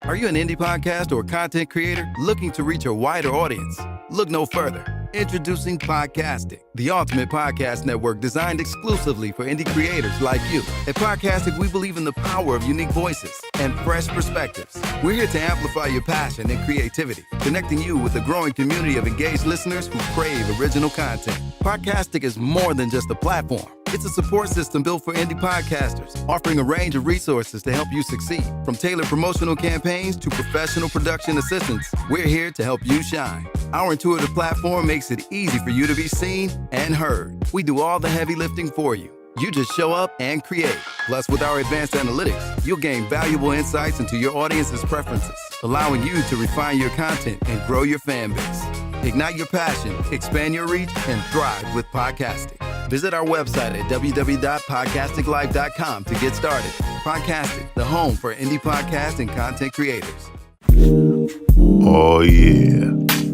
Are you an indie podcast or content creator looking to reach a wider audience? Look no further. Introducing Podcastic, the ultimate podcast network designed exclusively for indie creators like you. At Podcastic, we believe in the power of unique voices and fresh perspectives. We're here to amplify your passion and creativity, connecting you with a growing community of engaged listeners who crave original content. Podcastic is more than just a platform. It's a support system built for indie podcasters, offering a range of resources to help you succeed. From tailored promotional campaigns to professional production assistance, we're here to help you shine. Our intuitive platform makes it easy for you to be seen and heard. We do all the heavy lifting for you. You just show up and create. Plus, with our advanced analytics, you'll gain valuable insights into your audience's preferences, allowing you to refine your content and grow your fan base. Ignite your passion, expand your reach, and thrive with podcasting. Visit our website at www.podcasticlife.com to get started. Podcastic, the home for indie podcast and content creators. Oh yeah,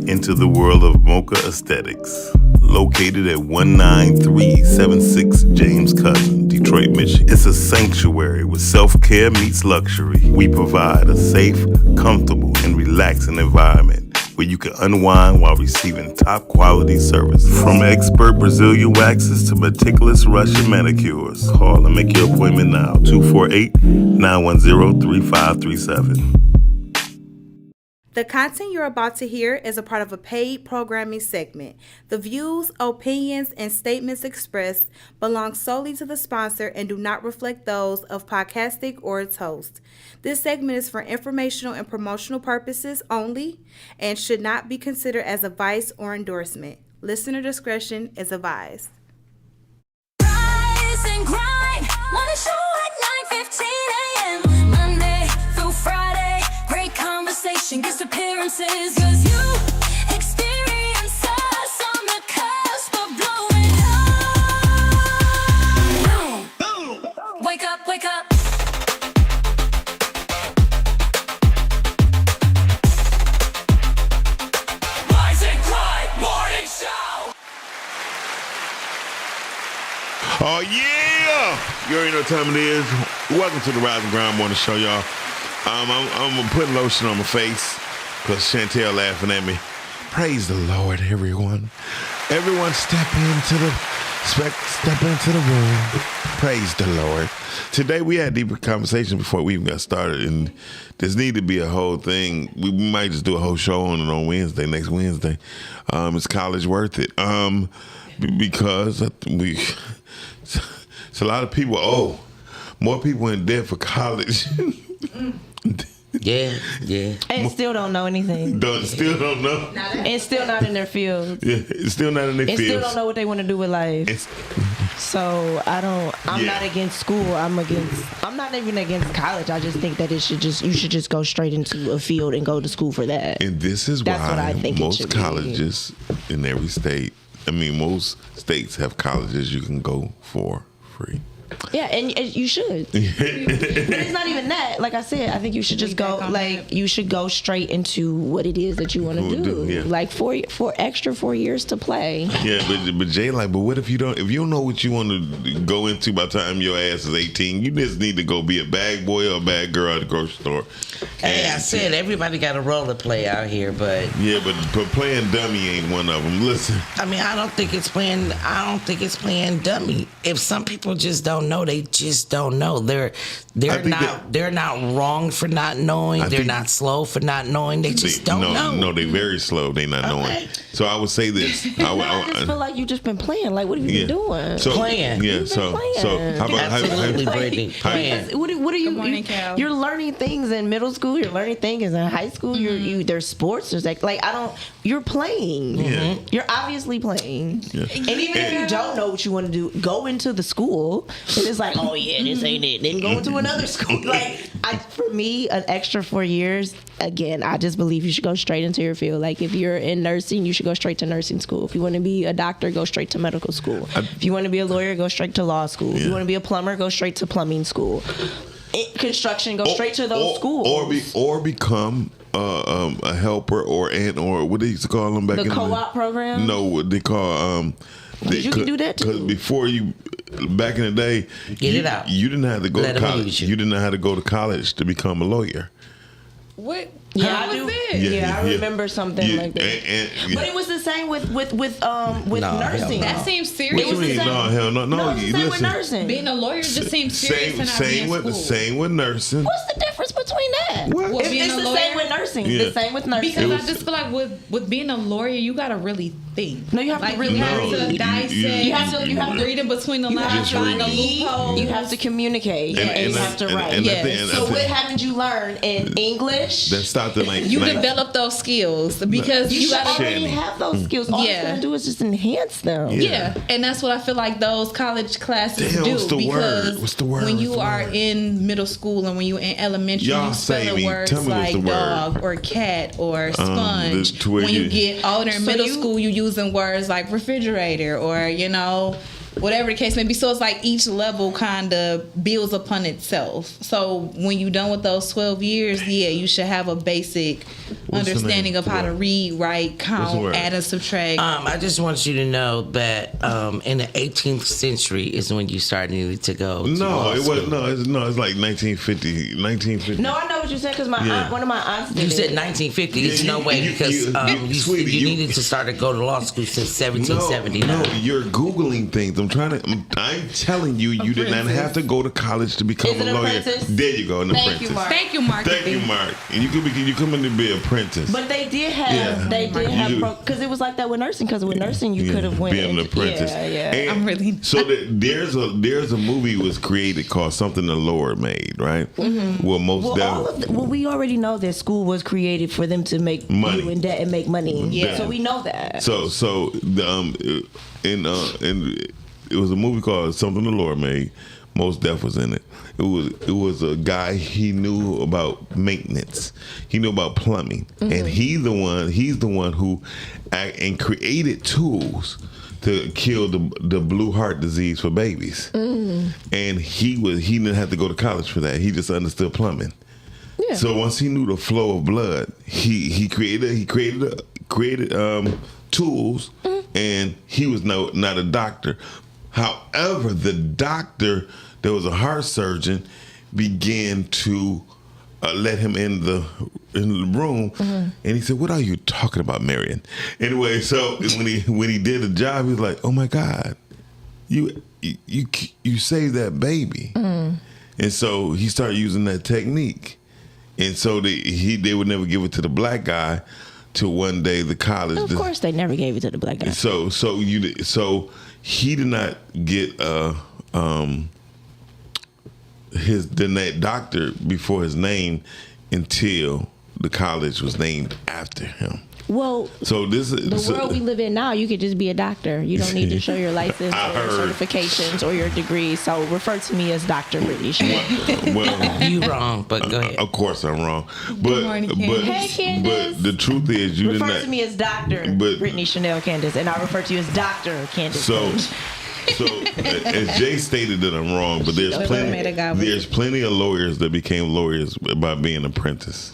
into the world of Mocha Aesthetics. Located at 19376 James Cousin, Detroit, Michigan. It's a sanctuary where self-care meets luxury. We provide a safe, comfortable, and relaxing environment where you can unwind while receiving top quality service. From expert Brazilian waxes to meticulous Russian manicures. Call and make your appointment now, 248-910-3537. The content you're about to hear is a part of a paid programming segment. The views, opinions, and statements expressed belong solely to the sponsor and do not reflect those of Podcastic or its host. This segment is for informational and promotional purposes only and should not be considered as advice or endorsement. Listener discretion is advised. Rise and grind, wanna show at 9:15 a.m. Monday through Friday, great conversation, guest appearances, cause you experience us on the cusp of blowing up. Wake up, wake up. Rise and grind, morning show. Oh yeah! You already know what time it is. Welcome to the Rise and Grind Morning Show, y'all. I'm putting lotion on my face because Chantel laughing at me. Praise the Lord, everyone. Everyone step into the room. Praise the Lord. Today we had deeper conversation before we even got started, and this need to be a whole thing. We might just do a whole show on it on Wednesday, next Wednesday. Is college worth it? Because it's a lot of people. More people in debt for college. Yeah. And still don't know anything. Still don't know. And still not in their field. Yeah, it's still not in their And field. still don't know what they want to do with life. So I'm not against school. I'm not even against college. I just think that you should just go straight into a field and go to school for that. And this is That's what I why think most colleges in every state, most states have colleges you can go for free. Yeah, and you should. But it's not even that. Like I said, I think you should just go. You should go straight into what it is that you want to do. Yeah. Like for extra 4 years to play. Yeah, but Jay, but what if you don't know what you want to go into by the time your ass is 18? You just need to go be a bag boy or a bag girl at the grocery store. Hey, I said everybody got a role to play out here, but yeah, but playing dummy ain't one of them. Listen, I don't think it's playing dummy. If some people just don't know, they just don't know. They're not wrong for not knowing. They're not slow for not knowing. They just don't know. No, they very slow. They not knowing. So I would say this. I just feel like you just been playing. Like, what have you been doing? Playing. Yeah. So how about absolutely, Brittany? Playing. What are you? Good morning, Cal. You're learning things in middle school. You're learning things in high school. There's sports. There's you're playing. Yeah. You're obviously playing. Yeah. And even if you don't know what you want to do, go into the school. And it's like, oh yeah, this ain't it. Then go into another school. For me, an extra 4 years. Again, I just believe you should go straight into your field. Like if you're in nursing, you should go straight to nursing school. If you want to be a doctor, go straight to medical school. If you want to be a lawyer, go straight to law school. If you want to be a plumber, go straight to plumbing school. Construction, go straight to those schools. Or become a helper or what they used to call them back in the co-op program. No, what they call you can do that too. Because before back in the day, it out. You didn't have to go to college. You didn't know how to go to college to become a lawyer. What? Yeah, How I do. was it? Yeah, I remember something like that. But it was the same with nursing. That seems serious. What you mean? No, hell no. No, it's the same with Listen. nursing. Being a lawyer just seems serious and not being in school. Same with nursing. What's the difference between that? What? Well, If being it's a the lawyer- same with nursing. Yeah. The same with nursing. Because I just feel like with being a lawyer, you gotta really think. No, you have to like, really you have read. to dissect. You have to read in between the You lines, have to find the read. loophole. You have to communicate and you have to write. And So what haven't you learned in English? That stopped at like You develop those skills because You you should gotta. already have those skills. All Yeah. you gotta do is just enhance them. Yeah, and that's what I feel like those college classes Damn, do. what's the because word? What's the word? when What's you the are word? in middle school and when you in elementary, Y'all you say spell me. words Tell me what's like the word. dog or cat or sponge. to where When you you- get older in So middle you- school, you using words like refrigerator or whatever the case may be. So it's like each level kind of builds upon itself. So when you're done with those 12 years, you should have a basic What's the understanding name? of how to read, write, What's the count, word? add and subtract. I just want you to know that in the 18th century is when you started needing to go. To No, law it school. wasn't. No, it's like 1950. No, I know what you said because my Yeah. aunt, one of my aunts did You said it. 1950. It's Yeah, no way because sweetie, you needed to start to go to law school since 1779. No, you're Googling things. I'm telling you, you did not have to go to college to become Is it a lawyer. apprentice? There you go, an Thank apprentice. you, Mark. Thank you, Mark. Thank you, Mark. And you come in to be an apprentice. But they did have, Yeah. You do. because it was like that with nursing. Because with nursing, you Yeah, could have went being an into- apprentice. Yeah. And I'm really- so there's a movie was created called Something the Lord Made, right? Well, most Well, we already know that school was created for them to make Money. you in debt and make money. Yeah. So we know that. It was a movie called Something the Lord Made. Most Def was in it. It was a guy he knew about maintenance. He knew about plumbing, and he's the one who created tools to kill the blue heart disease for babies. And he didn't have to go to college for that. He just understood plumbing. Yeah. So once he knew the flow of blood, he created tools, and he was not a doctor. However, the doctor, there was a heart surgeon, began to let him in the room, and he said, "What are you talking about, Marion?" Anyway, so when he did the job, he was like, "Oh my God, you saved that baby," and so he started using that technique, and so they would never give it to the black guy till one day the college. Of course, they never gave it to the black guy. So he did not get the doctor before his name until the college was named after him. Well, So this is the world we live in now, you could just be a doctor. You don't need to show your license I or your heard. certifications or your degree. So refer to me as Dr. Brittany Schnell. well, You wrong, but go ahead. of course I'm wrong, but morning, but Candace. Hey, Candace. but the truth is you did Refer not. to me as Dr. But- Brittany Chanel Candace, and I refer to you as Dr. Candace. So, as Jay stated that I'm wrong, but there's made a guy with there's plenty of lawyers that became lawyers by being apprentice.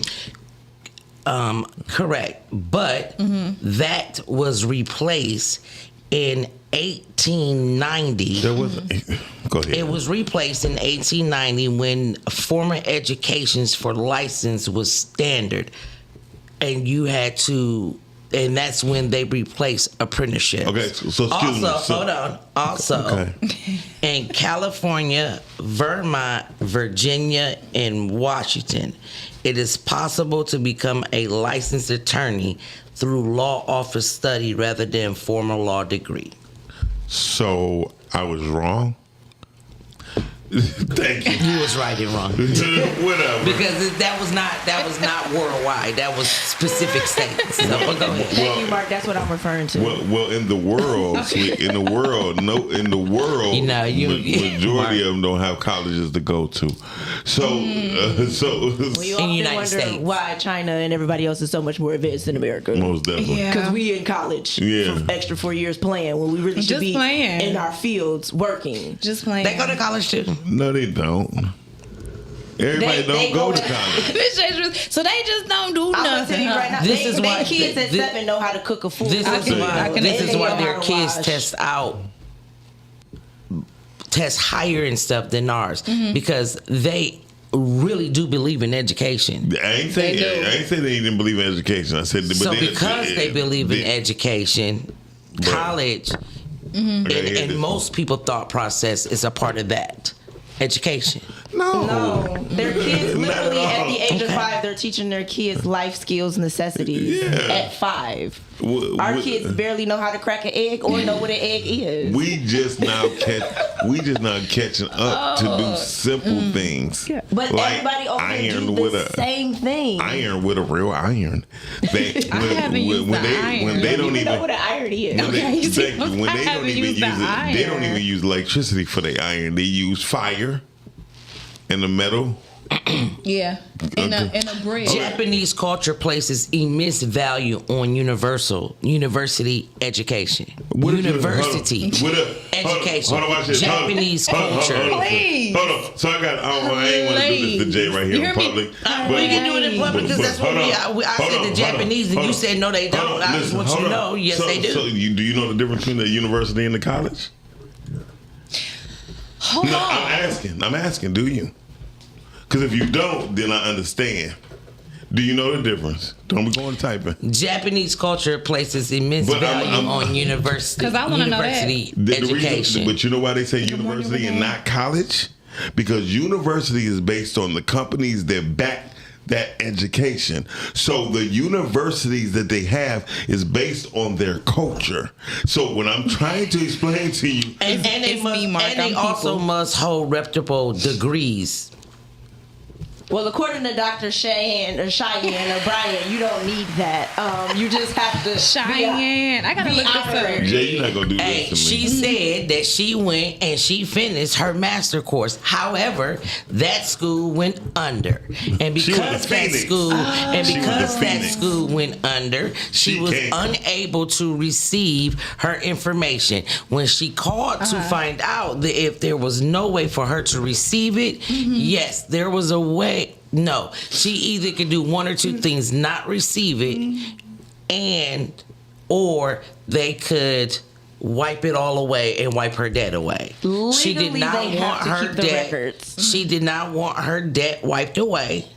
Correct. But that was replaced in 1890. There was go ahead. It was replaced in 1890 when formal educations for license was standard. And you had to, and that's when they replaced apprenticeships. Okay, so excuse me. Also, hold on. Also, Okay. in California, Vermont, Virginia, and Washington, it is possible to become a licensed attorney through law office study rather than formal law degree. So I was wrong. Thank you. You was right and wrong. Whatever. Because that was not worldwide. That was specific states. So, but go ahead. Thank you, Mark. That's what I'm referring to. Well, in the world, You know, majority Mark. of them don't have colleges to go to. So, We often United wonder States. why China and everybody else is so much more advanced than America. most definitely. Yeah. Because we in college Yeah. for extra 4 years playing when we really should Just be playing. in our fields working. Just playing. They go to college too. No, they don't. Everybody They don't go go to in- college. So they just don't do I'm gonna nothing. tell you right now, This they, is why- kids at this- 7 know how to cook a food. This is can- why. I can- This They is why know their how to kids wash. test higher and stuff than ours because they really do believe in education. I ain't say they didn't believe in education. I said, So because they believe in education, college, and most people thought process is a part of that. Education. No. Their kids literally at the age of Okay. 5, they're teaching their kids life skills, necessities at 5. Our kids barely know how to crack an egg or know what an egg is. We just now catching up to do simple things. Yeah. But like everybody over there iron do with the a same thing. iron with a real iron. They, I haven't used the iron. when they don't You know even what an iron is. when they, you see, exactly, when I they don't haven't even used use the it, they don't iron. even use electricity for their iron. They use fire and the metal. Yeah, in a bridge. Japanese culture places immense value on university education. University education. Hold on, watch this. Japanese Hold on. culture. Please. Hold on. So I ain't want to do this to Jay right You here hear in me? public. We can do it in public because that's what I said the Japanese and you said no they don't. I just want you to know, yes they do. So do you know the difference between the university and the college? Hold No, on. I'm asking, do you? Because if you don't, then I understand. Do you know the difference? Don't be going typing. Japanese culture places immense But value on university 'Cause I wanna know that. education. But you know why they say university and not college? Because university is based on the companies that back that education. So the universities that they have is based on their culture. So when I'm trying to explain to you, and they, it's must, me, Mark, and they I'm also people. must hold reputable degrees. Well, according to Dr. Cheyenne or Brian, you don't need that. You just have to Cheyenne. I gotta be look this honorary. up. Jay, you're not gonna do Hey, this to me. she said that she went and she finished her master course. However, that school went under, and She went because to that Phoenix. school and She went to because that Phoenix. school went under, she was can't. unable to receive her information. When she called to find out that if there was no way for her to receive it, yes, there was a way. No, she either could do one or two things: not receive it, or they could wipe it all away and wipe her debt away. She did Legally, not they have want to her keep the debt. records. She did not want her debt wiped away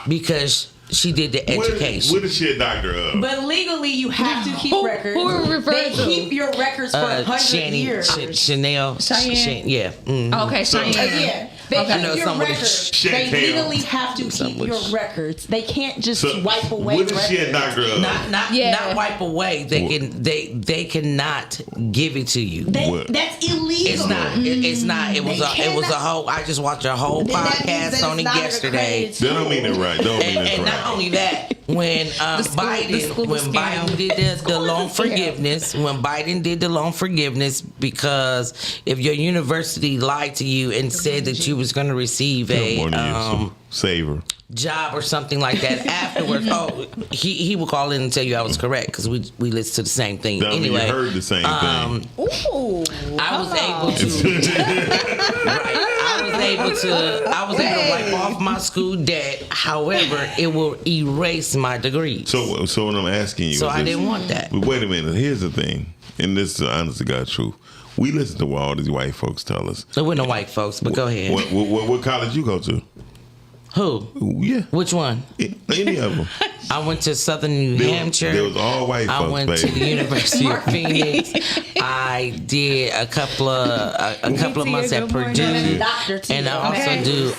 because she did the education. What is she a doctor of? But legally, you have to keep Who- records. who are we referring They to? keep your records for 100 years. Chanel, Cheyenne? yeah. Okay, Cheyenne. Again, they I keep know your somebody- records. Chantel. They legally have to keep Somebody- your records. They can't just So, wipe away what is records. she a doctor of? Not wipe away. They cannot give it to you. What? That's illegal. It's not. It's not. It was a whole. I just watched a whole Then that means that podcast it's on it not an yesterday. accredited That don't mean it right. Don't mean And it's not right. only that, when the school Biden scam. did the loan forgiveness, when Biden did the loan forgiveness, because if your university lied to you and said that you was going to receive Morning, a savor. job or something like that afterwards, he will call in and tell you I was correct because we listened to the same thing. That mean Anyway, you heard the same thing. Ooh. I was able to. Right. I was able to wipe off my school debt. However, it will erase my degrees. So what I'm asking you So is I this. didn't want that. But wait a minute. Here's the thing, and this is the honest to God truth. We listen to what all these white folks tell us. There were no white folks, but go ahead. What college you go to? Who? Yeah, Which one? any of them. I went to Southern New Hampshire. There was all white I folks, went to baby. the University of Phoenix. I did a couple of months at good morning. Purdue, Dr. T. and I also Okay. do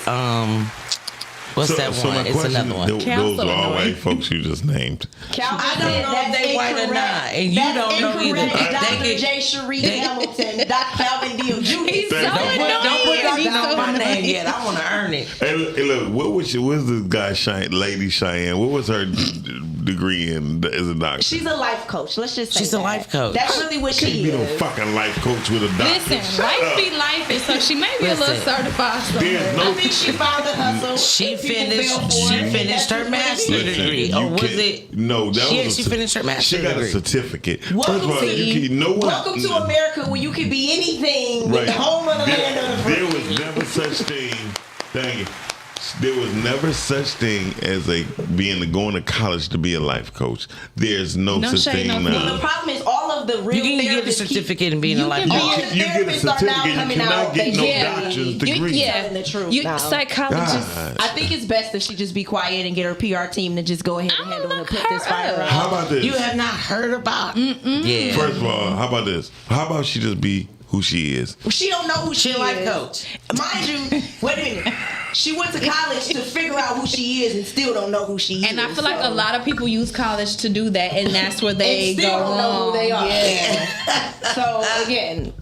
what's that So one? my It's question another one. is, those are all white folks you just named. Calvin I don't said know that's if they white or incorrect. not, and you That's don't know either. incorrect. They Dr. get- J. Cherie Hamilton, Dr. Calvin Deal Jr. He's so Don't put- annoying. Don't put He's nothing so on my name annoying. yet. I want to earn it. Hey, look, what's this guy, Lady Cheyenne? What was her degree in as a doctor? She's a life coach. Let's just say She's a that. life coach. That's really what Can't she be no is. fucking life coach with a doctor. Listen, Shut life up. be life, and so she may be a little Listen. certified There's somewhere. no I think she found the hustle. She People finished. fell for She it. finished her That's master's what it is. degree, you or was can't- it? No, that Yeah, was. she finished her master's She got degree. a certificate. Welcome First of all, to- you can know what. Welcome to America, where you can be anything. Right. The home of the land of the There free. was never such thing. Thank you. There was never such thing as going to college to be a life coach. There's no such thing now. Well, the problem is all of the real You can get a certificate and being a life coach. You get a certificate. You cannot get no doctor's degree. Telling the truth now. Psychologists. I think it's best if she just be quiet and get her PR team to just go ahead and handle and put this fire around. How about this? You have not heard about. Yeah. First of all, how about this? How about she just be who she is? She don't know who she is. Life coach. Mind you, wait a minute. She went to college to figure out who she is and still don't know who she is. And I feel like a lot of people use college to do that, and that's where they still go don't know wrong. who they are. Yeah. So again,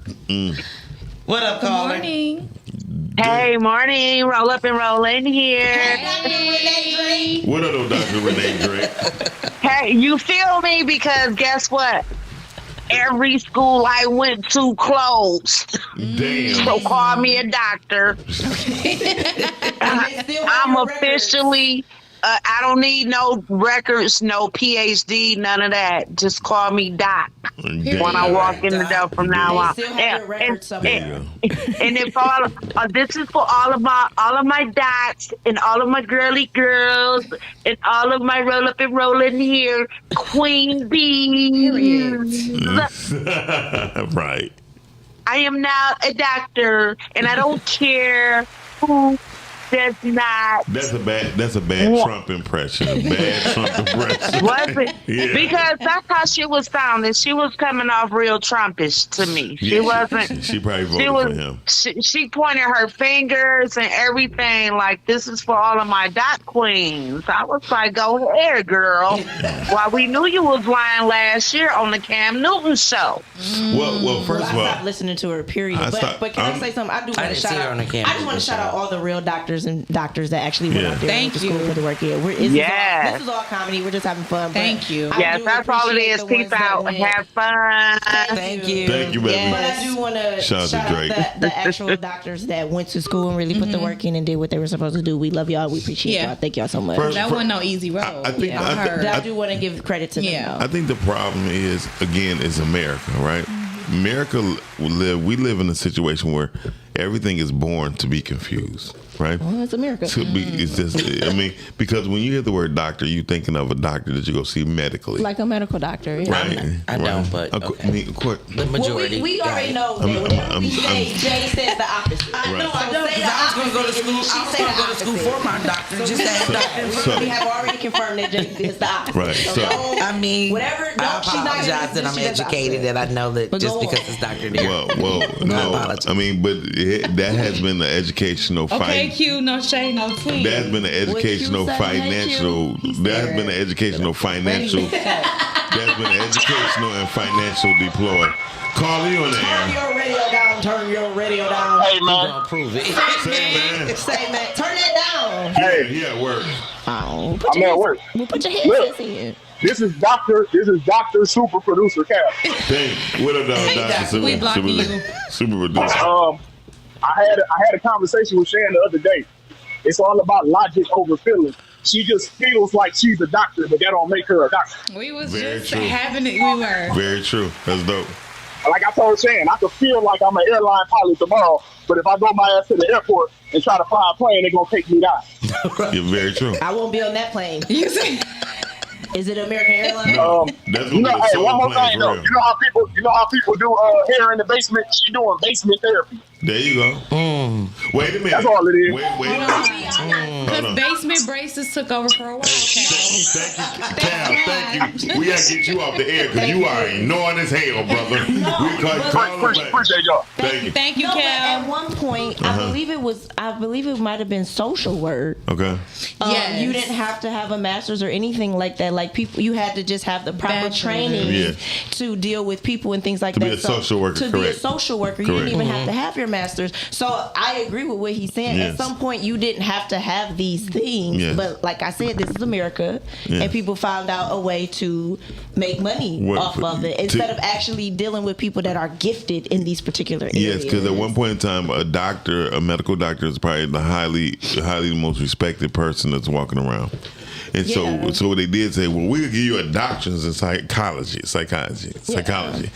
What up, Good caller? morning. Hey, morning. Roll up and roll in here. What up, though, Dr. Renee Drake? Hey, you feel me? Because guess what? Every school I went to closed. Damn. So call me a doctor. I'm officially, I don't need no records, no PhD, none of that. Just call me Doc when I walk in the door from now on. still have your records somewhere. And if all this is for all of my docs and all of my girly girls and all of my roll up and roll in here queen bees. Right. I am now a doctor, and I don't care who does not. That's a bad Trump impression. A bad Trump impression. Was it? Yeah. Because that's how she was sounding. She was coming off real Trumpish to me. She wasn't. She probably voted for him. She pointed her fingers and everything like, this is for all of my dot queens. I was like, go ahead, girl. Well, we knew you was lying last year on the Cam Newton show. Well, first I of all, stopped listening to her. Period. But can I say something? I do want to didn't see shout her out. on the I camera. just want to shout out all the real doctors and doctors that actually went Yeah. out there Thank and went to school you. for the work. Yeah, this is all comedy. We're just having fun. Thank you. Yes, that's all it is. Peace out. Have fun. Thank you. thank you, baby. But I do want to Shout shout out to out Drake. the actual doctors that went to school and really put the work in and did what they were supposed to do. We love y'all. We appreciate Yeah. y'all. Thank y'all so much. First- That wasn't no easy road. I think- Yeah, I think- heard. I do want to give credit to them. Yeah. though. I think the problem is, again, is America, right? America, we live in a situation where everything is born to be confused, right? Well, it's America. It's just, I mean, because when you hear the word doctor, you're thinking of a doctor that you go see medically. Like a medical doctor. Yeah. Right. I don't, but I mean, of course. the majority. We already know that I'm- whenever I'm- we say, Jay says the opposite. Right. No, I don't. Because I was going to go to school. I was going to go to school for my doctor. Just to have doctor. So- We have already confirmed that Jay is the opposite. Right, so- don't- I mean, whatever. I She's not gonna apologize that I'm she does the educated opposite. and I know that But just go because on. it's Dr. Derek. Well, no. apologize. I mean, but that has been the educational Okay, fight. Q, no shade, no tweet. That's been an educational say? financial. Hey, Q. That's been an educational financial. That's been an educational and financial deploy. Carl, you on the Turn air? your radio down. Turn your radio down. Hey, You man. gonna prove it. Say, man. Say, man, turn it down. Hey, Yeah, work. Oh, I'm at work. Well, put your Look. headsets in. this is Dr. Super Producer Cap. Thank. What up, dog? Dr. we block you. Super producer. I had a conversation with Shan the other day. It's all about logic over feeling. She just feels like she's a doctor, but that don't make her a doctor. We was Very just true. having it. We were. Very true. That's dope. Like I told Shan, I could feel like I'm an airline pilot tomorrow, but if I go my ass to the airport and try to fly a plane, they're gonna take me down. You're very true. I won't be on that plane. You see? Is it American Airlines? That's You gonna know, be a hey, one solo more plane thing for though. real. You know how people do hair in the basement. She doing basement therapy. There you go. Wait a minute. That's all it is. Wait a minute. Because Hold on. basement braces took over for a while, Cal. Thank you, Cal. Thank you. We gotta get you off the air because you are annoying as hell, brother. We call him back. Appreciate y'all. Thank you. Thank you, No, but Cal. at one point, I believe it might have been social work. Okay. Yes. You didn't have to have a master's or anything like that. Like people, you had to just have the proper Bachelor's. training Yeah. to deal with people and things like To that. be a social worker, To be a correct. social worker, you Correct. didn't even have to have your master's. So I agree with what he's saying. Yes. At some point, you didn't have to have these things. Yes. But like I said, this is America, Yes. and people found out a way to make money What- off of it instead of actually dealing with people that are gifted in these particular areas. Yes, because at one point in time, a medical doctor is probably the highly most respected person that's walking around. And so what they did say, well, we'll give you a doctorate in psychology,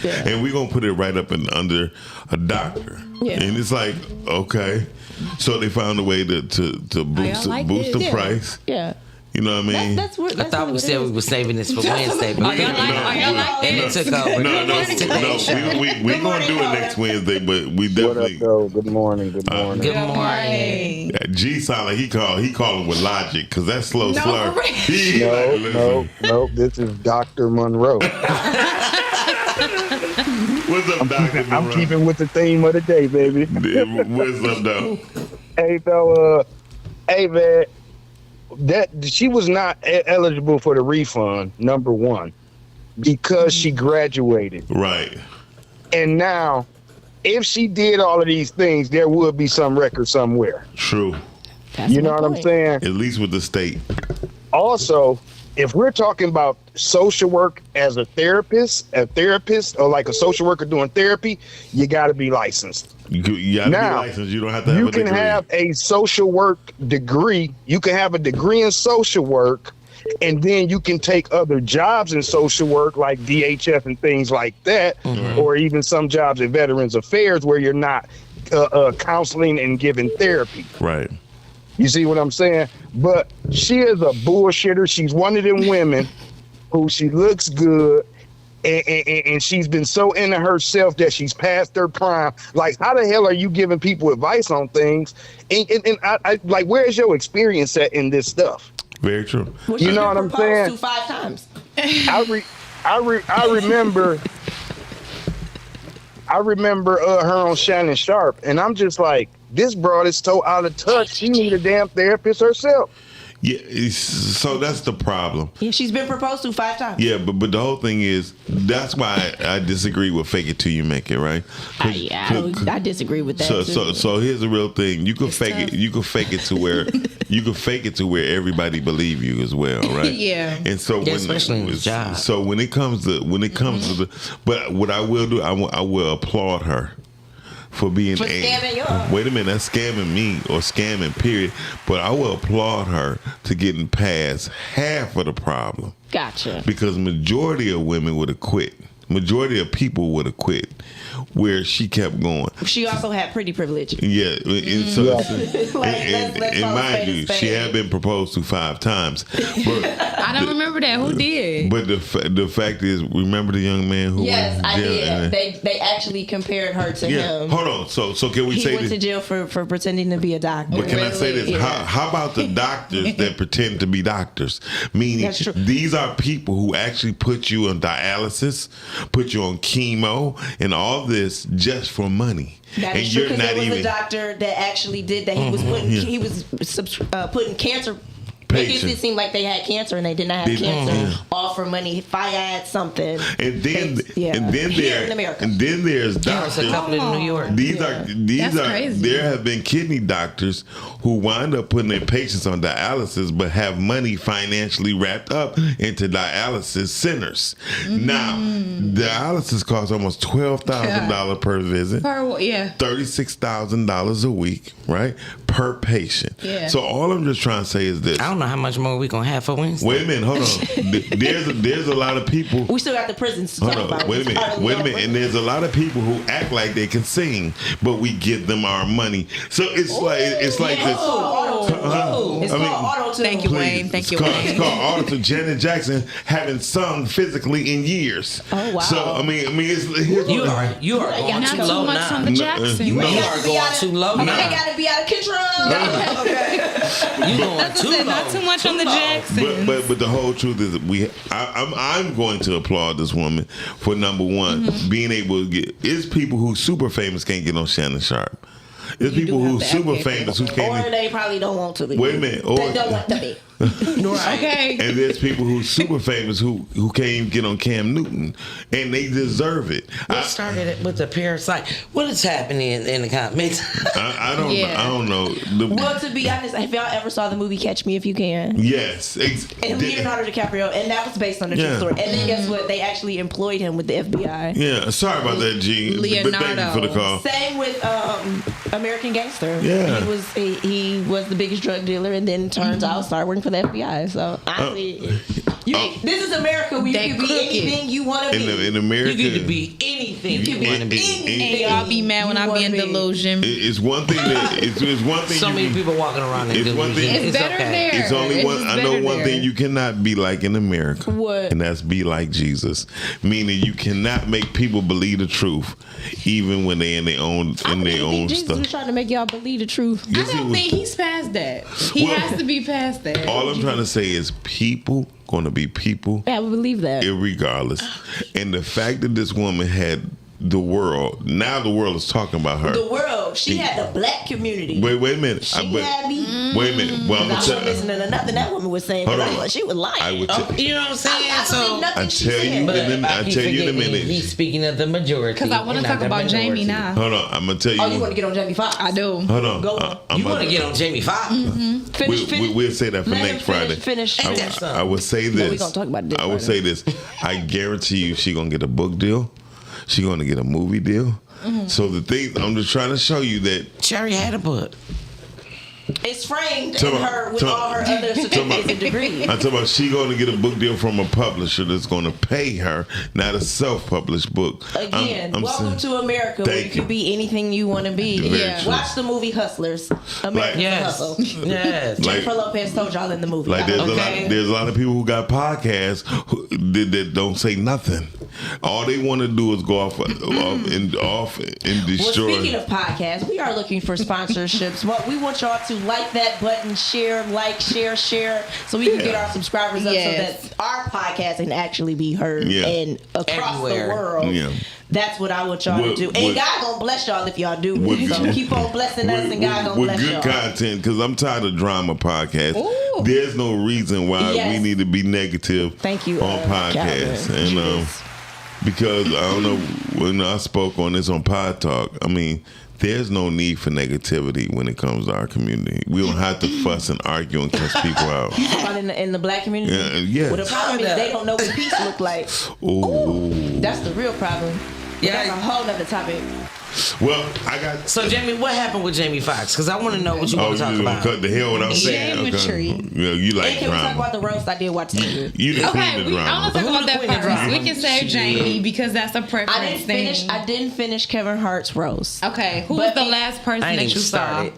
and we're gonna put it right up under a doctor. Yeah. And it's like, okay, so they found a way to boost the price. Yeah. You know what I mean? I thought we said we were saving this for Wednesday, but and it took over. No, we're going to do it next Wednesday, but we definitely. What up, though? Good morning. Good morning. G Solid, he called with logic because that's slow slur. No. This is Dr. Monroe. What's up, Dr. Monroe? I'm keeping with the theme of the day, baby. What's up, though? Hey, though. Hey, man. That she was not eligible for the refund, number one, because she graduated. Right. And now, if she did all of these things, there would be some record somewhere. True. You know what I'm saying? At least with the state. Also, if we're talking about social work as a therapist, or like a social worker doing therapy, you got to be licensed. You got to be licensed. You don't have to have a degree. You can have a social work degree. You can have a degree in social work, and then you can take other jobs in social work like DHF and things like that, or even some jobs in Veterans Affairs where you're not counseling and giving therapy. Right. You see what I'm saying? But she is a bullshitter. She's one of them women who she looks good, and she's been so into herself that she's past her prime. Like, how the hell are you giving people advice on things? And I like, where's your experience at in this stuff? Very true. Well, you know what I'm saying? 5 times. I remember her on Shannon Sharp, and I'm just like, this broad is so out of touch. She need a damn therapist herself. Yeah, so that's the problem. Yeah, she's been proposed to 5 times. Yeah, but the whole thing is, that's why I disagree with fake it till you make it, right? I disagree with that. So here's the real thing. You can fake it. You can fake it to where everybody believe you as well, right? Yeah. And so especially in the job. So when it comes to but what I will do, I will applaud her for being scamming you. Wait a minute, that's scamming me or scamming, period. But I will applaud her to getting past half of the problem. Gotcha. Because majority of women would have quit. Majority of people would have quit where she kept going. She also had pretty privilege. Yeah. And mind you, she had been proposed to 5 times. But I don't remember that. Who did? But the fact is, remember the young man who Yes, went I to jail? did. They actually compared her to him. Hold on. So can we say he went this? to jail for pretending to be a doctor. But can I say this? Yeah. How about the doctors that pretend to be doctors? Meaning, these are people who actually put you on dialysis, put you on chemo, and all this just for money. That is true, because there was a doctor that actually did that. He was putting cancer patients. It seemed like they had cancer and they did not have cancer. All for money. If I had something. And then here in America. And then there's doctors. There's a couple in New York. These are crazy. There have been kidney doctors who wind up putting their patients on dialysis, but have money financially wrapped up into dialysis centers. Now, dialysis costs almost $12,000 per visit. $36,000 a week, right? Per patient. Yeah. So all I'm just trying to say is this. I don't know how much more we're going to have for Wednesday. Wait a minute, hold on. There's a lot of people. We still got the prisons to talk about. Wait a minute. And there's a lot of people who act like they can sing, but we give them our money. So it's like this. It's called auto-tune. Thank you, Wayne. Thank you, Wayne. It's called auto-tune. Janet Jackson haven't sung physically in years. Oh wow. So I mean, you are going too low now. On the Jackson. You are going too low now. I gotta be out of control. You going too low. Not too much on the Jackson. But the whole truth is, I'm going to applaud this woman for number one, being able to get. It's people who super famous can't get on Shannon Sharp. There's people who super famous who can't. Or they probably don't want to be. Wait a minute. They don't want to be. Right. Okay. And there's people who super famous who can't even get on Cam Newton, and they deserve it. What started it with the parasite? What is happening in the comments? I don't know. Well, to be honest, have y'all ever saw the movie Catch Me If You Can? Yes. And Leonardo DiCaprio, and that was based on a true story. And then guess what? They actually employed him with the FBI. Yeah. Sorry about that, G. Leonardo. But thank you for the call. Same with American Gangster. Yeah. He was the biggest drug dealer, and then turns out started working for the FBI. So honestly, this is America where you They can be cook it. anything you want to be. In America, You get to be anything you want to be. And y'all be mad when I be in delusion. It's one thing that it's one thing. So you many can- people walking around in It's one delusion. thing- It's better there. It's only one. just I know better one there. thing you cannot be like in America. What? And that's be like Jesus. Meaning you cannot make people believe the truth, even when they in their own Jesus stuff. was trying to make y'all believe the truth. Yes, I he don't was. think he's past that. He Well, has to be past that. All I'm trying to say is people gonna be people, Yeah, I would believe that. irregardless. And the fact that this woman had the world, now the world is talking about her. The world. She had the black community. Wait a minute. She had me. Wait a minute. Well, I'm I gonna wasn't tell listening to nothing that woman was saying. Hold But on. she was lying. I would tell. You know what I'm saying? I believe So, nothing I she tell said. you, but I tell you in a minute. He's speaking of the majority. Because I want to and talk not the about Jamie minority. now. Hold on. I'm gonna tell you. Oh, you want to get on Jamie Foxx? I do. Hold on. Go on. I'm You about want to get on Jamie Foxx? We'll say that for Let him next Friday. finish. I would say this. we gonna talk about it this I would Friday. say this. I guarantee you, she gonna get a book deal. She gonna get a movie deal. So the thing, I'm just trying to show you that. Cherry had a book. It's framed Tell in me- her with tell- all her other certificates and degrees. I'm talking about she gonna get a book deal from a publisher that's gonna pay her, not a self-published book. Again, I'm welcome saying- to America where you Thank you. can be anything you want to be. Very Yeah. true. Watch the movie Hustlers. American Yes. Hustle. Yes. Like- Jennifer Lopez told y'all in the movie. Like there's Okay. there's a lot of people who got podcasts that don't say nothing. All they want to do is go off and destroy. Well, speaking of podcasts, we are looking for sponsorships. Well, we want y'all to like that button, share, so we can get our subscribers up Yes. so that our podcast can actually be heard Yeah. and across Everywhere. the world. Yeah. That's what I want y'all With- to do. And with- God gonna bless y'all if y'all do with- it. So keep on blessing us and God gonna with bless good y'all. content, because I'm tired of drama podcasts. Ooh. There's no reason why Yes. we need to be negative Thank you, on podcasts. Calvin. And because I don't know, when I spoke on this on Pod Talk, I mean, there's no need for negativity when it comes to our community. We don't have to fuss and argue and cuss people out. About in the black community. Yeah, Well, the yes. problem is they don't know what peace look like. Ooh. That's the real problem. Yeah. That's a whole nother topic. Well, I got. So, Jamie, what happened with Jamie Foxx? Because I want to know what you Oh, want you to talk just gonna about. cut the hell what I'm saying? Geometry. Okay. Yeah, you And like can we talk drama. about the roast? I did watch it. You the queen Okay, of I drama. want to talk Who about the that queen of first. drama? We can say Shit. Jamie because that's a preference I didn't thing. finish. I didn't finish Kevin Hart's roast. Okay, who But was the it- last person I ain't that even you saw? started.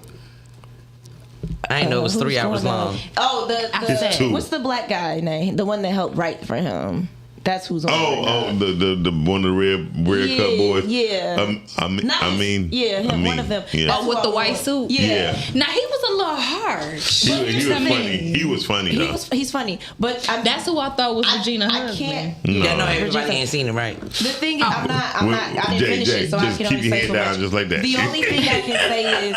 I ain't know it was Who's 3 hours going on? long. Oh, It's the two. what's the black guy name? The one that helped write for him. That's who's on. right now. The one of the red Yeah, cup boys. yeah. Yeah, him, one of them. Yeah. That's Oh, with who the I white was. suit? Yeah. Now he was a little harsh. He But was here's the funny. thing. He was funny though. He's funny, but That's who I thought was Regina I husband. can't. No. Yeah, no, everybody Regina- ain't seen it, right? The thing is, I'm not. I didn't finish it, so I just can keep only your say head so down much. just like that. The only thing I can say is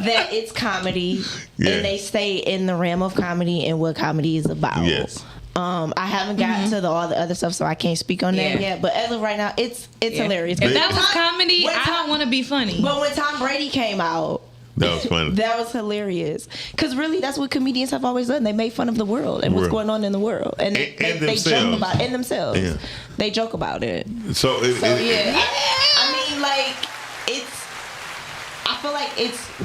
that it's comedy, Yeah. and they stay in the realm of comedy and what comedy is about. Yes. I haven't gotten to all the other stuff, so I can't speak on that Yeah. yet. But as of right now, it's hilarious. If But that was Tom- comedy, when I Tom- don't want to be funny. But when Tom Brady came out, That was funny. that was hilarious. Because really, that's what comedians have always done. They made fun of the world and what's Right. going on in the world, and And they themselves. joke about in themselves. Yeah. They joke about it. So, So yeah, I mean, like it's. I feel like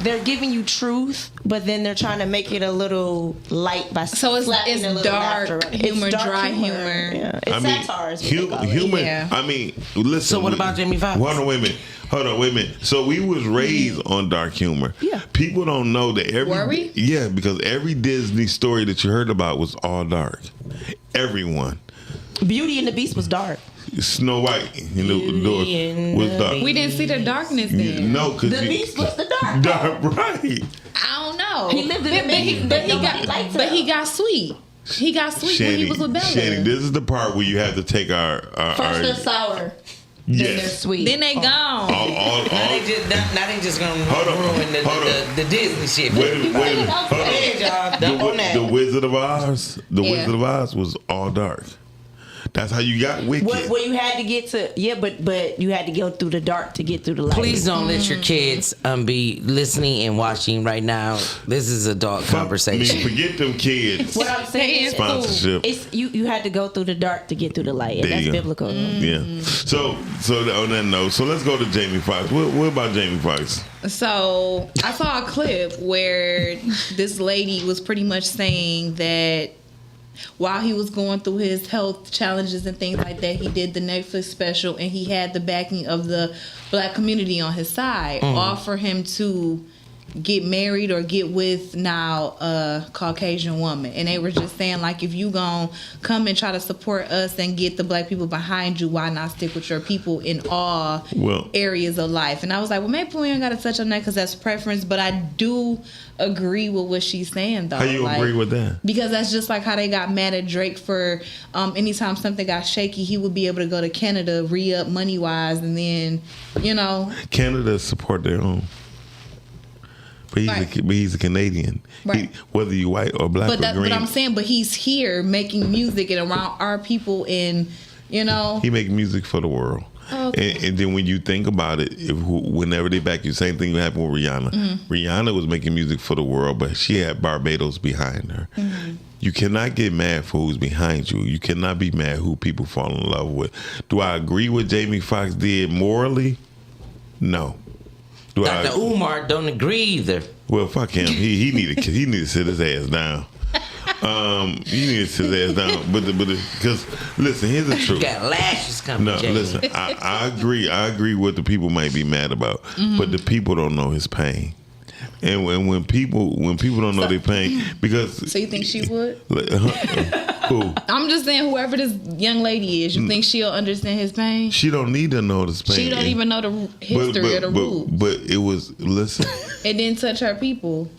they're giving you truth, but then they're trying to make it a little light by So it's slapping a little dark laughter. humor, It's dark dry humor. Yeah, it's satire. Is what they call it. human. Yeah. I mean, listen. So what about Jamie Foxx? Hold on, wait a minute. So we was raised on dark humor. Yeah. People don't know that Were we? Yeah, because every Disney story that you heard about was all dark. Everyone. Beauty and the Beast was dark. Snow White, Beauty and was the dark. We didn't see the darkness then. No, because The Beast was the dark. dark, right? I don't know. He lived in the making, but he nobody liked got, but him. he got sweet. He got sweet when he was with Bella. Shanny, this is the part where you have to take our First they're sour, then they're yes. sweet. Then they gone. All, Now they just gonna Hold on, ruin hold on. the Disney shit. wait a minute. Hold on. Hey, y'all, dump on that. The Wizard of Oz, Yeah. Wizard of Oz was all dark. That's how you got wicked. Well, you had to get to but you had to go through the dark to get through the light. Please don't let your kids be listening and watching right now. This is adult conversation. Forget them kids. What I'm saying is sponsorship. It's you had to go through the dark to get through the light, and that's biblical. Yeah. So on that note, so let's go to Jamie Foxx. What about Jamie Foxx? So I saw a clip where this lady was pretty much saying that while he was going through his health challenges and things like that, he did the Netflix special and he had the backing of the black community on his side, all for him to get married or get with now a Caucasian woman. And they were just saying, like, if you gonna come and try to support us and get the black people behind you, why not stick with your people in all areas of life? And I was like, well, maybe we ain't got to touch on that because that's preference, but I do agree with what she's saying, though. How you agree with that? Because that's just like how they got mad at Drake for anytime something got shaky, he would be able to go to Canada, re-up money-wise, and then, Canada support their own. But he's a Canadian. Right. Whether you white or black or green. But I'm saying, but he's here making music and around our people and, He make music for the world. Oh, okay. And then when you think about it, whenever they back you, same thing happened with Rihanna. Mm-hmm. Rihanna was making music for the world, but she had Barbados behind her. Mm-hmm. You cannot get mad for who's behind you. You cannot be mad who people fall in love with. Do I agree with Jamie Foxx did morally? No. Dr. Umar don't agree either. Well, fuck him. He need to sit his ass down. He needs to sit his ass down. But because listen, here's the truth. You got lashes coming. No, Jamie. listen. I agree. I agree what the people might be mad about, but the people don't know his pain. And when people don't know their pain, because so you think she would? Who? I'm just saying, whoever this young lady is, you think she'll understand his pain? She don't need to know his pain. She don't even know the history or the roots. But it was It didn't touch her people.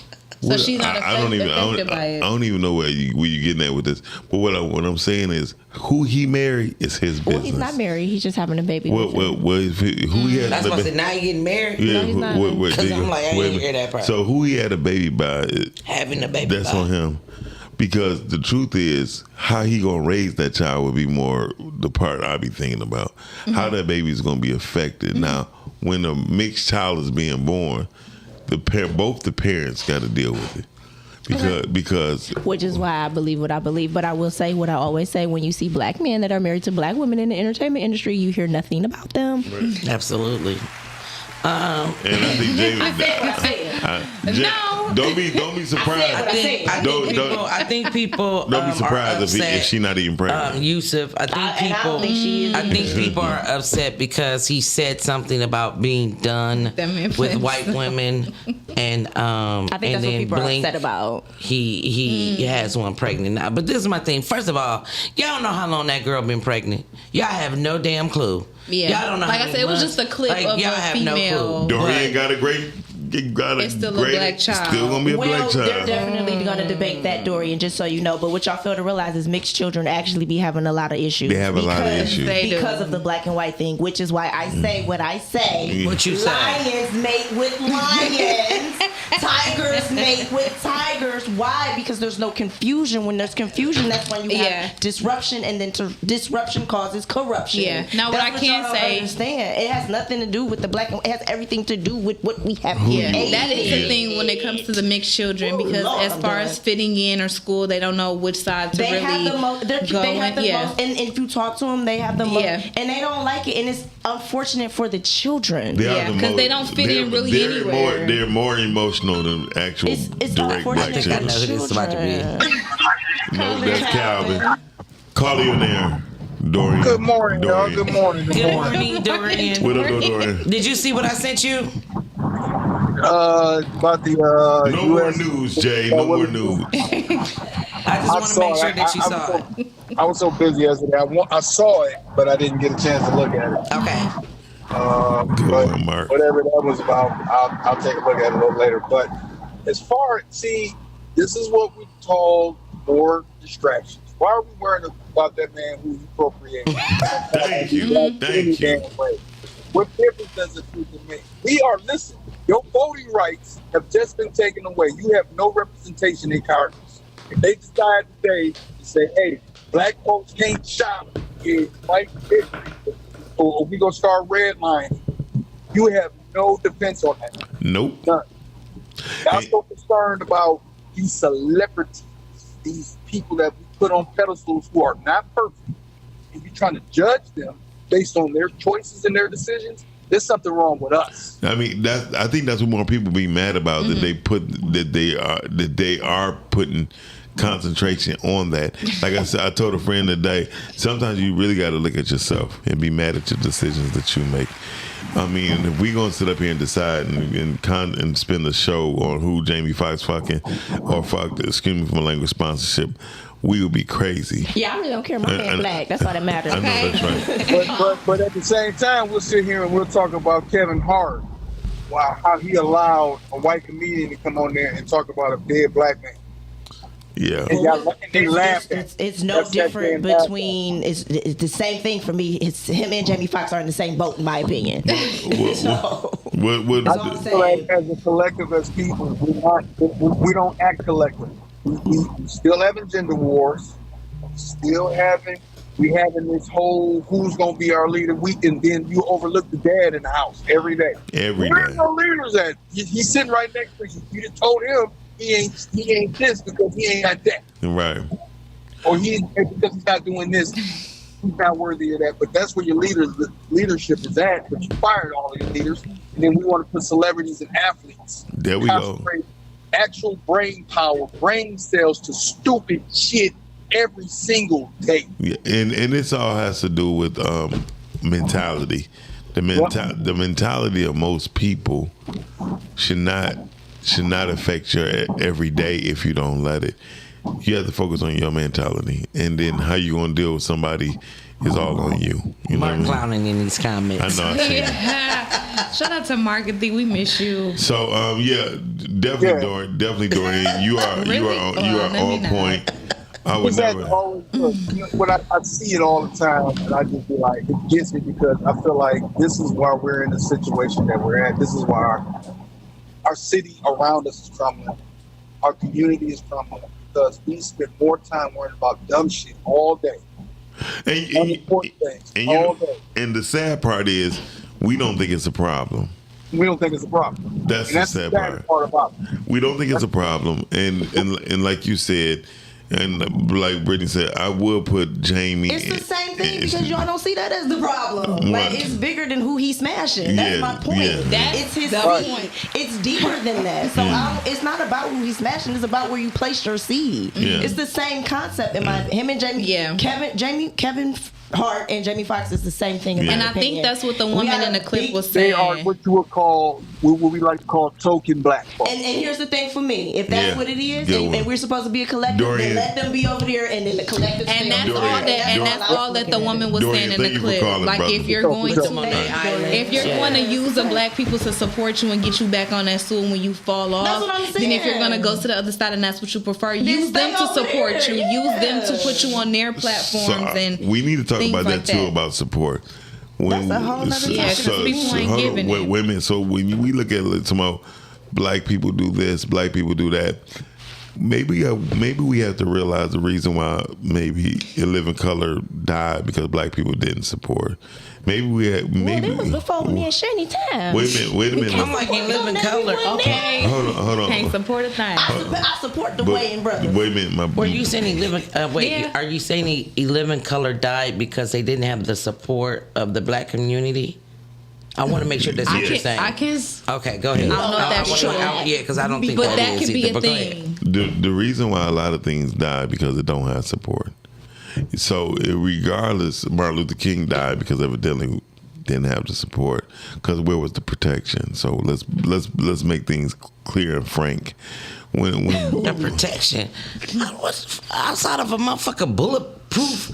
So she's not affected by it. I don't even know where you getting at with this. But what I'm saying is, who he married is his business. Well, he's not married. He's just having a baby. Who he had? That's why I said now he getting married. Yeah, no, he's not. Because I'm like, I didn't hear that part. So who he had a baby by? Having a baby. That's on him. Because the truth is, how he gonna raise that child would be more the part I be thinking about. How that baby is gonna be affected. Now, when a mixed child is being born, both the parents got to deal with it. Because which is why I believe what I believe. But I will say what I always say: when you see black men that are married to black women in the entertainment industry, you hear nothing about them. Right. Absolutely. And I think Jamie. No. Don't be surprised. I think people. Don't be surprised if she not even pregnant. Yusuf, I think people are upset because he said something about being done with white women, and I think that's what people are upset about. He has one pregnant now. But this is my thing. First of all, y'all don't know how long that girl been pregnant. Y'all have no damn clue. Yeah, y'all don't know. Like I said, it was just a clip of a female. Dorian got a great. It's still a black child. Still gonna be a black child. They're definitely gonna debate that, Dorian. Just so you know. But what y'all fail to realize is mixed children actually be having a lot of issues. They have a lot of issues because of the black and white thing, which is why I say what I say. What you say? Lions mate with lions. Tigers mate with tigers. Why? Because there's no confusion. When there's confusion, that's when you have disruption, and then disruption causes corruption. Yeah. Now, that's what I can say, understand, it has nothing to do with the black and it has everything to do with what we have. Yeah, that is the thing when it comes to the mixed children, because as far as fitting in or school, they don't know which side to really have the most, go. They have the most, and if you talk to them, they have the most, and they don't like it, and it's unfortunate for the children. Because they don't fit in really anywhere. They're more emotional than actual direct black children. I know who this is about to be. No, that's Calvin. Call you in there. Dorian. Good morning, y'all. Good morning. Good morning, Dorian. What up, Dorian? Did you see what I sent you? About the no more news, Jay. No more news. I just want to make sure that you saw it. I was so busy yesterday. I saw it, but I didn't get a chance to look at it. Okay. But Mark. Whatever that was about, I'll take a look at it a little later. But as far this is what we call more distractions. Why are we worrying about that man who you appropriated? Thank you. What difference does it make? We are listening. Your voting rights have just been taken away. You have no representation in Congress. If they decide today to say, hey, black folks can't shop is fight history, or we gonna start redlining, you have no defense on that. Nope. None. I'm so concerned about these celebrities, these people that we put on pedestals who are not perfect, and you're trying to judge them based on their choices and their decisions. There's something wrong with us. I mean, I think that's what more people be mad about, that they are putting concentration on that. Like I said, I told a friend today, sometimes you really got to look at yourself and be mad at your decisions that you make. I mean, if we gonna sit up here and decide and spend the show on who Jamie Foxx fucking or fuck, excuse me for my language, sponsorship, we would be crazy. Yeah, I really don't care. My man black. That's all that matters. I know that's right. But at the same time, we'll sit here and we'll talk about Kevin Hart. Wow, how he allowed a white comedian to come on there and talk about a dead black man. Yeah. They laughed. It's no different between. It's the same thing for me. It's him and Jamie Foxx are in the same boat, in my opinion. I feel like as a collective, as people, we don't act collective. We still having gender wars. We having this whole who's gonna be our leader week, and then you overlook the dad in the house every day. Where no leaders at? He's sitting right next to you. You just told him he ain't this because he ain't got that. Right. Or because he's not doing this, he's not worthy of that. But that's where your leadership is at. But you fired all of your leaders, and then we want to put celebrities and athletes. There we go. Actual brain power, brain cells to stupid shit every single day. Yeah, and this all has to do with mentality. The mentality of most people should not affect your every day if you don't let it. You have to focus on your mentality, and then how you gonna deal with somebody is all on you. You know Mark clowning in these comments. I know. I see Yeah. Shout out to Mark and D. We miss you. So definitely Dorian, you are on point. I would never. When I see it all the time, and I just be like, it gets me because I feel like this is why we're in the situation that we're at. This is why our city around us is crumbling. Our community is crumbling because we spend more time worrying about dumb shit all day. And the sad part is, we don't think it's a problem. We don't think it's a problem. That's the sad part about it. We don't think it's a problem, and like you said, and like Brittany said, I will put Jamie. It's the same thing because y'all don't see that as the problem. Like, it's bigger than who he's smashing. That's my point. Yeah. It's his seed. It's deeper than that. So it's not about who he's smashing. It's about where you place your seed. Yeah. It's the same concept. Him and Jamie, Kevin Hart and Jamie Foxx is the same thing. In my opinion. think that's what the woman in the clip was They saying. are what you would call, what we like to call token black folks. And here's the thing for me: if that's what it is, Good and we're supposed to be a collective, Dorian. then let them be over there, and then the collective. And that's all that the woman was Dorian, saying in the clip. Like, if you're going to use a black people to support you and get you back on that stool when you fall off, That's what I'm then if you're saying. going to go to the other side and that's what you prefer, Then use stay them to over support there. you. Use them to put you on their platforms. And we need to talk things about like that too, about support. That's a whole nother topic. because people ain't giving it. Women. So when we look at some of black people do this, black people do that. Maybe we have to realize the reason why maybe In Living Color died because black people didn't support. Maybe it was before me and Shani time. Wait a minute. I'm like In Living Color. Okay. Hold on. Can't support a thing. I support the Wayne brothers. Wait a minute. Were you saying Yeah. Are you saying 11 Color died because they didn't have the support of the black community? I want to make sure that's what you're saying. Okay, go ahead. I don't know if that's true. Yeah, because I don't think But that is could be either, a but go ahead. thing. The reason why a lot of things die because it don't have support. So regardless, Martin Luther King died because evidently didn't have the support. Because where was the protection? So let's make things clear and frank. When the protection outside of a motherfucker bulletproof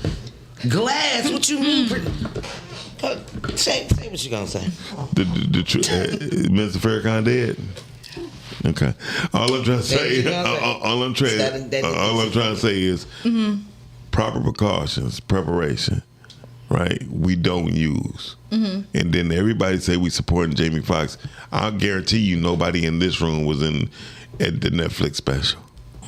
glass. What you mean? Say what you gonna say. Mr. Farrakhan dead. Okay. All I'm trying to say, all I'm trying to say is proper precautions, preparation. Right? We don't use. And then everybody say we supporting Jamie Foxx. I'll guarantee you nobody in this room was at the Netflix special.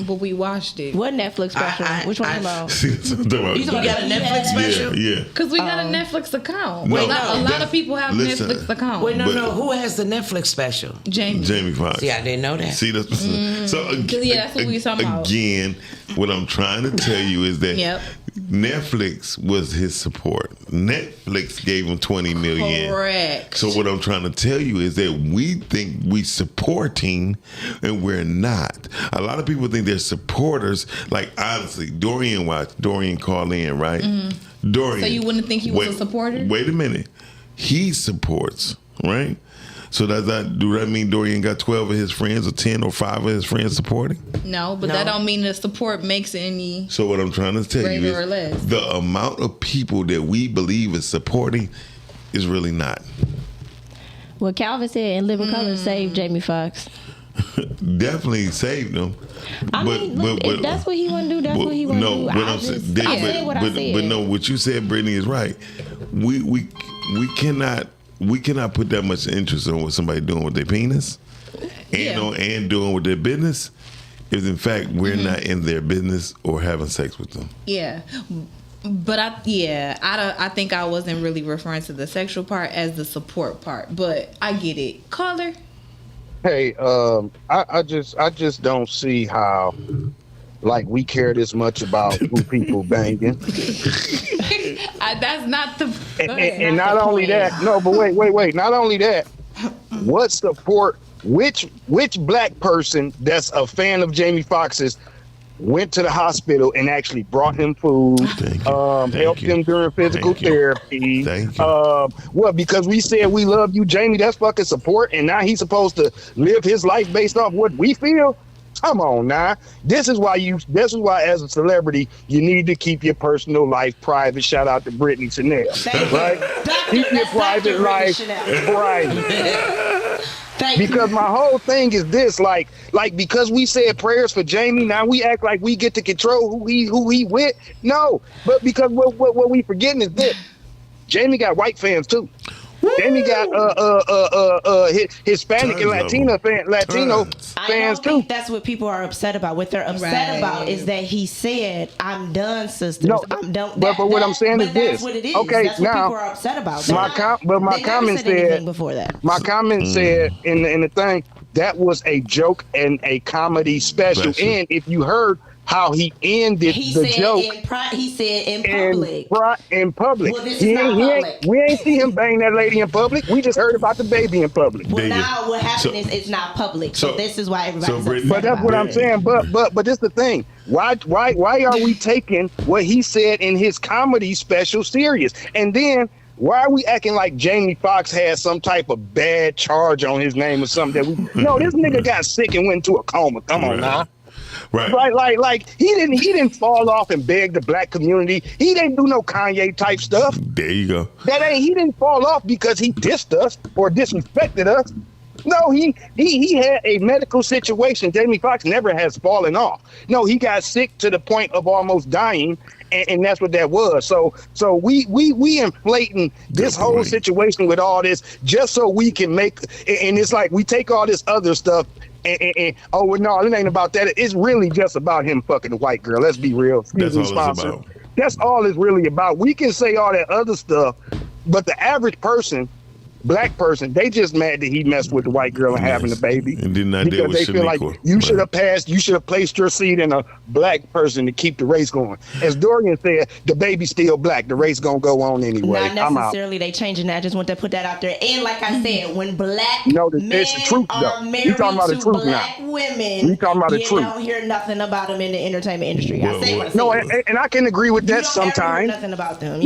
But we watched it. What Netflix special? Which one about? You got a Netflix special? Yeah. Because we got a Netflix account. No, a lot of people have listen, Netflix accounts. Wait, no. Who has the Netflix special? Jamie Foxx. See, I didn't know that. See, that's so. that's what we talking about. Again, what I'm trying to tell you is that Yep. Netflix was his support. Netflix gave him $20 million. Correct. So what I'm trying to tell you is that we think we supporting, and we're not. A lot of people think they're supporters. Like honestly, Dorian called in, right? Mm-hmm. Dorian. So you wouldn't think he was a supporter? Wait a minute. He supports, right? So do that mean Dorian got 12 of his friends or 10 or 5 of his friends supporting? No, but that don't mean the support makes any. So what I'm trying to tell you greater or less. is the amount of people that we believe is supporting is really not. What Calvin said in Living Color saved Jamie Foxx. Definitely saved them. I mean, look, if that's what he want to do, that's what he want to do. I said what I said. But no, what you said, Brittany, is right. We cannot put that much interest on what somebody doing with their penis and doing with their business if in fact we're not in their business or having sex with them. Yeah. But I think I wasn't really referring to the sexual part as the support part, but I get it. Caller. Hey, I just don't see how, like, we care this much about who people banging. That's not the. And not only that, no, but wait. Not only that, what support? Which black person that's a fan of Jamie Foxx's went to the hospital and actually brought him food, helped him during physical therapy. Well, because we said we love you, Jamie, that's fucking support, and now he's supposed to live his life based off what we feel? Come on now. This is why as a celebrity, you need to keep your personal life private. Shout out to Brittany Chanel. Right? Keep your private life private. Because my whole thing is this, like because we said prayers for Jamie, now we act like we get to control who he with. No, but because what we forgetting is this: Jamie got white fans too. Jamie got Hispanic and Latino fans too. Think that's what people are upset about. What they're upset about is that he said, "I'm done, sisters. No, I'm done." But what I'm saying is this. That's what it is. Okay, that's what now people are upset about. My comment said before that. My comment said in the thing that was a joke and a comedy special. And if you heard how he ended the joke. He said in public. In public. Well, this is not public. We ain't see him bang that lady in public. We just heard about the baby in public. Well, now what happened is it's not public. So this is why everybody's upset. But that's what I'm saying. But this is the thing. Why are we taking what he said in his comedy special serious? And then why are we acting like Jamie Foxx has some type of bad charge on his name or something? No, this nigga got sick and went into a coma. Come on now. Right. Like he didn't fall off and beg the black community. He didn't do no Kanye type stuff. There you go. He didn't fall off because he dissed us or disrespected us. No, he had a medical situation. Jamie Foxx never has fallen off. No, he got sick to the point of almost dying, and that's what that was. So we inflating this whole situation with all this just so we can make. And it's like we take all this other stuff. And oh no, it ain't about that. It's really just about him fucking the white girl. Let's be real. That's all it's about. That's all it's really about. We can say all that other stuff, but the average person, black person, they just mad that he messed with the white girl and having the baby. And did not deal with because they feel like you should have passed, you should have placed your seed in a black person to keep the race going. As Dorian said, the baby's still black. The race gonna go on anyway. Not necessarily they changing that. I just want to put that out there. And like I said, when black men it's the truth, are married to black women, you talking about the truth. Don't hear nothing about them in the entertainment industry. And I can agree with that sometimes. Nothing about them.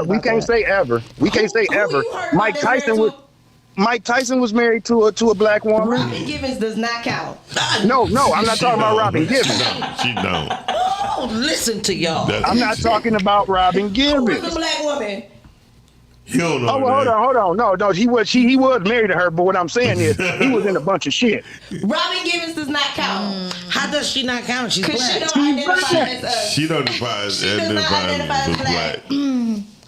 We can't say ever. We can't say ever. Mike Tyson was married to a black woman. Robin Givens does not count. No, I'm not talking about Robin Givens. She don't. Oh, listen to y'all. I'm not talking about Robin Givens. Who's the black woman? You don't know. Hold on. No, he was married to her. But what I'm saying is, he was in a bunch of shit. Robin Givens does not count. How does she not count? She's black. She don't identify as She don't identify as black.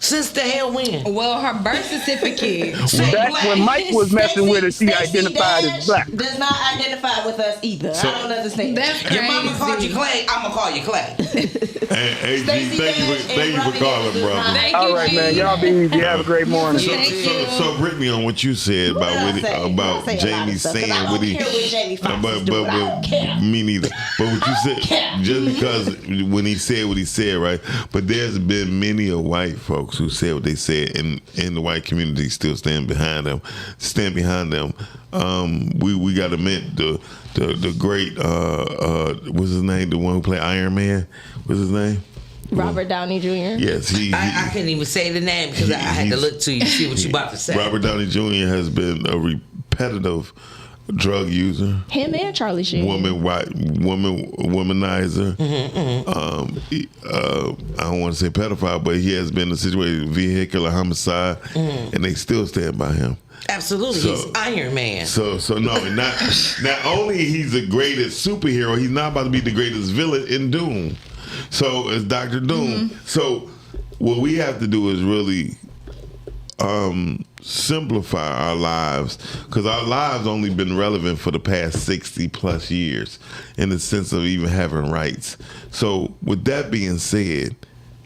Since the hell when? Well, her birth certificate. That's when Mike was messing with her. She Stacey identified Dash as black. does not identify with us either. So- I don't understand. That's crazy. Your mama called you Clay, I'm gonna call you Clay. Hey, G, Stacey thank you Dash for and Robbie calling, Davis brother. Thank All you, right, G. man. Y'all be easy. Have a great morning. So Brittany, on what you said about Jamie saying what he, but me neither. But what you said, just because when he said what he said, right? But there's been many of white folks who said what they said, and the white community still stand behind them. We got to admit the great what's his name? The one who played Iron Man. What's his name? Robert Downey Jr. Yes, I couldn't even say the name because I had to look to you, see what you about to say. Robert Downey Jr. has been a repetitive drug user. Him and Charlie Sheen. Womanizer. I don't want to say pedophile, but he has been in a situation, vehicular homicide, and they still stand by him. Absolutely, he's Iron Man. So no, not only he's the greatest superhero, he's not about to be the greatest villain in Doom. So it's Dr. Doom. So what we have to do is really simplify our lives, because our lives only been relevant for the past 60 plus years in the sense of even having rights. So with that being said,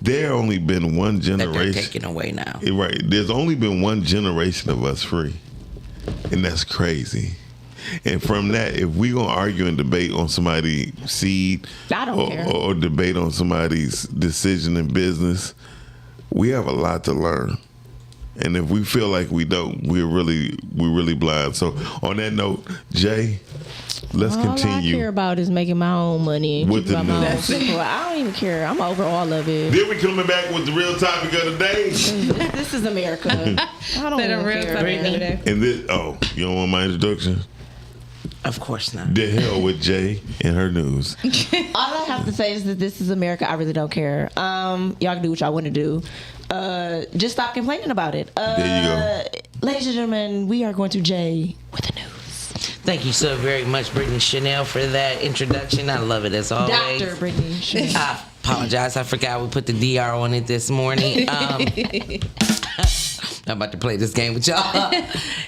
there only been one generation that they're taking away now. Right. There's only been one generation of us free, and that's crazy. And from that, if we gonna argue and debate on somebody's seed, I don't care. or debate on somebody's decision in business, we have a lot to learn. And if we feel like we don't, we're really blind. So on that note, Jay, let's continue. All I care about is making my own money and With keeping the my own news. people. I don't even care. I'm over all of it. Then we coming back with the real topic of the day. This is America. I don't Say the even real care. topic of the day. And this, you don't want my introduction? Of course not. The hell with Jay and her news. All I have to say is that this is America. I really don't care. Y'all can do what y'all want to do. Just stop complaining about it. There you go. Ladies and gentlemen, we are going to Jay with the news. Thank you so very much, Brittany Chanel, for that introduction. I love it as always. Dr. Brittany Chanel. I apologize. I forgot we put the DR on it this morning. I'm about to play this game with y'all.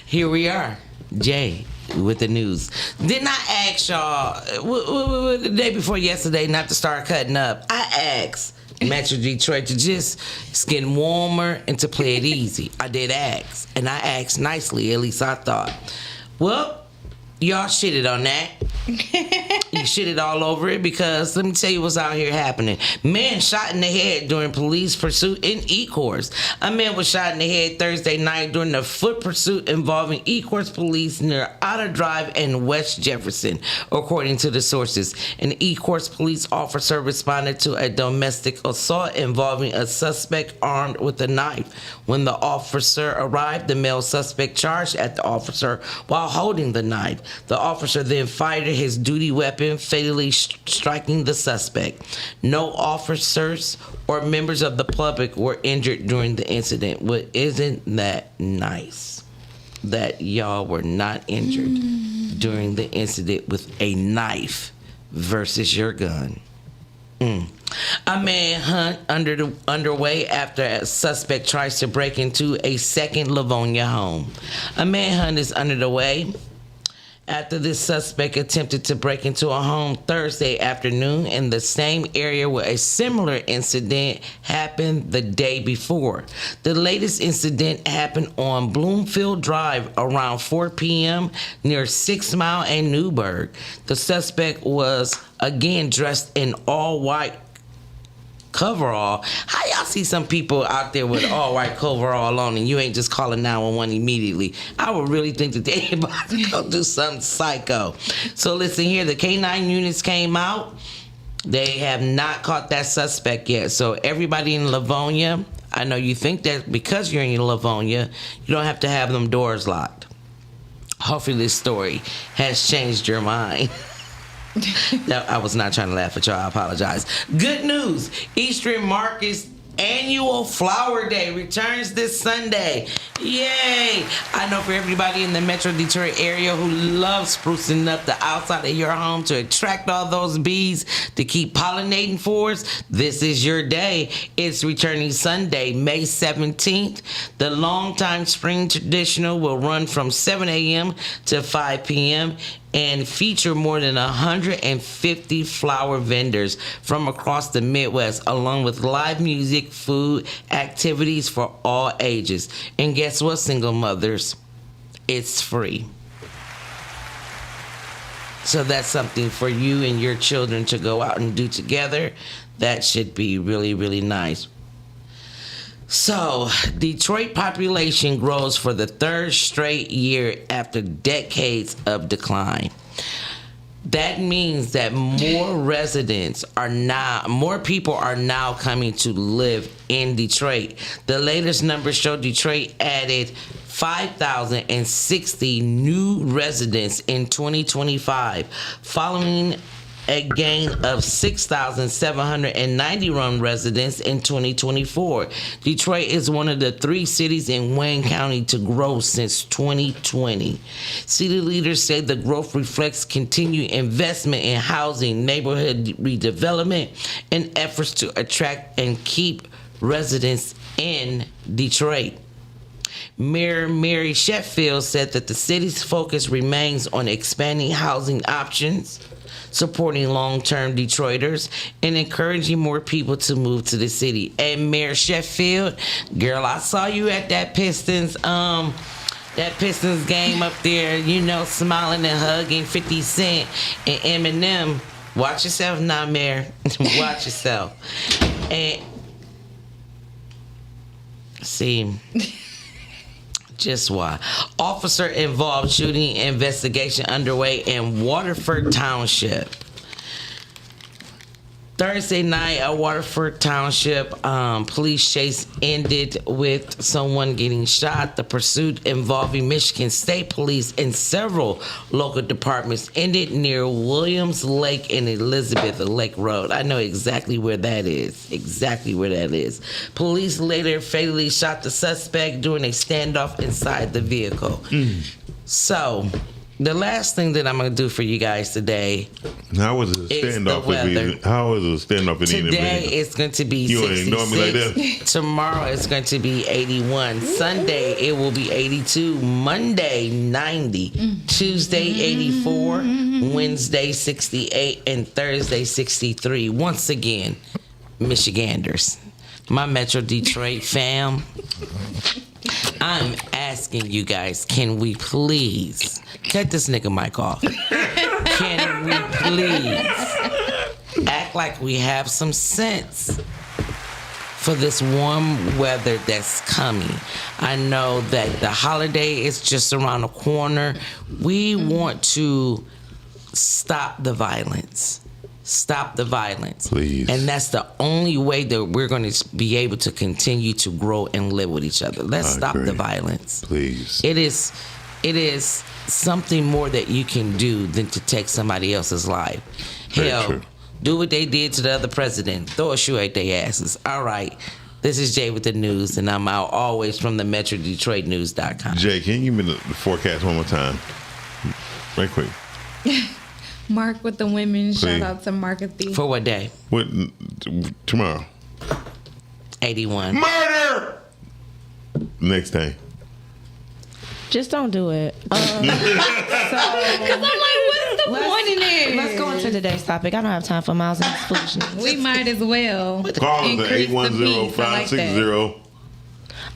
Here we are. Jay with the news. Didn't I ask y'all the day before yesterday not to start cutting up? I asked Metro Detroit to just, it's getting warmer and to play it easy. I did ask. And I asked nicely, at least I thought. Well, y'all shitted on that. You shitted all over it because let me tell you what's out here happening. Man shot in the head during police pursuit in Ecorse. A man was shot in the head Thursday night during the foot pursuit involving Ecorse police near Otter Drive and West Jefferson, according to the sources. An Ecorse police officer responded to a domestic assault involving a suspect armed with a knife. When the officer arrived, the male suspect charged at the officer while holding the knife. The officer then fired his duty weapon, fatally striking the suspect. No officers or members of the public were injured during the incident. Well, isn't that nice that y'all were not injured during the incident with a knife versus your gun? A manhunt underway after a suspect tries to break into a second Livonia home. A manhunt is underway after this suspect attempted to break into a home Thursday afternoon in the same area where a similar incident happened the day before. The latest incident happened on Bloomfield Drive around 4 p.m. near 6 Mile and Newburgh. The suspect was again dressed in all white coverall. How y'all see some people out there with all white coverall on and you ain't just calling 911 immediately? I would really think that they about to go do something psycho. So listen here, the K9 units came out. They have not caught that suspect yet. So everybody in Livonia, I know you think that because you're in Livonia, you don't have to have them doors locked. Hopefully this story has changed your mind. No, I was not trying to laugh at y'all. I apologize. Good news. Eastern Marcus annual Flower Day returns this Sunday. Yay! I know for everybody in the Metro Detroit area who loves sprucing up the outside of your home to attract all those bees to keep pollinating for us, this is your day. It's returning Sunday, May 17th. The longtime spring traditional will run from 7 a.m. to 5 p.m. and feature more than 150 flower vendors from across the Midwest, along with live music, food, activities for all ages. And guess what, single mothers? It's free. So that's something for you and your children to go out and do together. That should be really, really nice. So, Detroit population grows for the third straight year after decades of decline. That means that more people are now coming to live in Detroit. The latest numbers show Detroit added 5,060 new residents in 2025, following a gain of 6,791 residents in 2024. Detroit is one of the 3 cities in Wayne County to grow since 2020. City leaders say the growth reflects continued investment in housing, neighborhood redevelopment, and efforts to attract and keep residents in Detroit. Mayor Mary Sheffield said that the city's focus remains on expanding housing options, supporting long-term Detroiters, and encouraging more people to move to the city. And Mayor Sheffield, girl, I saw you at that Pistons game up there, you know, smiling and hugging 50 Cent and Eminem. Watch yourself now, Mayor. Watch yourself. And see, just why. Officer involved shooting investigation underway in Waterford Township. Thursday night at Waterford Township, police chase ended with someone getting shot. The pursuit involving Michigan State Police and several local departments ended near Williams Lake and Elizabeth Lake Road. I know exactly where that is. Police later fatally shot the suspect during a standoff inside the vehicle. So, the last thing that I'm going to do for you guys today. How was it a standoff? How was it a standoff? Today it's going to be 66. Ignore me like that. Tomorrow it's going to be 81. Sunday it will be 82. Monday 90. Tuesday 84. Wednesday 68. And Thursday 63. Once again, Michiganders, my Metro Detroit fam, I'm asking you guys, can we please cut this nigga mic off? Can we please act like we have some sense for this warm weather that's coming? I know that the holiday is just around the corner. We want to stop the violence. Stop the violence. Please. And that's the only way that we're going to be able to continue to grow and live with each other. Let's stop the violence. Please. It is something more that you can do than to take somebody else's life. Hell, do what they did to the other president. Throw a shoe at their asses. All right. This is Jay with the news, and I'm out always from the MetroDetroitNews.com. Jay, can you give me the forecast one more time? Right quick. Mark with the women. Please. Shout out to Markathy. For what day? Tomorrow. 81. Murder! Next day. Just don't do it. Because I'm like, what's the point in it? Let's go into today's topic. I don't have time for miles and foolishness. We might as well. Call us at 810-560.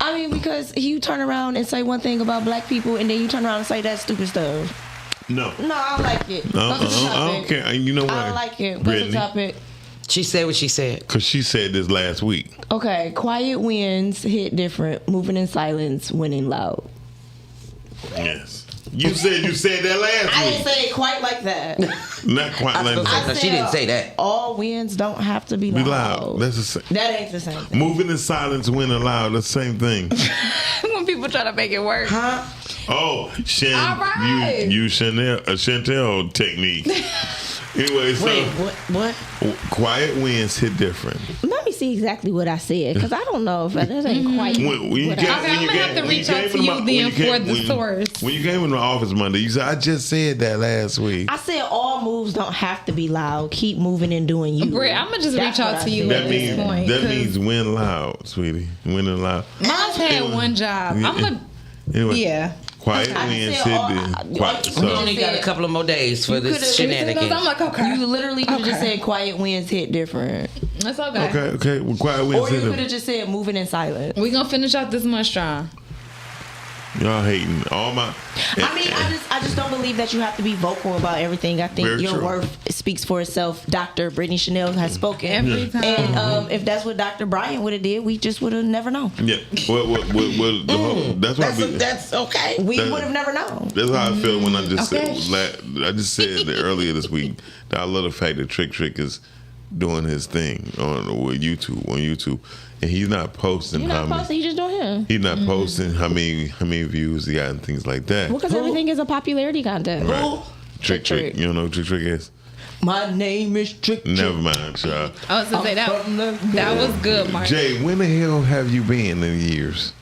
I mean, because you turn around and say one thing about black people, and then you turn around and say that stupid stuff. No, I don't like it. I don't care. You know what? I don't like it. What's the topic? She said what she said. Because she said this last week. Okay, quiet wins hit different. Moving in silence, winning loud. Yes. You said that last week. I didn't say it quite like that. Not quite like that. No, she didn't say that. All wins don't have to be loud. That's the same. That ain't the same thing. Moving in silence, winning loud. That's the same thing. When people try to make it work. Huh? Oh, All right. you Chantel technique. Anyway, so Wait, what? quiet wins hit different. Let me see exactly what I said, because I don't know if that ain't quite. When you Okay, I'm gonna have to reach out to you then for the source. When you came in the office Monday, you said, I just said that last week. I said all moves don't have to be loud. Keep moving and doing you. Britt, I'm gonna just That's reach what out I to you said. at this point. That means win loud, sweetie. Win loud. Mom's had one job. I'm gonna. Anyway, Yeah. quiet I wins said hit all- different. Quiet, you We so, only got a couple of more days for this could've- shenanigans. I'm like, okay. You literally could have just said quiet wins hit different. That's okay. okay. Well, quiet wins Or hit you could different. have just said moving in silence. We gonna finish out this month strong. Y'all hating all my. I mean, I just don't believe that you have to be vocal about everything. I think Very your true. worth speaks for itself. Dr. Brittany Chanel has spoken Every time. and if that's what Dr. Bryant would have did, we just would have never known. Yeah. Well, the whole, that's why. That's okay. We That- would have never known. That's how I feel when I just Okay. said. I just said that earlier this week that I love the fact that Trick is doing his thing on YouTube, and he's not posting You're how not many. posting, you just doing him. He's not posting how many views he got and things like that. Well, because everything is a popularity contest. Right. Trick. Trick. You don't know who Trick is? My name is Trick. Never mind, child. I was gonna say that was good, Mark. Jay, when the hell have you been in years?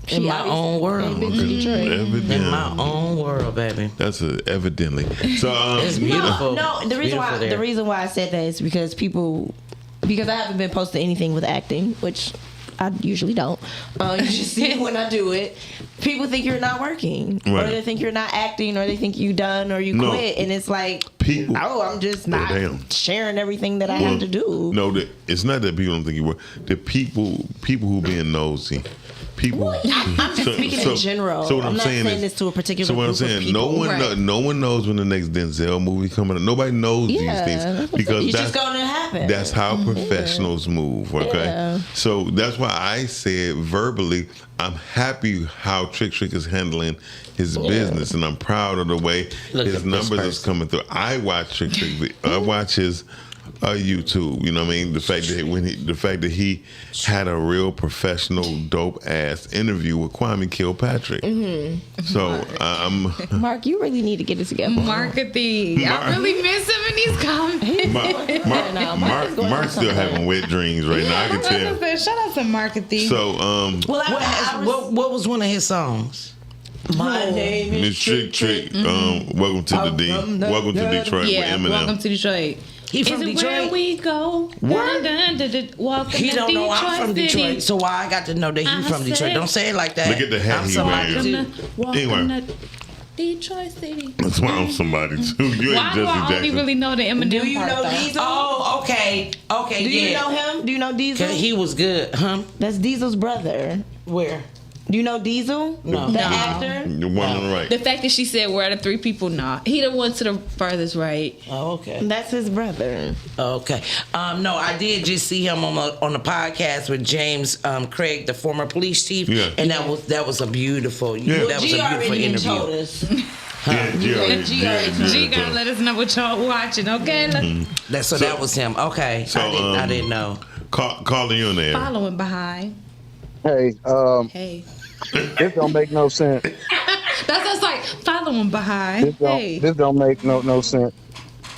In my own world. Evidently. In my own world, baby. That's evidently. So It's beautiful. No, the reason why I said that is because I haven't been posting anything with acting, which I usually don't. You should see when I do it. People think you're not working, Right. or they think you're not acting, or they think you done or you No. quit, and it's like, People- I'm just not damn. sharing everything that I have to do. No, it's not that people don't think you were. The people who being nosy. People. I'm just speaking in general. So what I'm I'm not saying saying is, this to a particular So what I'm group of saying, no people. one, Right. no one knows when the next Denzel movie coming out. Nobody knows Yeah, these that's things what because it's that's just gonna happen. That's how professionals move. Okay, Yeah. so that's why I said verbally, I'm happy how Trick is handling his business, and I'm proud of the way Look his at this numbers is person. coming through. I watch Trick. I watch his YouTube. You know what I mean? The fact that he had a real professional, dope ass interview with Kwame Kilpatrick. Mm-hmm. So I'm. Mark, you really need to get it together. Marketing. I really miss him in these comments. Mark's still having wet dreams right now. I can tell. Shout out to marketing. So What was one of his songs? My name is Miss Trick. Welcome to the D. Welcome to Detroit yeah, with Eminem. welcome to Detroit. He from Is it Detroit? where we go? What? Welcome He to don't know Detroit I'm from City. Detroit, so why I got to know that I he from Detroit? said- Don't say it like that. Look at the hat I'm he somebody wearing. too. Welcome Anyway. to Detroit City. That's why I'm somebody too. You Why ain't do Jesse I only Jackson. really know the Eminem Do you part, know though? Diesel? Oh, okay. Okay, Do yeah. you know him? Do you know Diesel? He was good, huh? That's Diesel's brother. Where? Do you know Diesel? No. The No. actor? The one on the right. The fact that she said we're out of three people, nah. He the one to the furthest right. Oh, okay. That's his brother. Okay. No, I did just see him on the podcast with James Craig, the former police chief, Yeah. and that was a beautiful. Yeah. That was G a beautiful already interview. told us. Yeah, G already- G G already already G gotta told. let us know what y'all watching, okay? That was him. Okay. So, I didn't know. Calling you on there. Following behind. Hey, Hey. this don't make no sense. That's just like following behind. Hey. This don't make no sense.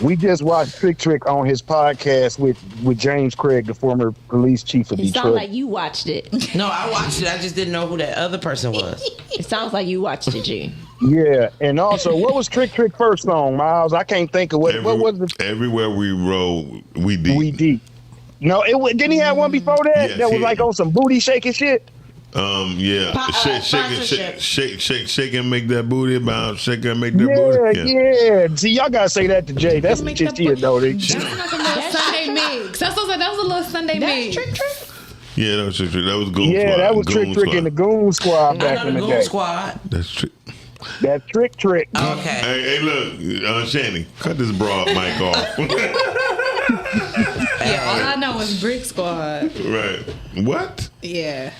We just watched Trick on his podcast with James Craig, the former police chief of It Detroit. sounds like you watched it. No, I watched it. I just didn't know who that other person was. It sounds like you watched it, G. Yeah, and also, what was Trick first song, Miles? I can't think of what was it? Everywhere we roll, we deep. We deep. No, didn't he have one before that? Yes, that was he- like on some booty shaking shit. Yeah. Sponsorship. Shake and make that booty bounce. Shake and make that booty. Yeah. See, y'all gotta say that to Jay. That's what you see, though. That's like a little Sunday mix. That's what I said. That was a little Sunday mix. Trick. Yeah, that was Trick. That was Goon Squad. Yeah, that was Goon Trick in the Goon Squad I back know in the the Goon day. Squad. That's Trick. That Trick. Okay. Hey, look, Shanny, cut this broad mic off. Yeah, all I know is Brick Squad. Right. What? Yeah.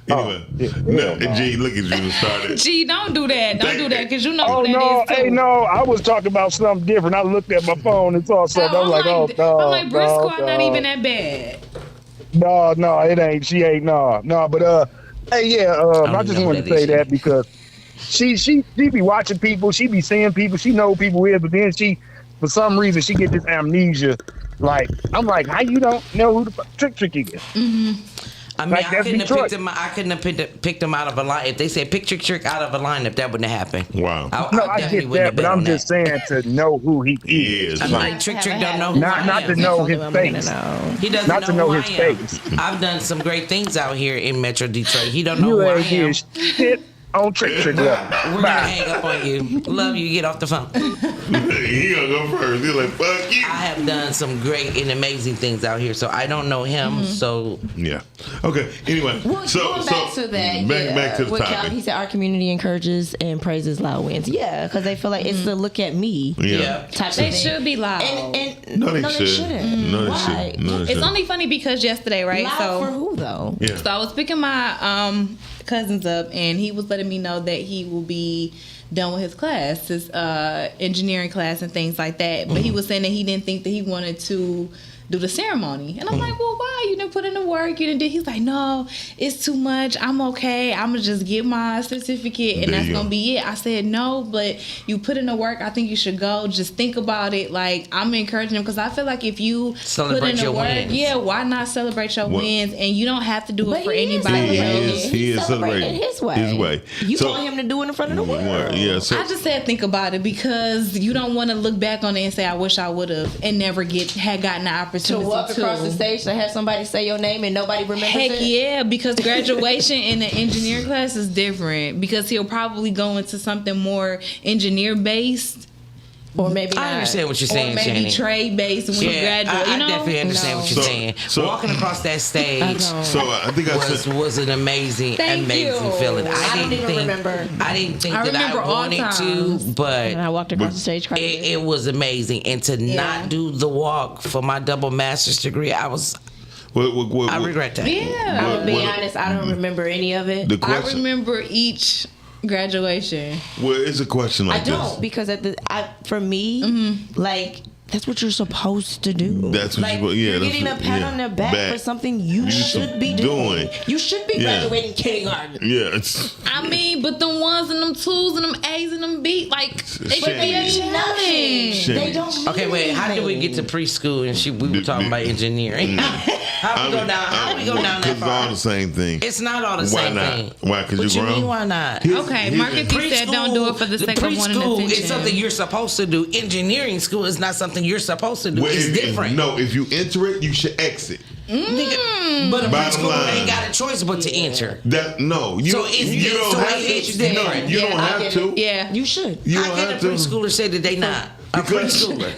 Anyway, G, look at you started. Gee, don't do that. Don't do that, because you know Oh who that no! is, too. Hey, no! I was talking about something different. I looked at my phone and saw something. I was like, "Oh no!" I'm like, Brick Squad no, not even that bad. No, it ain't. She ain't. No. But hey, yeah. I just know wanted who to say that is. that because she be watching people. She be seeing people. She know who people is, but then she for some reason she get this amnesia. Like, I'm like, how you don't know who the fuck Trick is? I mean, Like, I that's couldn't have Detroit. picked him. I couldn't have picked him out of a line. If they said pick Trick out of a lineup, that wouldn't have happened. Wow. I get that, but I'm just saying to know who he is. I mean, Trick don't know who I Not am. to know his face. He doesn't Not to know who his I am. face. I've done some great things out here in Metro Detroit. He don't know You who I ain't am. did shit on Trick level. We're gonna hang up on you. Love you. Get off the phone. He gonna go first. He's like, fuck you. I have done some great and amazing things out here, so I don't know him. So Yeah. Okay. Anyway, Well, going back to that, back to the what Calvin, topic. he said our community encourages and praises loud wins. Yeah, because they feel like it's the look at me Yeah. type of They thing. should be loud. And No, they shouldn't. shouldn't. No, they Why? shouldn't. No, they It's shouldn't. only funny because yesterday, right? Loud for who though? Yeah. So I was picking my cousins up, and he was letting me know that he will be done with his class, his engineering class and things like that. But he was saying that he didn't think that he wanted to do the ceremony. And I'm like, well, why? You didn't put in the work. You didn't do. He's like, no, it's too much. I'm okay. I'm going to just get my certificate, and There that's you going to go. be it. I said, no, but you put in the work. I think you should go. Just think about it. Like, I'm encouraging him because I feel like if you put Celebrate in the your work, wins. yeah, why not celebrate your What? wins? And you don't have to do it But for he is anybody celebrating else. it. He is He's celebrating celebrating his way. his way. You So- want him to do it in front of the world. Yeah. So I just said think about it because you don't want to look back on it and say I wish I would have and never had gotten the To opportunity walk across the stage to have somebody say your name and nobody remembers Heck it. yeah, because graduation in the engineering class is different because he'll probably go into something more engineer based Or maybe I not. understand what you're or saying, maybe Shannon. trade based when you graduate. I You know, definitely understand what you're No. saying. So- Walking across that stage so I think I said. was an amazing, Thank amazing you. feeling. I don't even remember. I didn't think I that remember I all wanted times. to, but And I walked across the stage crying. it was amazing. And to not do the walk for my double master's degree, I regret that. yeah. I'm gonna be honest, I don't remember any of it. The I question. remember each graduation. Well, it's a question I like don't because for me, like that's what you're supposed to do. That's what like, you're- yeah, you're that's getting a what- pat yeah, on the back back. for something you should be doing. You should be Yeah. graduating kindergarten. Yeah, it's I mean, but them ones and them twos and them A's and them B's, like they could be a Shame. challenge. Shame. They don't. Mean Okay, wait. How did we get to preschool and we were talking about engineering? How we go down? How we go down that It's all far? the same thing. It's not all the Why same not? thing. Why? Because What you're you grown. mean? Why not? Okay, Marcus said don't do it for the sake of wanting preschool attention. is something you're supposed to do. Engineering school is not something you're supposed to do. Well, It's different. No, if you enter it, you should exit. Nigga, but a Bottom preschool line. ain't got a choice but to enter. That no, you So don't. it's- You don't so have it's to. different. No, you Yeah, don't I have get to. it. Yeah. You should. You I don't get have a to. preschooler say that they not a Because- preschooler.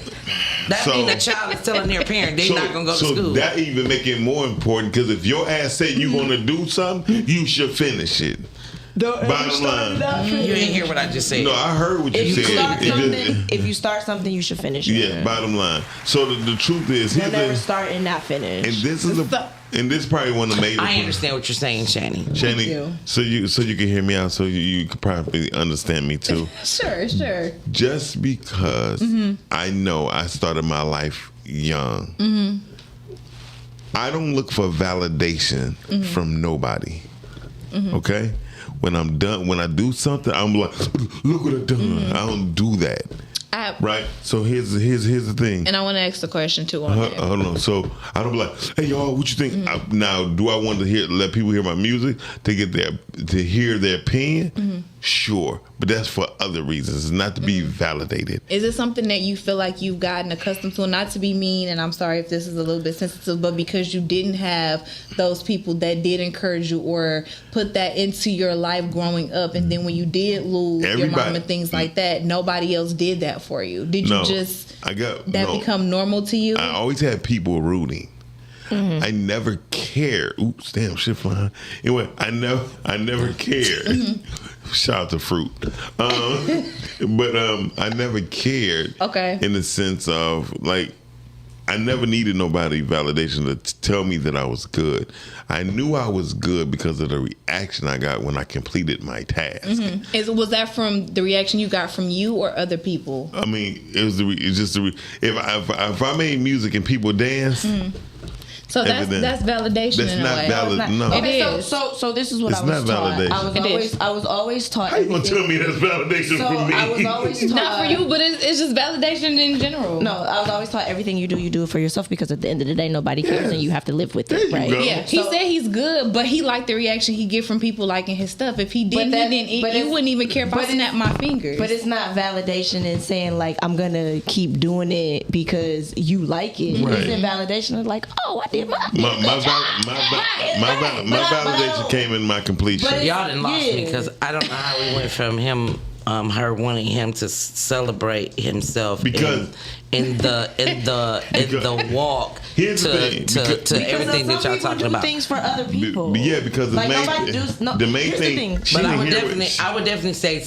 That So- means the child is telling their parent they not gonna go to so school. that even make it more important because if your ass say you're gonna do something, you should finish it. Bottom line. You ain't hear what I just said. No, I heard what you If you said. start It something, just- if you start something, you should finish it. yeah, bottom line. So the truth is, You'll here's never the, start and not finish. and this is and this probably one of the major. I understand what you're saying, Shani. Shani, you. so you can hear me out, so you can probably understand me too. Sure. Just because I know I started my life young, I don't look for validation from nobody. Okay, when I'm done, when I do something, I'm like, look what I done. I don't do that. Right. So here's the thing. And I want to ask the question too on that. Hold on. So I don't be like, hey y'all, what you think? Now, do I want to let people hear my music to hear their opinion? Sure, but that's for other reasons. It's not to be validated. Is it something that you feel like you've gotten accustomed to? Not to be mean, and I'm sorry if this is a little bit sensitive, but because you didn't have those people that did encourage you or put that into your life growing up, and then when you did lose your mom and things like that, nobody else did that for you. Did you become normal to you? I always had people rooting. I never cared. Oops, damn shit flying. Anyway, I never cared. Shout out to Fruit. But I never cared. Okay. In the sense of like, I never needed nobody validation to tell me that I was good. I knew I was good because of the reaction I got when I completed my task. Was that from the reaction you got from you or other people? I mean, it's just if I made music and people dance. So that's validation That's in a not way. valid. No, It Okay, is. So this is what It's I was not taught. validation. I was always taught. How you gonna everything- tell me that's validation So for me? I was always taught. Not for you, but it's just validation in general. No, I was always taught everything you do it for yourself, because at the end of the day, nobody cares and you have to live with There it, you right? go. Yeah, he So- said he's good, but he liked the reaction he get from people liking his stuff. If he didn't, that- he but didn't. You it's- wouldn't even care if I but snapped my fingers. But it's not validation in saying like I'm gonna keep doing it because you like it. Right. It's in validation of like, oh, I did my My validation came in my completion. But Y'all done lost me Yeah. because I don't know how we went from him, her wanting him to celebrate himself Because- in the walk Here's the thing, to everything that y'all talking about. Things for other people. Yeah, because Like, nobody does- no, the main here's the thing. thing. She But I didn't would hear definitely say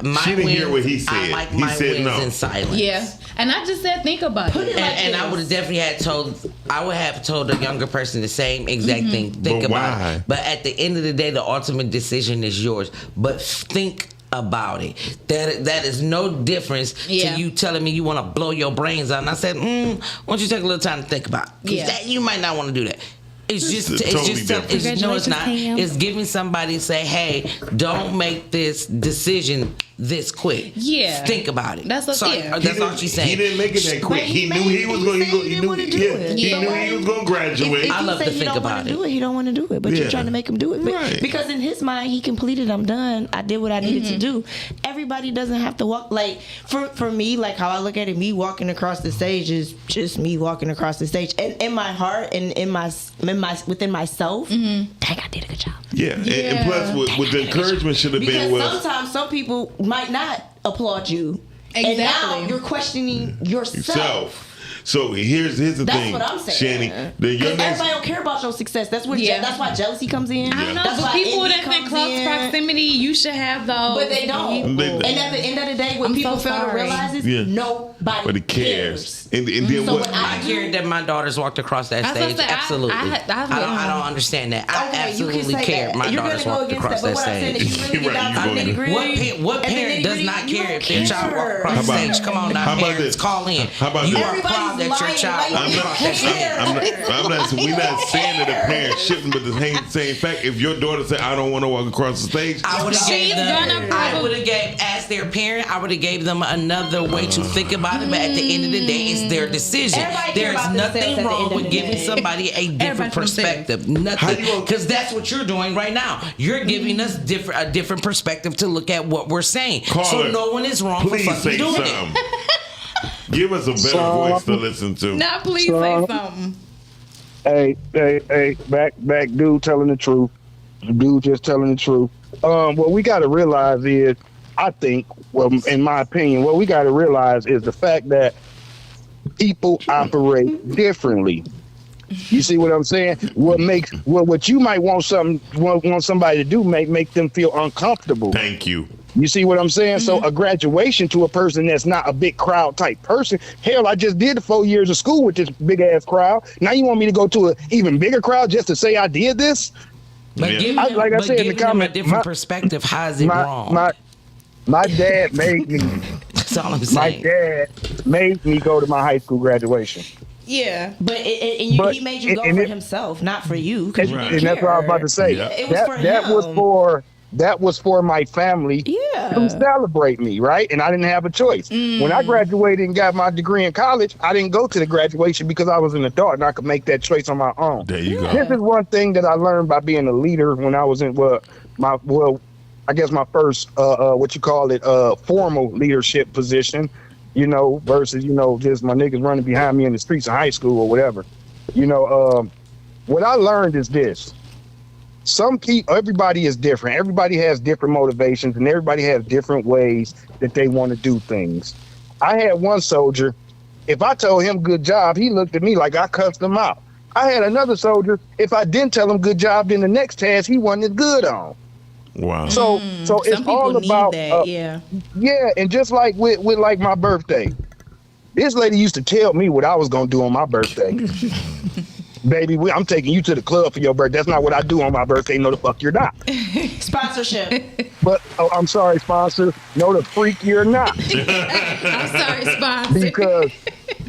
my She didn't wins. hear what he said. I like He my said wins no. in silence. yeah, and I just said think about it. And I would have definitely I would have told a younger person the same exact thing. Think But about why? it. But at the end of the day, the ultimate decision is yours. But think about it. That is no difference Yeah. to you telling me you want to blow your brains out. And I said, why don't you take a little time to think about it? 'Cause Yeah. that, you might not want to do that. It's just, totally different. no, it's not. Congratulations, Pam. It's giving somebody say, hey, don't make this decision this quick. Yeah. Think about it. That's what- So, yeah. that's all she's saying. He didn't make it that quick. He knew he was going. He knew he was going to graduate. I love to think he don't about want it. to do it. He don't want to do it, but Yeah. you're trying to make him do it. But Right. because in his mind, he completed. I'm done. I did what I needed to do. Everybody doesn't have to walk. Like for me, like how I look at it, me walking across the stage is just me walking across the stage. And in my heart and in my within myself, dang, I did a good job. Yeah, and plus, what the encouragement should have Because been was sometimes some people might not applaud you. And now Exactly. you're questioning yourself. yourself. So here's the That's thing, what I'm saying. Shanny. The your Because next, everybody don't care about your success. That's what. Yeah. That's why jealousy comes in. I don't know, That's but why people envy that's in comes close in. proximity, you should have those. But they don't. people. And at the end of the day, what I'm people so fail to sorry. realize is Yeah. nobody but it cares. And then So what? when I cared that my daughters walked across that I was gonna stage. say, Absolutely. I I don't understand that. I Okay, you absolutely can say cared that. my You're daughters gonna go walked against across that. But that what I'm saying stage. is, you really Right, get down to you the gonna- nitty-gritty. What At the parent does nitty-gritty, not you care don't if their child walked across How the about- stage? Come on now, how about parents, this? call in. How about You this? are proud that your Everybody's child lying. walked Like, across you that stage. care. We're not saying that a parent shouldn't, but the same fact, if your daughter said, I don't want to walk across the stage, I would have She's gonna as their parent, I would have gave them another way to think about it. But at the end of the day, it's their decision. Everybody care There's about themselves at nothing the end wrong of with the giving day. somebody a different Everybody for perspective. How Nothing, you gonna- because that's what you're doing right now. You're giving us a different perspective to look at what we're saying. So Caller, no one is wrong for please fucking say doing it. something. Give us a better voice to listen to. Now, please So- say something. Hey, back, dude telling the truth. Dude just telling the truth. What we got to realize is, I think, well, in my opinion, what we got to realize is the fact that people operate differently. You see what I'm saying? What you might want somebody to do make them feel uncomfortable. Thank you. You see what I'm saying? So a graduation to a person that's not a big crowd type person. Hell, I just did 4 years of school with this big ass crowd. Now you want me to go to an even bigger crowd just to say I did this? But Yeah. giving I- them, like I but said in the giving them comment, a different my- perspective, how is it wrong? My dad made me. That's all I'm My saying. dad made me go to my high school graduation. Yeah. But But- he made you go and for it- himself, not for you. 'Cause you Right. didn't And that's what I was about to say. Yeah. It was for That was for my family Yeah. to celebrate me, right? And I didn't have a choice. When I graduated and got my degree in college, I didn't go to the graduation because I was an adult and I could make that choice on my own. There you go. This is one thing that I learned by being a leader when I was in my first formal leadership position, versus just my niggas running behind me in the streets of high school or whatever. What I learned is this. Everybody is different. Everybody has different motivations and everybody has different ways that they want to do things. I had one soldier, if I told him good job, he looked at me like I cussed him out. I had another soldier, if I didn't tell him good job, then the next task he wasn't as good on. Wow. So it's Some all people need about that. Yeah. yeah, and just like with like my birthday, this lady used to tell me what I was gonna do on my birthday. Baby, I'm taking you to the club for your birthday. That's not what I do on my birthday. No, the fuck you're not. Sponsorship. But I'm sorry, sponsor. No, the freak you're not. I'm sorry, sponsor.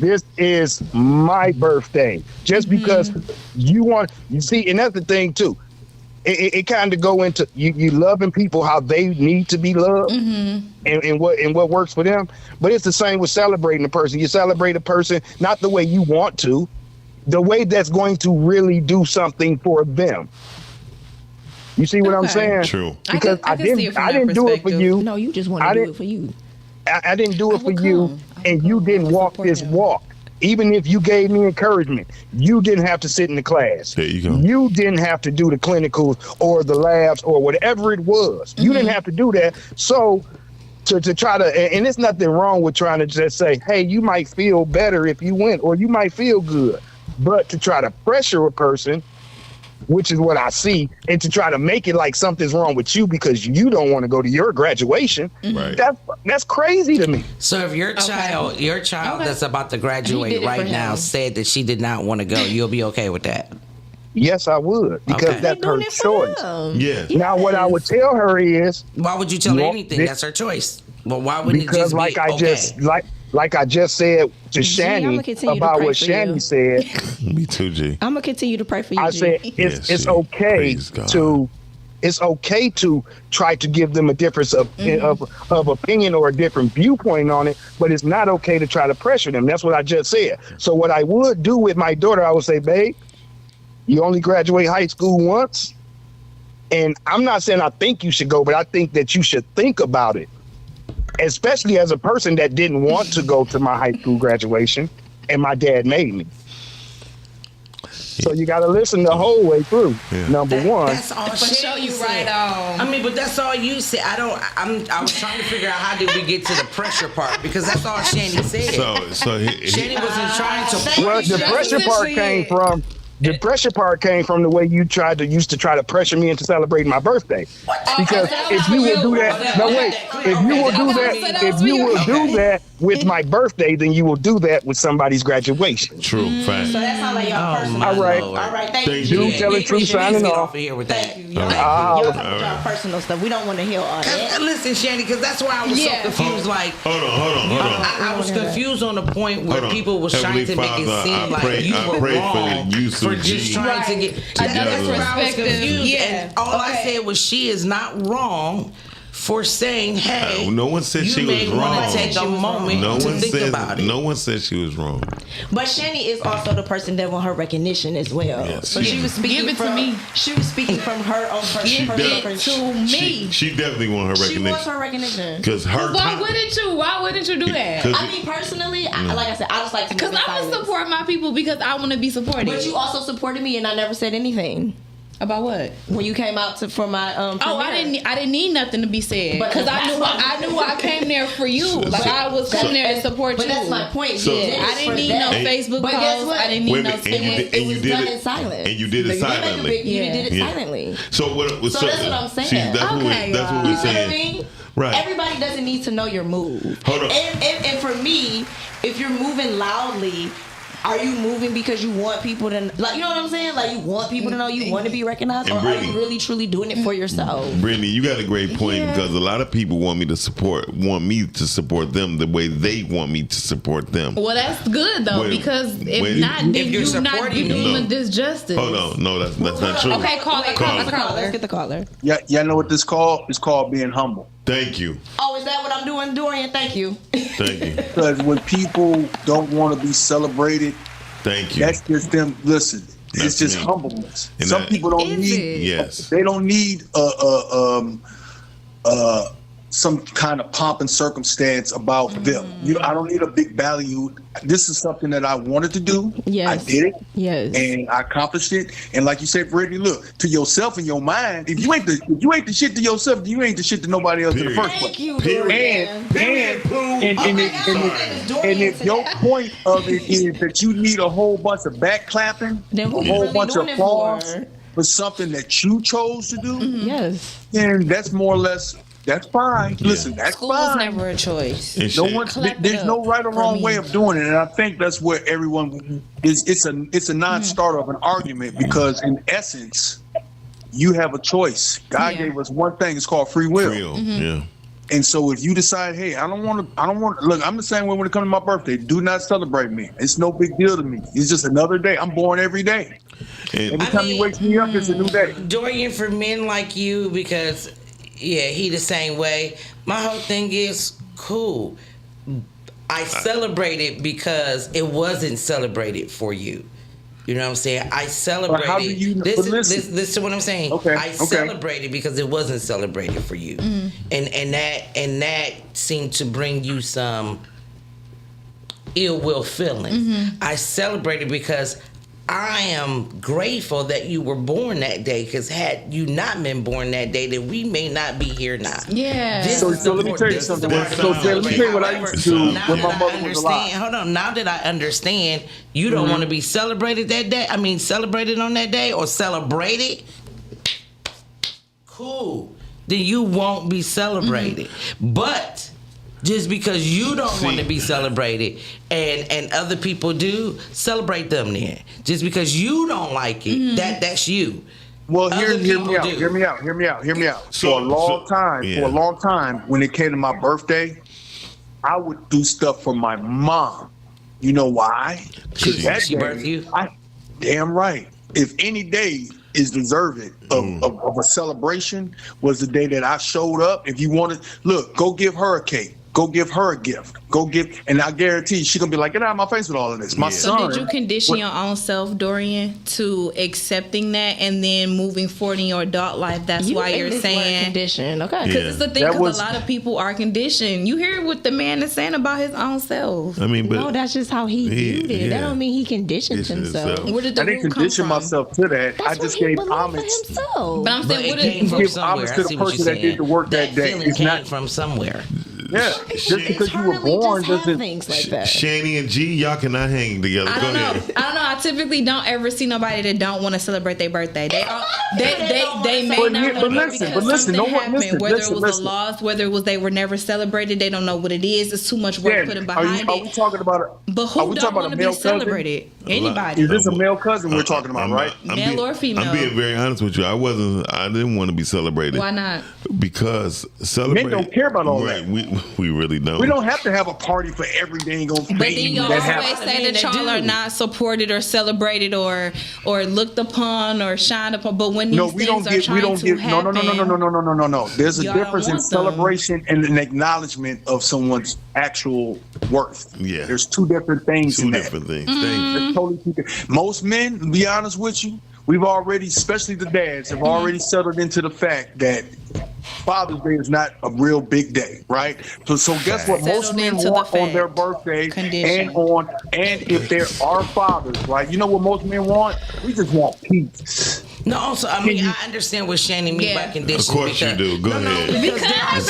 this is my birthday. Just because you see, and that's the thing too. It kind of go into you loving people how they need to be loved, and what works for them. But it's the same with celebrating a person. You celebrate a person not the way you want to, the way that's going to really do something for them. You see what I'm saying? True. Because I didn't do it for you. No, you just want to do it for you. I didn't do it for you, and you didn't walk this walk. Even if you gave me encouragement, you didn't have to sit in the class. There you go. You didn't have to do the clinicals or the labs or whatever it was. You didn't have to do that. So to try to, and there's nothing wrong with trying to just say, hey, you might feel better if you went, or you might feel good. But to try to pressure a person, which is what I see, and to try to make it like something's wrong with you because you don't want to go to your graduation, that's crazy to me. So if your child that's about to graduate right now said that she did not want to go, you'll be okay with that? Yes, I would, because that's her choice. Yeah. Now, what I would tell her is, why would you tell her anything? That's her choice. Well, why wouldn't it just like be I okay? Like I just said to Shani about what Shani said. Me too, G. I'm gonna continue to pray for you. I said it's okay to try to give them a difference of opinion or a different viewpoint on it, but it's not okay to try to pressure them. That's what I just said. So what I would do with my daughter, I would say, babe, you only graduate high school once, and I'm not saying I think you should go, but I think that you should think about it. Especially as a person that didn't want to go to my high school graduation, and my dad made me. So you got to listen the whole way through. Yeah. Number one. That's all Shani said. Right on. I mean, but that's all you said. I was trying to figure out how did we get to the pressure part, because that's all Shani said. Shani wasn't trying to. Well, the pressure part came from. The pressure part came from the way you used to try to pressure me into celebrating my birthday. Because if you will do that, if you will do that with my birthday, then you will do that with somebody's graduation. True, fact. So that's not like y'all personal. All right. All right, thank you. Dude, tell the truth, signing off. Thank you. Y'all personal stuff. We don't want to hear all that. Listen, Shani, because that's why I was so confused. Like, hold on. I was confused on the point where people was trying to make it seem like you were wrong for just trying to get. That's where I was confused. And all I said was she is not wrong for saying, hey, no one said she was wrong. Want to take a moment to think about it. No one said she was wrong. But Shani is also the person that want her recognition as well. Yes, so she was speaking She was speaking from her own personal to me. She definitely want her recognition. She wants her recognition. Because why wouldn't you do that? I mean, personally, like I said, I just like to. Because I would support my people because I want to be supported. But you also supported me, and I never said anything. About what? When you came out for my premiere. I didn't need nothing to be said because I knew I came there for you. I was coming there to support you. But that's my point. I didn't need no Facebook posts. I didn't need no statements. It was done in silence. And you did it silently. You did it silently. So that's what I'm saying. That's what we're saying. Right. Everybody doesn't need to know your move. Hold on. And for me, if you're moving loudly, are you moving because you want people to, like, you know what I'm saying? Like, you want people to know, you want to be recognized, or are you really truly doing it for yourself? Brittany, you got a great point because a lot of people want me to support them the way they want me to support them. Well, that's good though, because if you're not doing a disjustice. Oh no, that's not true. Okay, caller. Let's get the caller. Yeah, y'all know what this called? It's called being humble. Thank you. Oh, is that what I'm doing, Dorian? Thank you. Thank you. Because when people don't want to be celebrated, thank you. That's just them. Listen, it's just humbleness. And some people don't need. Yes. They don't need some kind of pomp and circumstance about them. I don't need a big value. This is something that I wanted to do. Yes. I did it. Yes. And I accomplished it. And like you said, Brittany, look, to yourself in your mind, if you ain't the shit to yourself, you ain't the shit to nobody else in the first place. And if your point of it is that you need a whole bunch of back clapping, a whole bunch of applause for something that you chose to do, yes, then that's more or less. That's fine. Yeah. Listen, that's School fine. School is never a choice. There's no right or wrong way of doing it, and I think that's where everyone is. It's a non-starter of an argument because, in essence, you have a choice. God gave us one thing. It's called free will. Yeah. And so if you decide, hey, I don't want to, look, I'm the same way when it comes to my birthday. Do not celebrate me. It's no big deal to me. It's just another day. I'm born every day. Every time he wakes me up, it's a new day. Dorian, for men like you, because, yeah, he the same way. My whole thing is, cool. I celebrate it because it wasn't celebrated for you. You know what I'm saying? I celebrated. How do you, listen to what I'm saying. Okay. I celebrated because it wasn't celebrated for you, and that seemed to bring you some ill will feelings. I celebrated because I am grateful that you were born that day, because had you not been born that day, then we may not be here now. Yeah. So let me tell you something. So let me tell you what I used to do when my mother was alive. Hold on. Now that I understand, you don't want to be celebrated that day. I mean, celebrated on that day or celebrated. Cool. Then you won't be celebrated. But just because you don't want to be celebrated and other people do, celebrate them then. Just because you don't like it, that's you. Well, hear me out. For a long time, when it came to my birthday, I would do stuff for my mom. You know why? She birthed you? Damn right. If any day is deserving of a celebration, was the day that I showed up. If you wanted, look, go give her a cake. Go give her a gift. And I guarantee you, she's going to be like, get out of my face with all of this. My son. So did you condition your own self, Dorian, to accepting that and then moving forward in your adult life? That's why you're saying condition. Okay. Because it's the thing, because a lot of people are conditioned. You hear what the man is saying about his own self. I mean, but no, that's just how he viewed it. That don't mean he conditioned himself. Where did the I didn't condition myself to that. That's I just gave homage. Himself. But I'm saying, what did you give homage to the person that did the work that day? It's not from somewhere. Yeah, just because you were born doesn't. Things like that. Shani and G, y'all cannot hang together. I don't know. I typically don't ever see nobody that don't want to celebrate their birthday. They may not want to because something happened. Whether it was the laws, whether it was they were never celebrated, they don't know what it is. It's too much work put behind it. Are we talking about? But who don't want to be celebrated? Anybody? Is this a male cousin we're talking about, right? Male or female? I'm being very honest with you. I didn't want to be celebrated. Why not? Because celebrating. Men don't care about all that. We really don't. We don't have to have a party for every dang old thing. But then you always say that y'all are not supported or celebrated or looked upon or shined upon. But when these things are trying to happen, no. There's a difference in celebration and an acknowledgement of someone's actual worth. Yeah. There's two different things. Things. There's totally two different. Most men, to be honest with you, we've already, especially the dads, have already settled into the fact that Father's Day is not a real big day, right? So guess what? Most men want on their birthday and if there are fathers, right? You know what most men want? We just want peace. No, also, I mean, I understand what Shani means by condition. Of course you do. Go ahead. Because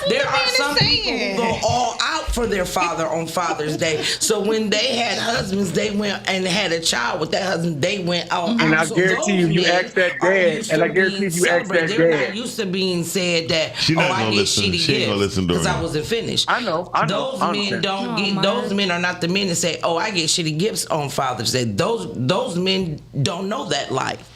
there are some people who go all out for their father on Father's Day. So when they had husbands, they went and had a child with that husband. They went out. And I guarantee you, you ask that dad. And I guarantee you ask that They're dad. not used to being said that. She not I gonna get listen. shitty She ain't gonna gifts listen to because her. I wasn't finished. I know. Those men don't get. Those men are not the men that say, "Oh, I get shitty gifts on Father's Day." Those men don't know that life.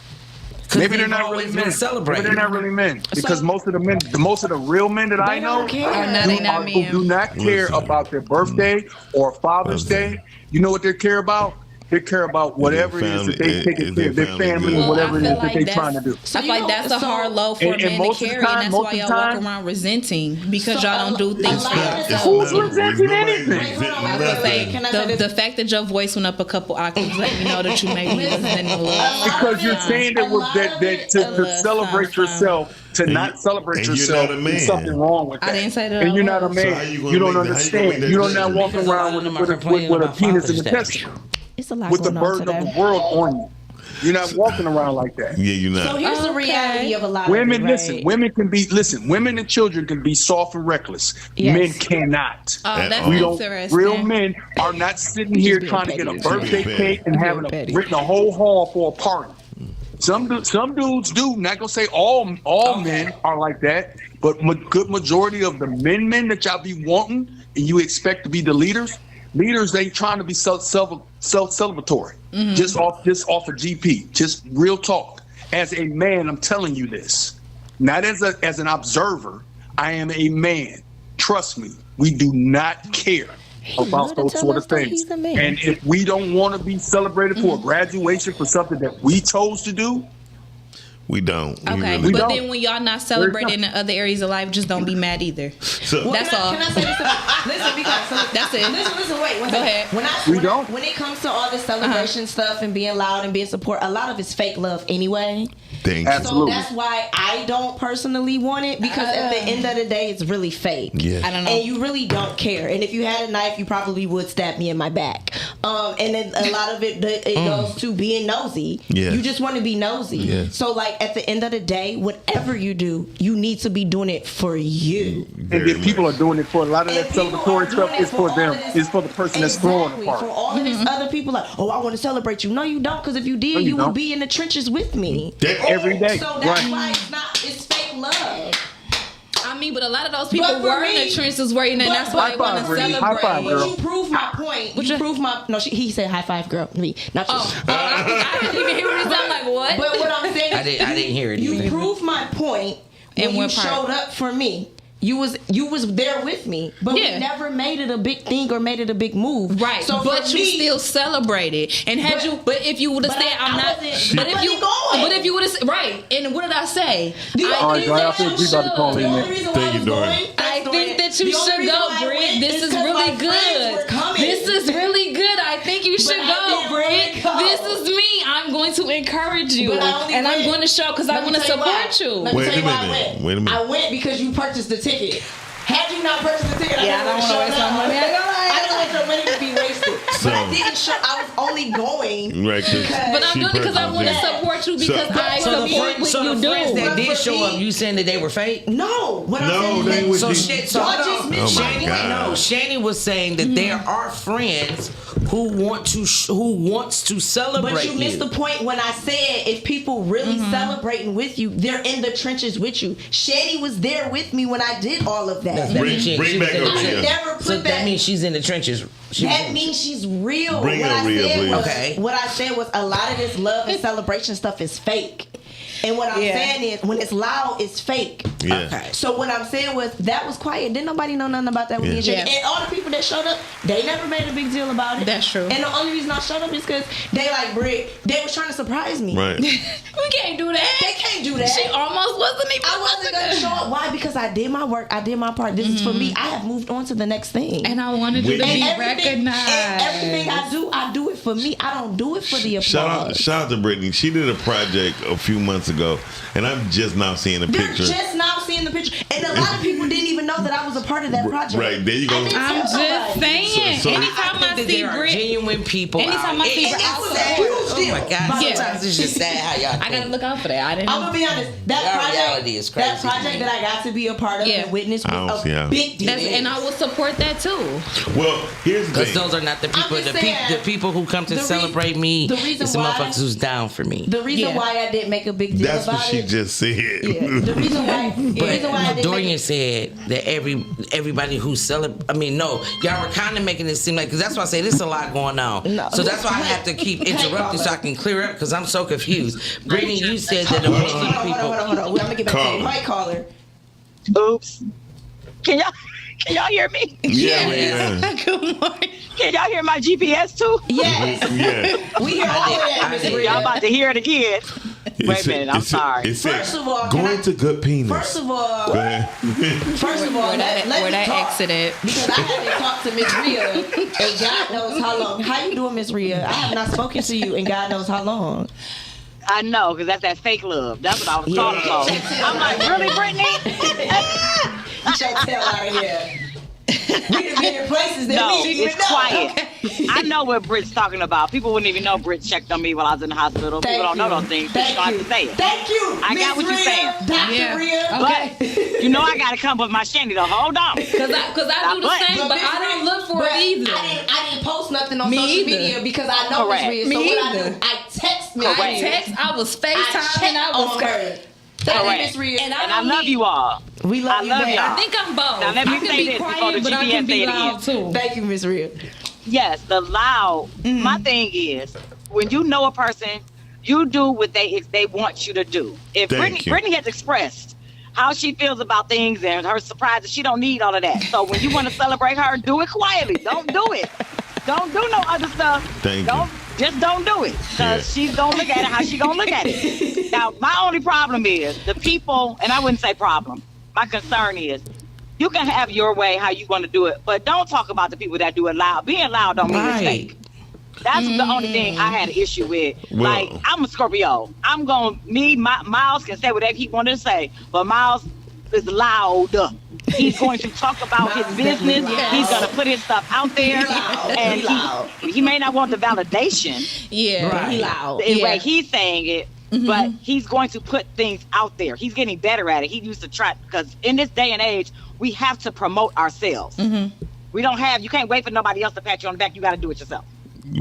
Maybe they're not really men. Maybe they're not really men because most of the real men that I know do not care about their birthday or Father's Day. You know what they care about? They care about whatever it is that they take care of their family or whatever it is that they're trying to do. I feel like that's a hard load for men to carry, and that's why y'all walk around resenting because y'all don't do things for yourself. Who's resenting anything? The fact that your voice went up a couple octaves let me know that you may be resenting a little. Because you're saying that to celebrate yourself, to not celebrate yourself, there's something wrong with that. I didn't say that. And you're not a man. You don't understand. You're not walking around with a penis in the testicle. It's a lot with the going on burden of the world on you. You're not walking around like that. Yeah, you're not. So here's the reality of a lot women. of it, Listen, women and children can be soft and reckless. Yes. Men cannot. That's interesting. Real men are not sitting here trying to get a birthday cake and having written a whole hall for a party. Some dudes do. Not gonna say all men are like that, but good majority of the men that y'all be wanting and you expect to be the leaders, they trying to be self-celebratory. Just off a GP. Just real talk. As a man, I'm telling you this. Not as an observer. I am a man. Trust me, we do not care about those sort of things. And if we don't want to be celebrated for a graduation for something that we chose to do, we don't. Okay, really but don't. then when y'all not celebrating in other areas of life, just don't be mad either. So, that's all. Can I say this? Listen, because that's it. Listen, wait. Go ahead. When it comes to all this celebration stuff and being loud and being support, a lot of it's fake love anyway. So that's why I don't personally want it, because at the end of the day, it's really fake. Yeah. I don't know. And you really don't care. And if you had a knife, you probably would stab me in my back. And then a lot of it goes to being nosy. Yes. You just want to be nosy. Yes. So like at the end of the day, whatever you do, you need to be doing it for you. and if people are doing it for a lot of that celebratory stuff, it's for them. It's for the person that's throwing the party. For all of these other people, like, oh, I want to celebrate you. No, you don't, because if you did, you would be in the trenches with me. Every day. So that's why it's fake love. I mean, but a lot of those people were in the trenches waiting, and that's why they want to celebrate. High five, girl. You prove my point. You prove my. No, he said high five, girl. Me, not you. I didn't even hear what he said. I'm like, what? But what I'm saying, I didn't hear it. You proved my point when you showed up for me. You was there with me, but we never made it a big thing or made it a big move. Right. So but you still celebrated. And but if you would have said I'm not, but if you would have said, right. And what did I say? I think that you should go, Britt. This is really good. This is really good. I think you should go, Britt. This is me. I'm going to encourage you, and I'm going to show because I want to support you. Wait a minute. I went because you purchased the ticket. Had you not purchased the ticket, I don't want to waste my money. I don't want your money to be wasted. But I didn't show. I was only going. Right, but I'm doing it because I want to support you because I support what you do. So the friends that did show up, you saying that they were fake? No. What I'm saying is Shani was saying that there are friends who wants to celebrate. But you missed the point when I said if people really celebrating with you, they're in the trenches with you. Shani was there with me when I did all of that. Bring back over here. So that means she's in the trenches. That means she's real. Bring her real, please. What I said was a lot of this love and celebration stuff is fake. And what I'm saying is, when it's loud, it's fake. Yeah. Okay. So what I'm saying was, that was quiet. Didn't nobody know nothing about that with me and Shani. And all the people that showed up, they never made a big deal about it. That's true. And the only reason I showed up is because they like Britt. They was trying to surprise me. Right. We can't do that. They can't do that. She almost wasn't even. I wasn't gonna show up. Why? Because I did my work. I did my part. This is for me. I have moved on to the next thing. And I wanted you to be recognized. And everything I do it for me. I don't do it for the applause. Shout out to Brittany. She did a project a few months ago, and I'm just now seeing the picture. Just now seeing the picture. And a lot of people didn't even know that I was a part of that project. Right, there you go. I'm just saying. So anytime I see Britt, genuine people. Anytime I see Britt, oh my God. Sometimes it's just sad how y'all think. I gotta look out for that. I'm gonna be honest. That reality is crazy. That project that I got to be a part of and witness was a big deal. And I will support that too. Well, here's the thing. Because those are not the people. The people who come to celebrate me. It's the motherfuckers who's down for me. The reason why I didn't make a big deal That's about what she just said. Yeah. The reason why I didn't Dorian said that everybody who celebrate. I mean, no, y'all were kind of making it seem like, because that's why I say there's a lot going on. No. So that's why I have to keep interrupting so I can clear up, because I'm so confused. Brittany, you said that the most people. Hold on. I'm gonna get back to you. Right, caller. Oops. Can y'all hear me? Yeah. Good morning. Can y'all hear my GPS too? Yes. Yeah. We hear all of that. Y'all about to hear it again. Wait a minute, I'm sorry. First of all, going to good penis. First of all, go ahead. Where that exited. Because I had to talk to Miss Rhea, and God knows how long. How you doing, Miss Rhea? I have not spoken to you, and God knows how long. I know, because that's that fake love. That's what I was talking about. I'm like, really, Brittany? You your tail out of here. We done been in places that no, we didn't it's even quiet. Okay. I know what Britt's talking about. People wouldn't even know Britt checked on me while I was in the hospital. People don't know those things. They don't have to say it. Thank you. I got what you're saying. Dr. Rhea. Okay. But you know I got to come with my Shandy though. Hold on. Because I do the same, but I don't look for it either. I didn't post nothing on social media because I know Miss Rhea. So what I do, I text Miss Rhea. I was FaceTime and I was Correct. And I love you all. We love you. Y'all. I think I'm both. Now let me I can say be this before quiet, the but I can GPS be say it loud again. too. Thank you, Miss Rhea. Yes, the loud. My thing is, when you know a person, you do what they want you to do. If Brittany has expressed how she feels about things and her surprises. She don't need all of that. So when you want to celebrate her, do it quietly. Don't do it. Don't do no other stuff. Just don't do it. Because she's going to look at it how she going to look at it. Now, my only problem is the people, and I wouldn't say problem. My concern is you can have your way how you want to do it, but don't talk about the people that do it loud. Being loud don't mean it's fake. That's the only thing I had an issue with. Well, like, I'm a Scorpio. I'm going to need Miles can say whatever he wanted to say, but Miles is loud. He's going to talk about his business. He's going to put his stuff out there. And he may not want the validation. Yeah. Right. He loud. The way he's saying it. But he's going to put things out there. He's getting better at it. He used to try, because in this day and age, we have to promote ourselves. We don't have, you can't wait for nobody else to pat you on the back. You got to do it yourself.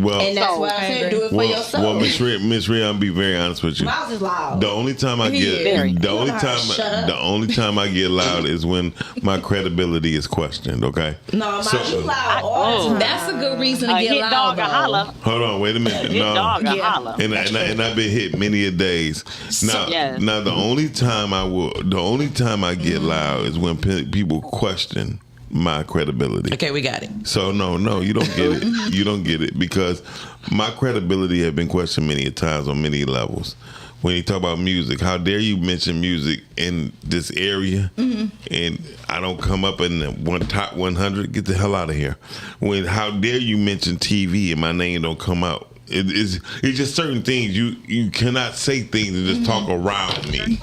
Well, And that's why I said do it for yourself. Well, Miss Rhea, I'll be very honest with you. Miles is loud. The only time I get the only time I get loud is when my credibility is questioned. Okay. No, Miles, you loud all the time. That's a good reason to get hit loud. dog or holler. Hold on, wait a minute. Hit dog or holler. And I've been hit many a days. Now the only time I get loud is when people question my credibility. Okay, we got it. So no, you don't get it. You don't get it because my credibility has been questioned many a times on many levels. When you talk about music, how dare you mention music in this area and I don't come up in the top 100? Get the hell out of here. How dare you mention TV and my name don't come out? It's just certain things you cannot say things and just talk around me.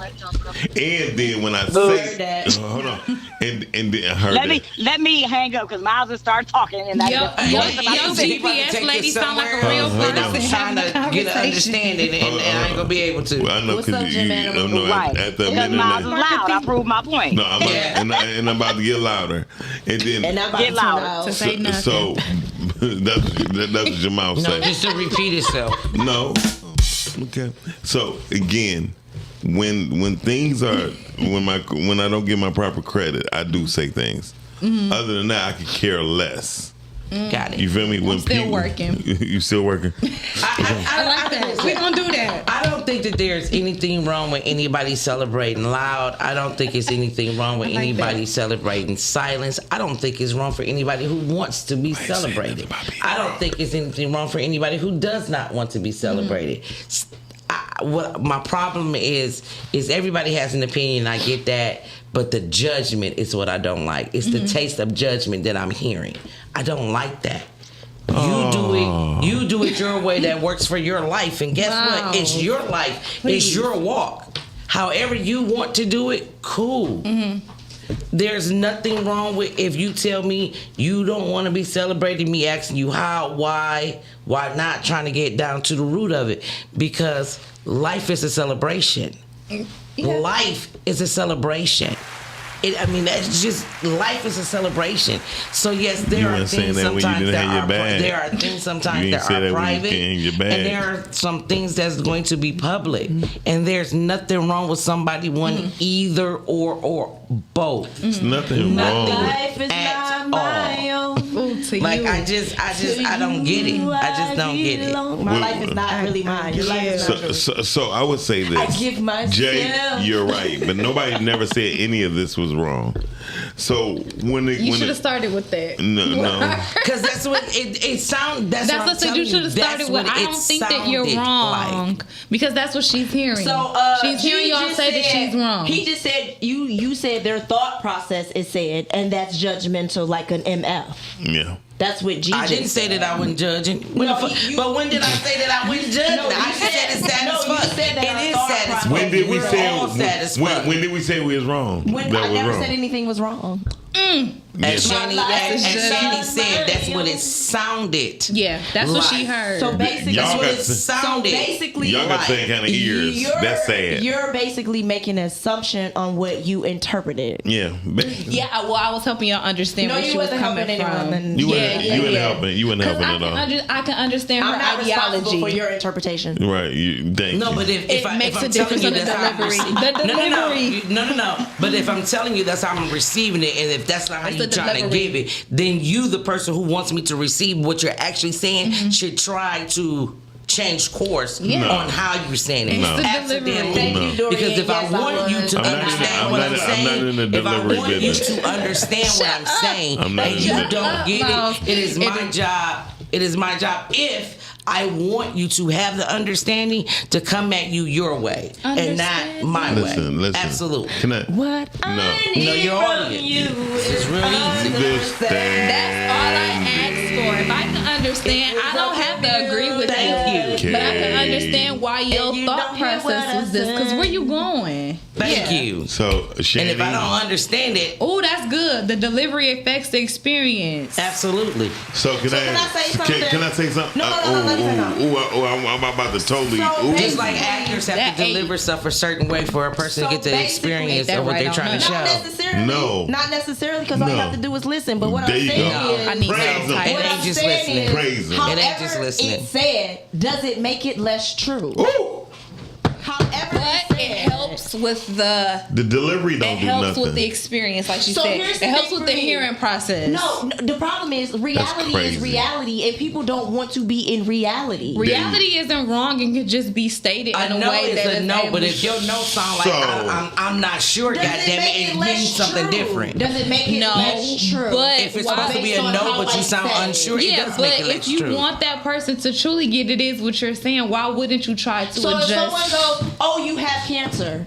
And then when I say hold on, and then I heard let me hang up because Miles will start talking and Yo, GPS lady sound like a real person. I'm trying to get an understanding and I ain't gonna be able to. I know because at the because Miles is loud. I proved my point. No, and I'm about to get louder, and then get louder. So that's what your mouth said. Just to repeat itself. No. Okay. So again, when things are when I don't get my proper credit, I do say things. Other than that, I could care less. Got it. You feel me? I'm still working. You still working? I like that. We're going to do that. I don't think that there's anything wrong with anybody celebrating loud. I don't think it's anything wrong with anybody celebrating silence. I don't think it's wrong for anybody who wants to be celebrated. I don't think it's anything wrong for anybody who does not want to be celebrated. What my problem is everybody has an opinion. I get that, but the judgment is what I don't like. It's the taste of judgment that I'm hearing. I don't like that. You do it your way that works for your life, and guess what? It's your life. It's your walk. However you want to do it, cool. There's nothing wrong with if you tell me you don't want to be celebrating, me asking you how, why not, trying to get down to the root of it, because life is a celebration. Life is a celebration. That's just, life is a celebration. So yes, there are things sometimes that are private, and there are some things that's going to be public. And there's nothing wrong with somebody wanting either or both. There's nothing wrong. Life is not my own. Like I don't get it. I just don't get it. My life is not really mine. Your life is not yours. So I would say this. I give myself. Jay, you're right, but nobody never said any of this was wrong. So you should have started with that. No, because that's what it sounds. That's what you should have started with. I don't think that you're wrong because that's what she's hearing. So she's hearing y'all say that she's wrong. He just said you said their thought process is said, and that's judgmental, like an MF. Yeah. That's what G. I didn't say that I wasn't judging. But when did I say that I wasn't judging? I said it's satisfying. It is satisfying. When did we say? When did we say we was wrong? I never said anything was wrong. As Shani said, that's what it sounded. Yeah, that's what she heard. So basically, y'all that's what it sounded. So basically, y'all got the same kind of ears. That's sad. You're basically making an assumption on what you interpreted. Yeah. Yeah. Well, I was helping y'all understand where she was coming from. You weren't helping. You weren't helping at all. I can understand her ideology for your interpretation. Right. Thank you. No, but if I'm telling you that's no. But if I'm telling you that's how I'm receiving it, and if that's not how you're trying to give it, then you, the person who wants me to receive what you're actually saying, should try to change course on how you're saying it. No. Accidentally. Because if I want you to understand what I'm saying, if I want you to understand what I'm saying, and you don't get it, it is my job. It is my job if I want you to have the understanding to come at you your way and not my way. Listen. Absolutely. Can I? What I need from you is really understand. That's all I ask for. If I can understand, I don't have to agree with you. But I can understand why your thought process was this. Because where you going? Thank you. So, Shannon, and if I don't understand it, oh, that's good. The delivery affects the experience. Absolutely. So can I say something? Can I say something? I'm about to totally. Just like actors have to deliver stuff a certain way for a person to get the experience of what they're trying to show. Not necessarily, because all you have to do is listen. But what I'm saying is, I need it ain't just listening. Praise them. It ain't just listening. It said, does it make it less true? Ooh. However, it helps with the delivery. Don't do nothing. It helps with the experience, like you said. It helps with the hearing process. No, the problem is reality is reality, and people don't want to be in reality. Reality isn't wrong and can just be stated in a way that is no. But if your no sound like I'm not sure, goddamn it means something different. Does it make it less true? But if it's supposed to be a no, but you sound unsure, it does make it less true. If you want that person to truly get it is what you're saying, why wouldn't you try to adjust? So if someone goes, "Oh, you have cancer,"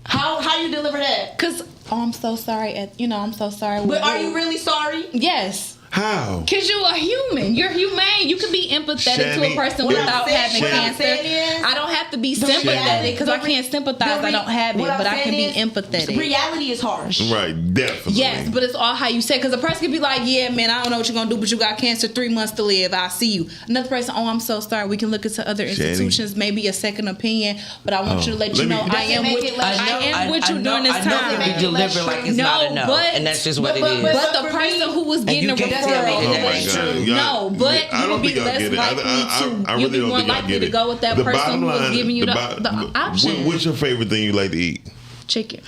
how you deliver that? Because I'm so sorry. I'm so sorry. But are you really sorry? Yes. How? Because you are human. You're humane. You can be empathetic to a person without having cancer. I don't have to be sympathetic because I can't sympathize. I don't have it, but I can be empathetic. Reality is harsh. Right, definitely. Yes, but it's all how you say it. Because a person can be like, yeah, man, I don't know what you're going to do, but you got cancer, 3 months to live. I'll see you. Another person, oh, I'm so sorry. We can look into other institutions, maybe a second opinion, but I want you to let you know I am with you during this time. I know we deliver like it's not a no, and that's just what it is. But the person who was getting the no, but you would be less likely you'd be more likely to go with that person who was giving you the option. What's your favorite thing you like to eat? Chicken.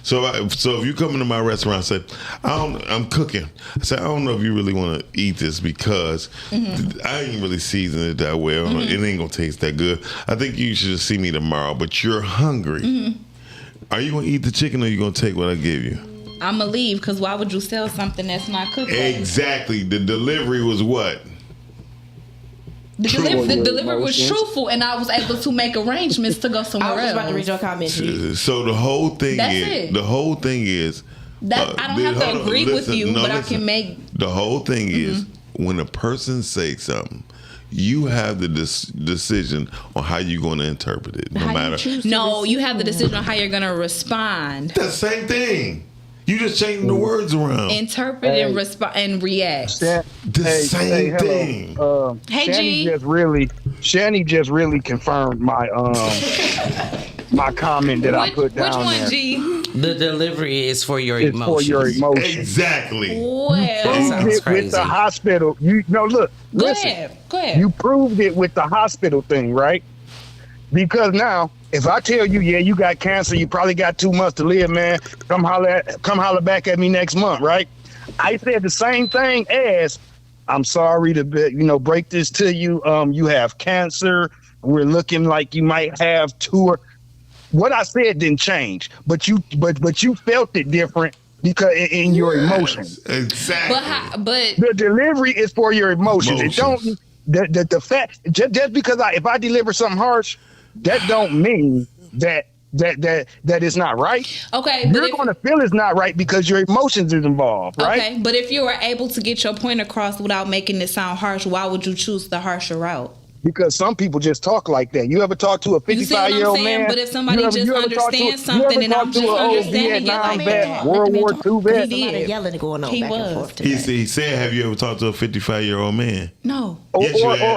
So if you come into my restaurant and say, I'm cooking. I say, I don't know if you really want to eat this because I ain't really season it that well. It ain't going to taste that good. I think you should just see me tomorrow, but you're hungry. Are you going to eat the chicken or are you going to take what I give you? I'm going to leave because why would you sell something that's not cooked? Exactly. The delivery was what? The delivery was truthful, and I was able to make arrangements to go somewhere else. I was about to read your comment. So the whole thing is that I don't have to agree with you, but I can make. The whole thing is when a person says something, you have the decision on how you're going to interpret it. You have the decision on how you're going to respond. That's the same thing. You just changing the words around. Interpret and respond and react. Same thing. G. Shani just really confirmed my my comment that I put down Which one, there. G? The delivery is for your emotions. For your emotions. Exactly. Well, you proved it with the hospital. Go ahead. You proved it with the hospital thing, right? Because now, if I tell you, you got cancer, you probably got 2 months to live, man. Come holler back at me next month, right? I said the same thing as, I'm sorry to break this to you. You have cancer. We're looking like you might have 2 or. What I said didn't change, but you felt it different because in your emotions. Exactly. But the delivery is for your emotions. It don't the fact just because if I deliver something harsh, that don't mean that it's not right. Okay, you're going to feel it's not right because your emotions is involved, right? Okay, but if you were able to get your point across without making it sound harsh, why would you choose the harsher route? Because some people just talk like that. You ever talk to a 55-year-old man? But if somebody just understands something and I'm just understanding it like that. World War II vet. He did. Yelling going on back and forth today. He said, have you ever talked to a 55-year-old man? No. Or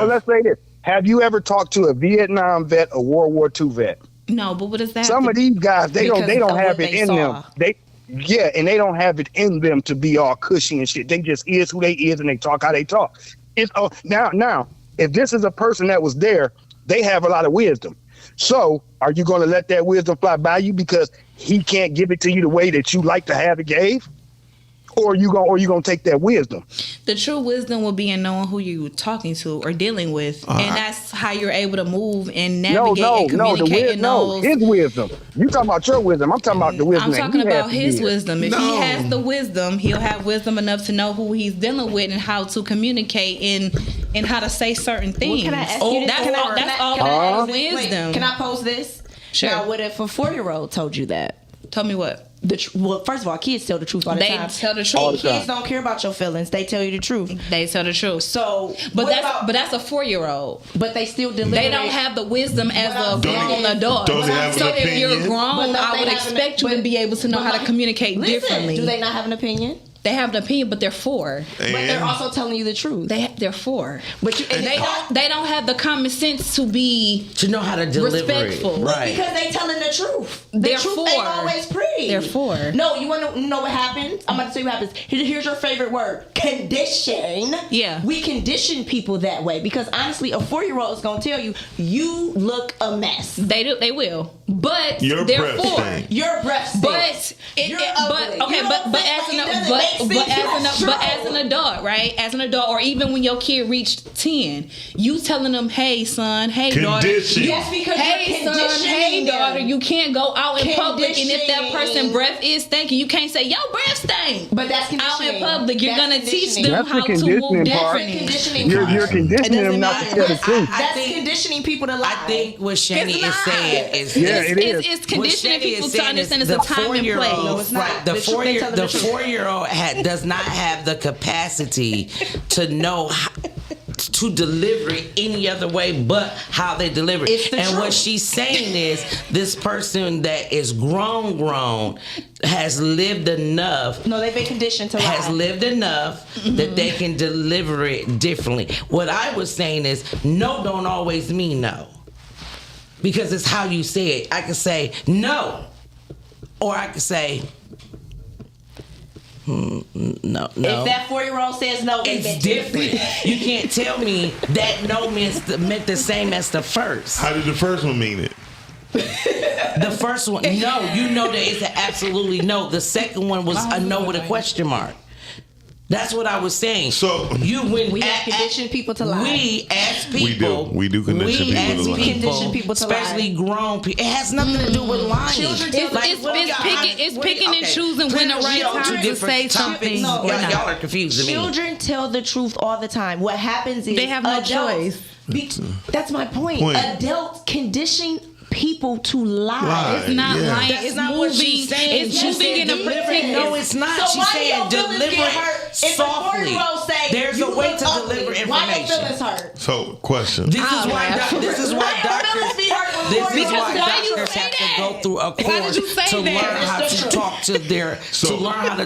let's say this. Have you ever talked to a Vietnam vet, a World War II vet? No, but what is that? Some of these guys, they don't have it in them. And they don't have it in them to be all cushy and shit. They just is who they is and they talk how they talk. Now, if this is a person that was there, they have a lot of wisdom. So are you going to let that wisdom fly by you because he can't give it to you the way that you like to have it gave? Or are you going to take that wisdom? The true wisdom will be in knowing who you're talking to or dealing with, and that's how you're able to move and navigate and communicate in those. His wisdom. You talking about your wisdom? I'm talking about the wisdom. I'm talking about his wisdom. wisdom. If he has the wisdom, he'll have wisdom enough to know who he's dealing with and how to communicate and how to say certain things. Well, can I ask you this? That's all wisdom. Can I pose this? Sure. Now, what if a 4-year-old told you that? Tell me what. Well, first of all, kids tell the truth all the time. They tell the truth. Kids don't care about your feelings. They tell you the truth. They tell the truth. So, but that's a 4-year-old. But they still deliver. They don't have the wisdom as a grown adult. Don't they have so an if opinion? you're grown, I would expect you to be able to know how to communicate differently. Do they not have an opinion? They have an opinion, but they're 4. But they're also telling you the truth. They're 4. But they don't have the common sense to know how to deliver respectful. it. Right. Because they telling the truth. The They're truth 4. ain't always pretty. They're 4. No, you want to know what happens? I'm about to tell you what happens. Here's your favorite word: condition. Yeah. We condition people that way because honestly, a 4-year-old is gonna tell you you look a mess. They do. They will. But your they're breath 4. stink. Your breath stinks. But as an adult, right? As an adult, or even when your kid reached 10, you telling them, "Hey, son, hey, daughter." Yes, because hey, you're son, hey, daughter, you can't go out in public, and if that Conditioning. person's breath is stinking, you can't say, "Yo, breath stink." But that's out conditioning. in public. You're That's gonna teach conditioning. them That's how the to move conditioning part. differently. Conditioning. You're conditioning them not to tell the truth. That's conditioning people to lie. I think what Shani It's is not. saying is It's conditioning what Shani people is to saying understand is it's a the time and place. 4-year-old, No, it's not. right, the The truth, they telling the truth. 4-year-old does not have the capacity to know how to deliver it any other way but how they deliver it. And what she's saying is this person that is grown has lived enough. No, they've been conditioned to lie. Has lived enough that they can deliver it differently. What I was saying is no don't always mean no. Because it's how you say it. I can say no. Or I can say no. If that 4-year-old says no, it's different. You can't tell me that no meant the same as the first. How did the first one mean it? The first one, no. You know that it's an absolutely no. The second one was a no with a question mark. That's what I was saying. So we have conditioned people to lie. We as people, we do condition people to lie. Condition people to especially grown people. It has nothing to do with lying. It's picking and choosing when the right time to say something. No, y'all are confusing me. Children tell the truth all the time. What happens is they have no choice. That's my point. Adults condition people to lie. It's not lying. That's It's not moving. what she's saying. It's She moving said in a deliver it. particular. No, it's not. So She's why saying your feelings deliver get it hurt if softly. a 4-year-old say There's you a way look to ugly? deliver Why your information. feelings hurt? So, question. This is why doctors have to go through a course to learn how to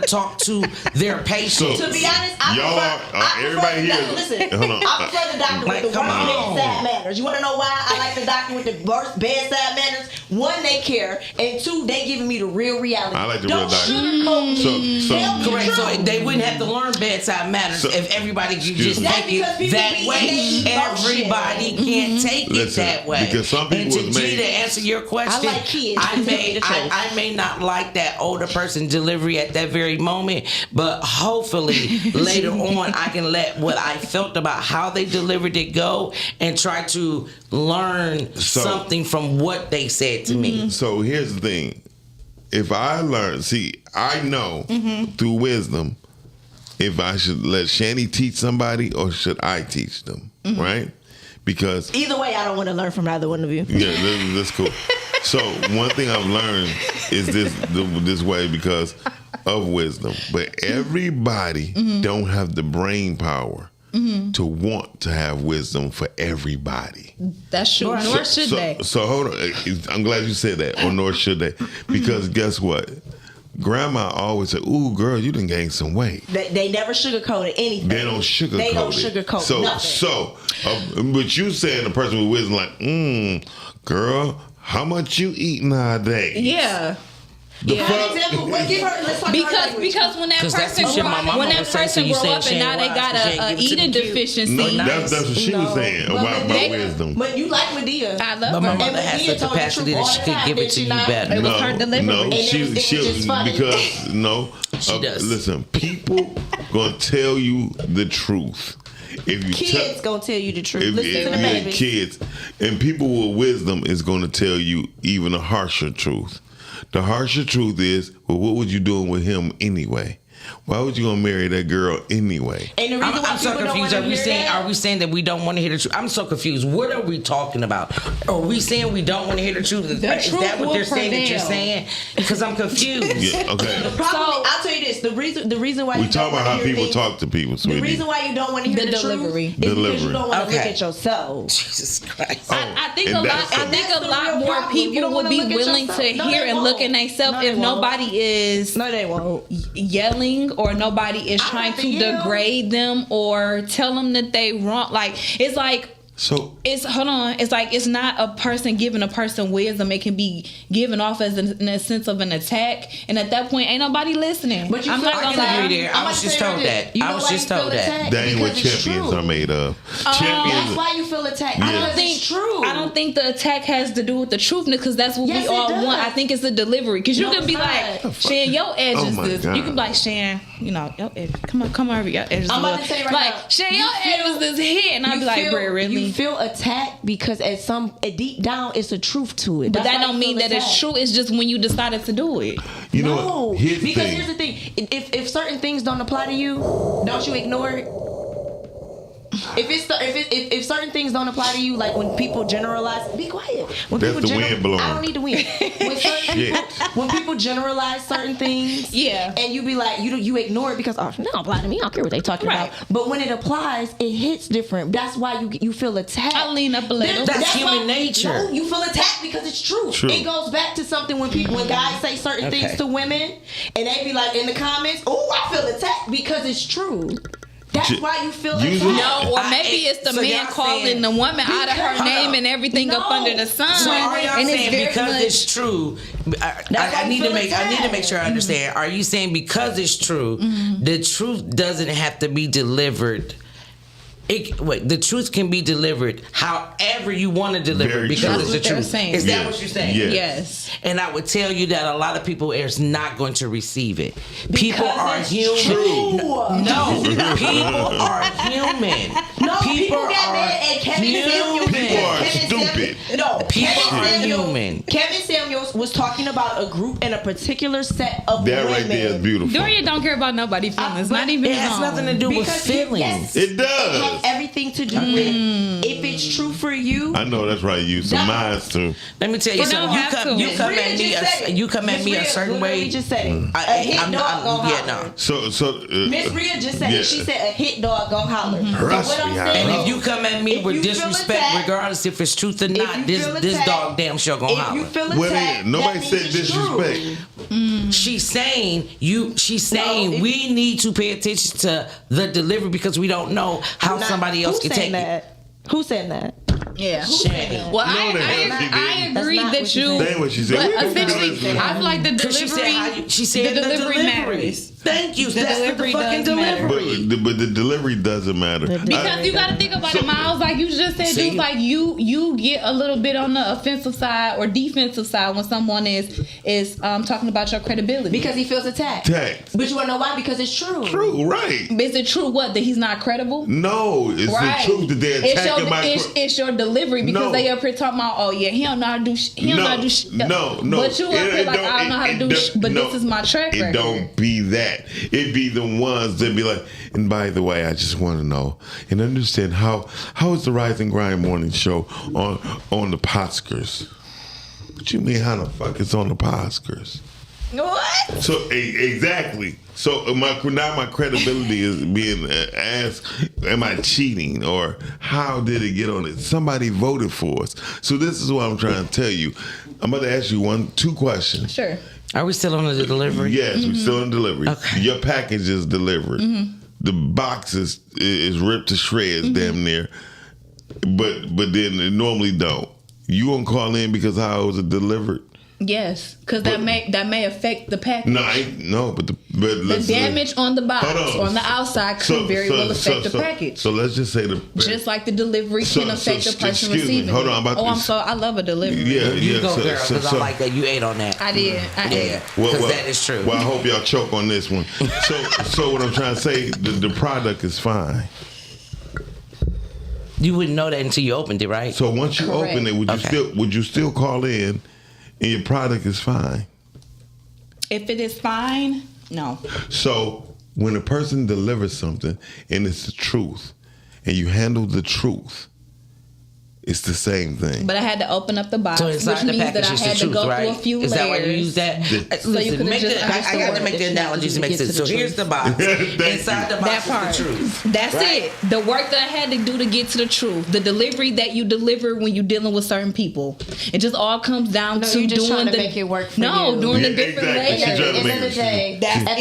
talk to their patients. To be honest, everybody here. Listen, Hold on. I prefer the doctor with the worst bedside manners. You want to know why I like the doctor with the worst bedside manners? 1, they care, and 2, they giving me the real reality. I like the Don't real doctor. sugarcoat me. Tell me the Correct. So truth. they wouldn't have to learn bedside manners if everybody could just me. take it that way. Everybody can't take it that way. Because some people and to was made. To answer your question, I like kids. I may not like that older person delivery at that very moment, but hopefully later on I can let what I felt about how they delivered it go and try to learn something from what they said to me. So here's the thing. If I learn, I know through wisdom if I should let Shani teach somebody or should I teach them, right? Because either way, I don't want to learn from either one of you. Yeah, that's cool. So one thing I've learned is this way because of wisdom. But everybody don't have the brain power to want to have wisdom for everybody. That's true. Nor should they. So hold on. I'm glad you said that. Or nor should they. Because guess what? Grandma always said, "Ooh, girl, you done gained some weight." They never sugarcoated anything. They don't sugarcoat They don't it. sugarcoat nothing. But you saying the person with wisdom like, girl, how much you eat nowadays? Yeah. Because when that person grew up and now they got a eating deficiency. No, that's what she was saying about wisdom. But you like Medea. I love but my her. mother has the capacity that she could give it to you better. It was her delivery. No, she because She does. Listen, people gonna tell you the truth. If you Kids gonna tell you the truth. Listen to the yeah, babies. kids and people with wisdom is gonna tell you even a harsher truth. The harsher truth is, well, what was you doing with him anyway? Why would you gonna marry that girl anyway? And the reason why I'm so people don't confused. wanna hear that- Are we saying that we don't want to hear the truth? I'm so confused. What are we talking about? Are we saying we don't want to hear the truth? Is that what will they're saying that you're prevail. saying? Because I'm confused. Yeah, okay. The problem, I'll tell you this: the reason why We you talk don't about wanna how hear people things- talk to people, The sweetie. reason why you don't want to hear The the delivery. truth is because you don't want to Okay. look at yourself. Jesus Christ. I think and a lot. that's I the- think That's a the lot real more problem. You people don't would wanna be look at willing to yourself. No, hear they and look won't. at themselves No, if they won't. nobody is No, they won't. yelling or nobody is I trying have to to yell. degrade them or tell them that they wrong. Like it's like. So It's hold on. It's like it's not a person giving a person wisdom. It can be given off as in a sense of an attack, and at that point, ain't nobody listening. But you I'm feel not I gonna can lie. agree there. I was just told that. I was just told that. that ain't what champions are made of. That's Champions. why you feel attacked. Yeah. I don't I think it's true. I don't think the attack has to do with the truthness because that's what Yes, we it all does. want. I think it's the delivery because you No, can it's be not. like, Shan, your edge Oh is my this. God. You can be like, Shan, you know, your edge. Come on over. Your edge is I'm a about little- to say right like, now, Shan, you your edge feel- is this here, and I'll be like, bro, really? You feel attacked because deep down it's a truth to it. But That's that why don't you mean feel that it's attacked. true. It's just when you decided to do it. You know No, what? Here's the because thing. here's the thing. If certain things don't apply to you, don't you ignore it? If certain things don't apply to you, like when people generalize, be quiet. When That's people the wind blowing. I don't need the wind. When people generalize certain things, Yeah. and you be like, you ignore it because no, it apply to me. I don't care what they talking Right. about. But when it applies, it hits different. That's why you feel attacked. I lean up a little. That's human nature. No, you feel attacked because it's true. True. It goes back to something when guys say certain Okay. things to women, and they be like in the comments, "Oh, I feel attacked because it's true." That's why you feel attacked. Usually- No, or maybe it's the So man y'all calling saying- the woman out of her Because- name and everything up No. under the sun. So are y'all and saying very because much- it's true? why I you need to feel make attacked. sure I understand. Are you saying because it's true, the truth doesn't have to be delivered? The truth can be delivered however you want to deliver Very because true. it's the That's what they're truth. saying. Is that Yes. what you're saying? Yes. Yes. And I would tell you that a lot of people is not going to receive it. People are it's human. true. No, people are human. No, people got mad at Kevin Samuels. People are Kevin stupid. No, People Kevin are Samuels- human. Kevin Samuels was talking about a group and a particular set of That women. right there is beautiful. Dorian don't care about nobody's feelings. but not even It his has own. nothing to do with Because feelings. yes, It it does. has everything to do with if it's true for you. I know that's right. You some minds too. Let me tell you But something. don't You have come, to. you come at me. You come at me a certain way. Just said it. I- A hit I'm- dog I'm- gonna yeah, holler. no. So Miss Rhea just said yeah. it. She said a hit dog gonna holler. Trust So what I'm me, I saying And know. if you come at me If with you feel disrespect, attacked- regardless if it's truth or if not, you this feel this attacked- dog damn sure gonna if holler. you feel Wait a attacked, minute. Nobody that said means it's true. disrespect. She's saying She's saying if- we need to pay attention to the delivery because we don't know how Not- somebody else who can said take it. that? Who said that? Yeah. Shannon. Well, No, the hell she I didn't. agree That's not that what she you. said. That ain't what she said. But We don't essentially, listen. I feel like the Because she delivery. said she said the delivery matters. Thank you. The That's delivery the fucking does matter. delivery. But the delivery doesn't matter. Because you got to think about it, Miles. Like you just said, See? dudes, like you get a little bit on the offensive side or defensive side when someone is talking about your credibility. Because he feels attacked. Attacked. But you wanna know why? Because it's true. True, right? Is it true what that he's not credible? No, it's Right. the truth that they're attacking my. It's your delivery because No. they up here talking about, oh yeah, he don't know how to do he don't know how to do No. But you up here like, don't- I don't know how to do don't- but no, this is my track It record. don't be that. It be the ones that be like, and by the way, I just want to know and understand how is the Rise and Grind morning show on the Podskers? What you mean how the fuck it's on the Podskers? What? So exactly. So my credibility is being asked, am I cheating or how did it get on it? Somebody voted for us. So this is what I'm trying to tell you. I'm about to ask you two questions. Sure. Are we still on the delivery? Yes, we're still in delivery. Okay. Your package is delivered. The box is ripped to shreds, damn near. But then it normally don't. You gonna call in because how it was delivered? Yes, because that may affect the package. But the damage on the box on the outside could very well affect the package. So let's just say just like the delivery can affect the person receiving. Hold on, I love a delivery. You go, girl, because I like that. You ate on that. I did. Because that is true. Well, I hope y'all choke on this one. So what I'm trying to say, the product is fine. You wouldn't know that until you opened it, right? So once you open it, would you still call in and your product is fine? If it is fine, no. So when a person delivers something and it's the truth and you handle the truth, it's the same thing. But I had to open up the box, so inside which the means that I had to go through a few layers. Is that why you use that? So you could I got to make the analogies to make sense. So here's the box. Inside the box is the truth. That's it. The work that I had to do to get to the truth. The delivery that you deliver when you're dealing with certain people. It just all comes down to you're just doing trying to make it work for you. doing the different layers. At the end of the day, at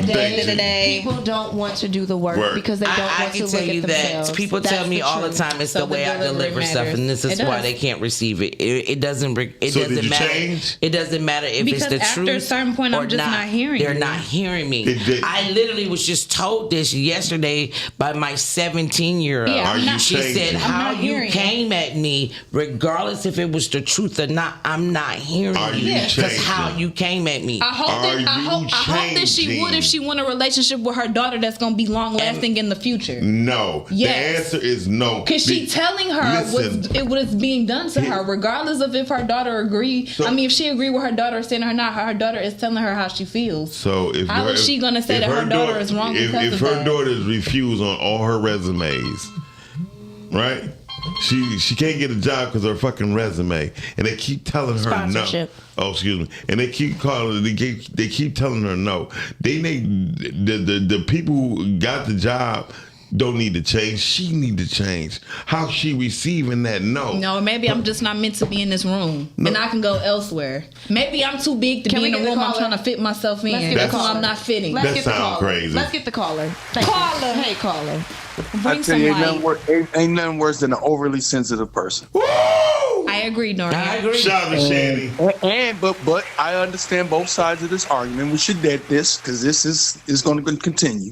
the end of the day, people don't want to do the work because they don't want to look at themselves. People tell me all the time it's the way I deliver stuff, and this is why they can't receive it. It doesn't matter. It doesn't matter if because it's the truth. After a certain point, I'm just not hearing. They're not hearing me. I literally was just told this yesterday by my 17-year-old. Yeah, she said, "How you came at me, regardless if it was the truth or not, I'm not hearing you because how you came at me." I hope that she would if she want a relationship with her daughter that's gonna be long lasting in the future. No, the answer is no. Because she telling her what is being done to her, regardless of if her daughter agree. If she agree with her daughter saying her not, her daughter is telling her how she feels. So how is she gonna say that her daughter is wrong? If her daughter is refused on all her resumes, right? She can't get a job because of her fucking resume, and they keep telling her no. Oh, excuse me. And they keep calling. They keep telling her no. The people who got the job don't need to change. She need to change. How's she receiving that no? No, maybe I'm just not meant to be in this room, and I can go elsewhere. Maybe I'm too big to be in a room. I'm trying to fit myself in. That's why I'm not fitting. That sounds crazy. Let's get the caller. Hey, caller. I tell you, ain't nothing worse than an overly sensitive person. Woo! I agree, Nori. I agree. Shout out to Shandy. But I understand both sides of this argument. We should dead this because this is going to continue.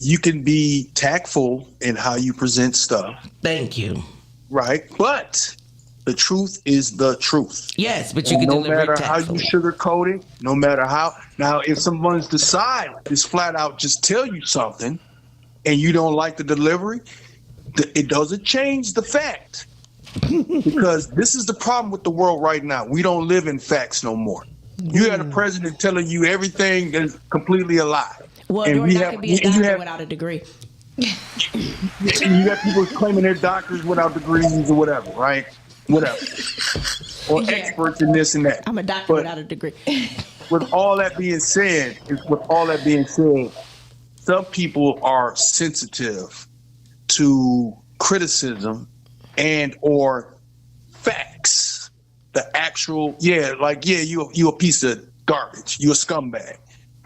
You can be tactful in how you present stuff. Thank you. Right, but the truth is the truth. Yes, but you can deliver it tactfully. No matter how you sugarcoat it, no matter how. Now, if someone's decide is flat out just tell you something, and you don't like the delivery, it doesn't change the fact. Because this is the problem with the world right now. We don't live in facts no more. You had a president telling you everything is completely a lie. Well, and that could be a doctor without a degree. You got people claiming they're doctors without degrees or whatever, right? Whatever. Or experts in this and that. I'm a doctor without a degree. With all that being said, some people are sensitive to criticism and or facts. The actual, you a piece of garbage. You a scumbag.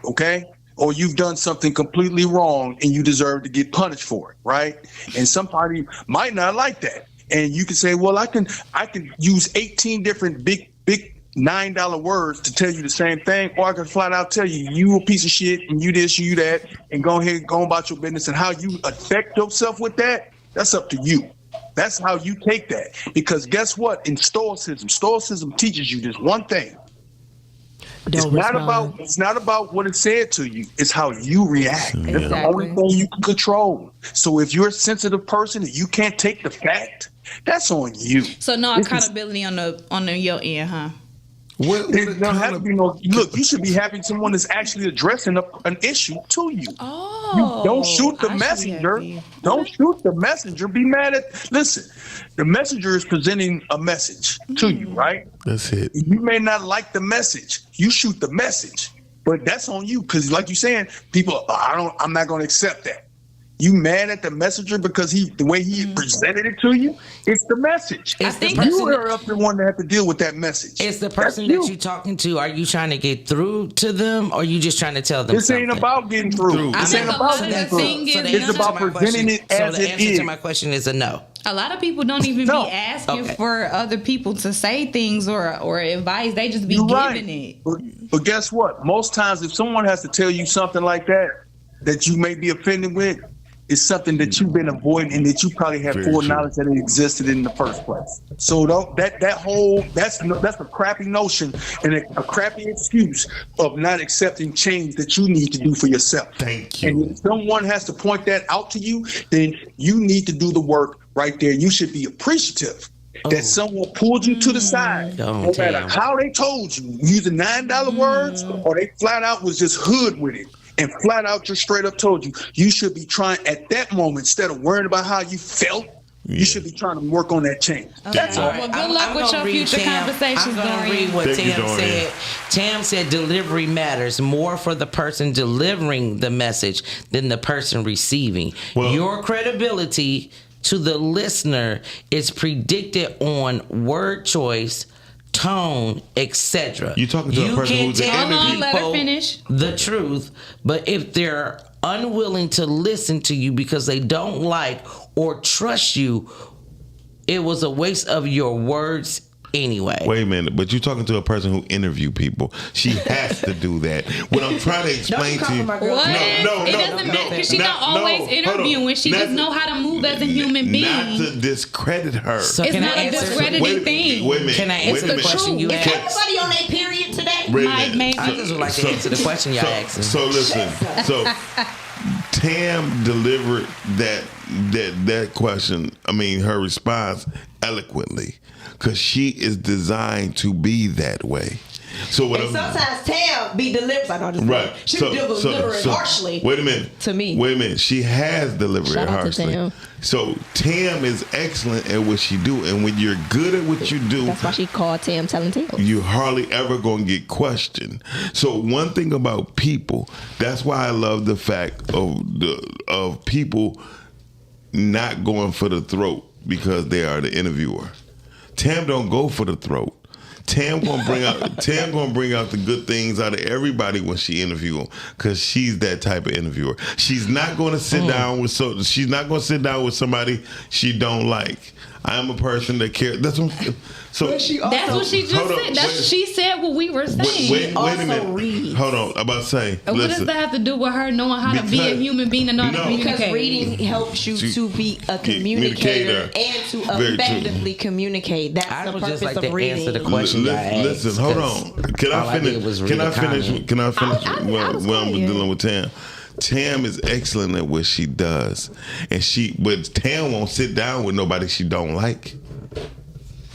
Okay? Or you've done something completely wrong and you deserve to get punished for it, right? And somebody might not like that. And you can say, well, I can use 18 different big $9 words to tell you the same thing, or I can flat out tell you a piece of shit and you this, you that, and go ahead and go about your business. And how you affect yourself with that, that's up to you. That's how you take that. Because guess what? In Stoicism teaches you this one thing. It's not about what it said to you. It's how you react. Exactly. It's the only thing you can control. So if you're a sensitive person and you can't take the fact, that's on you. So no accountability on your end, huh? There don't have to be no. Look, you should be having someone that's actually addressing an issue to you. Oh, don't shoot the messenger. Don't shoot the messenger. Be mad at. Listen, the messenger is presenting a message to you, right? That's it. You may not like the message. You shoot the message, but that's on you because, like you're saying, people. I'm not going to accept that. You mad at the messenger because the way he presented it to you? It's the message. It's the you person are the one that have to deal with that message. It's the person that you're talking to. Are you trying to get through to them, or are you just trying to tell them This something? ain't about getting through. This ain't about getting through. It's about presenting it as it is. So the answer to my question is a no. A lot of people don't even be asking for other people to say things or advice. They just be giving it. But guess what? Most times, if someone has to tell you something like that you may be offended with, it's something that you've been avoiding and that you probably have foreknowledge that it existed in the first place. So that's a crappy notion and a crappy excuse of not accepting change that you need to do for yourself. Thank you. And if someone has to point that out to you, then you need to do the work right there. You should be appreciative that someone pulled you to the side, no matter how they told you, using $9 words, or they flat out was just hood with it. And flat out just straight up told you should be trying at that moment, instead of worrying about how you felt, you should be trying to work on that change. That's all. Well, good luck with your future conversations, I'm going to read what Tam said. Tam said delivery matters more for the person delivering the message than the person receiving. Your credibility to the listener is predicted on word choice, tone, etc. You talking to a person who's an interview. Let her finish. The truth, but if they're unwilling to listen to you because they don't like or trust you, it was a waste of your words anyway. Wait a minute, but you're talking to a person who interview people. She has to do that. What I'm trying to explain to you. What? It doesn't matter because she don't always interview and she just know how to move as a human being. Not to discredit her. So it's not a discrediting thing. Wait a minute. Can I answer the question you asked? Is everybody on their period today? Maybe. I just would like to answer the question y'all asked. So listen. So Tam delivered that question. I mean, her response eloquently, because she is designed to be that way. So what? Sometimes Tam be delivered. Right. She delivered harshly. Wait a minute. To me. Wait a minute. She has delivered it harshly. Tam. So Tam is excellent at what she do, and when you're good at what you do, that's why she called Tam telling tales. You hardly ever gonna get questioned. So one thing about people, that's why I love the fact of people not going for the throat because they are the interviewer. Tam don't go for the throat. Tam gonna bring out the good things out of everybody when she interview them, because she's that type of interviewer. She's not gonna sit down with somebody she don't like. I'm a person that cares. That's what she just said. She said what we were saying. Wait a minute. Hold on. I'm about to say. What does that have to do with her knowing how to be a human being and know how to communicate? Because reading helps you to be a communicator and to effectively communicate. That's the purpose just like of to reading. Answer the question listen, hold on. Can I finish? Can I finish? Well, I'm dealing with Tam. Tam is excellent at what she does, but Tam won't sit down with nobody she don't like.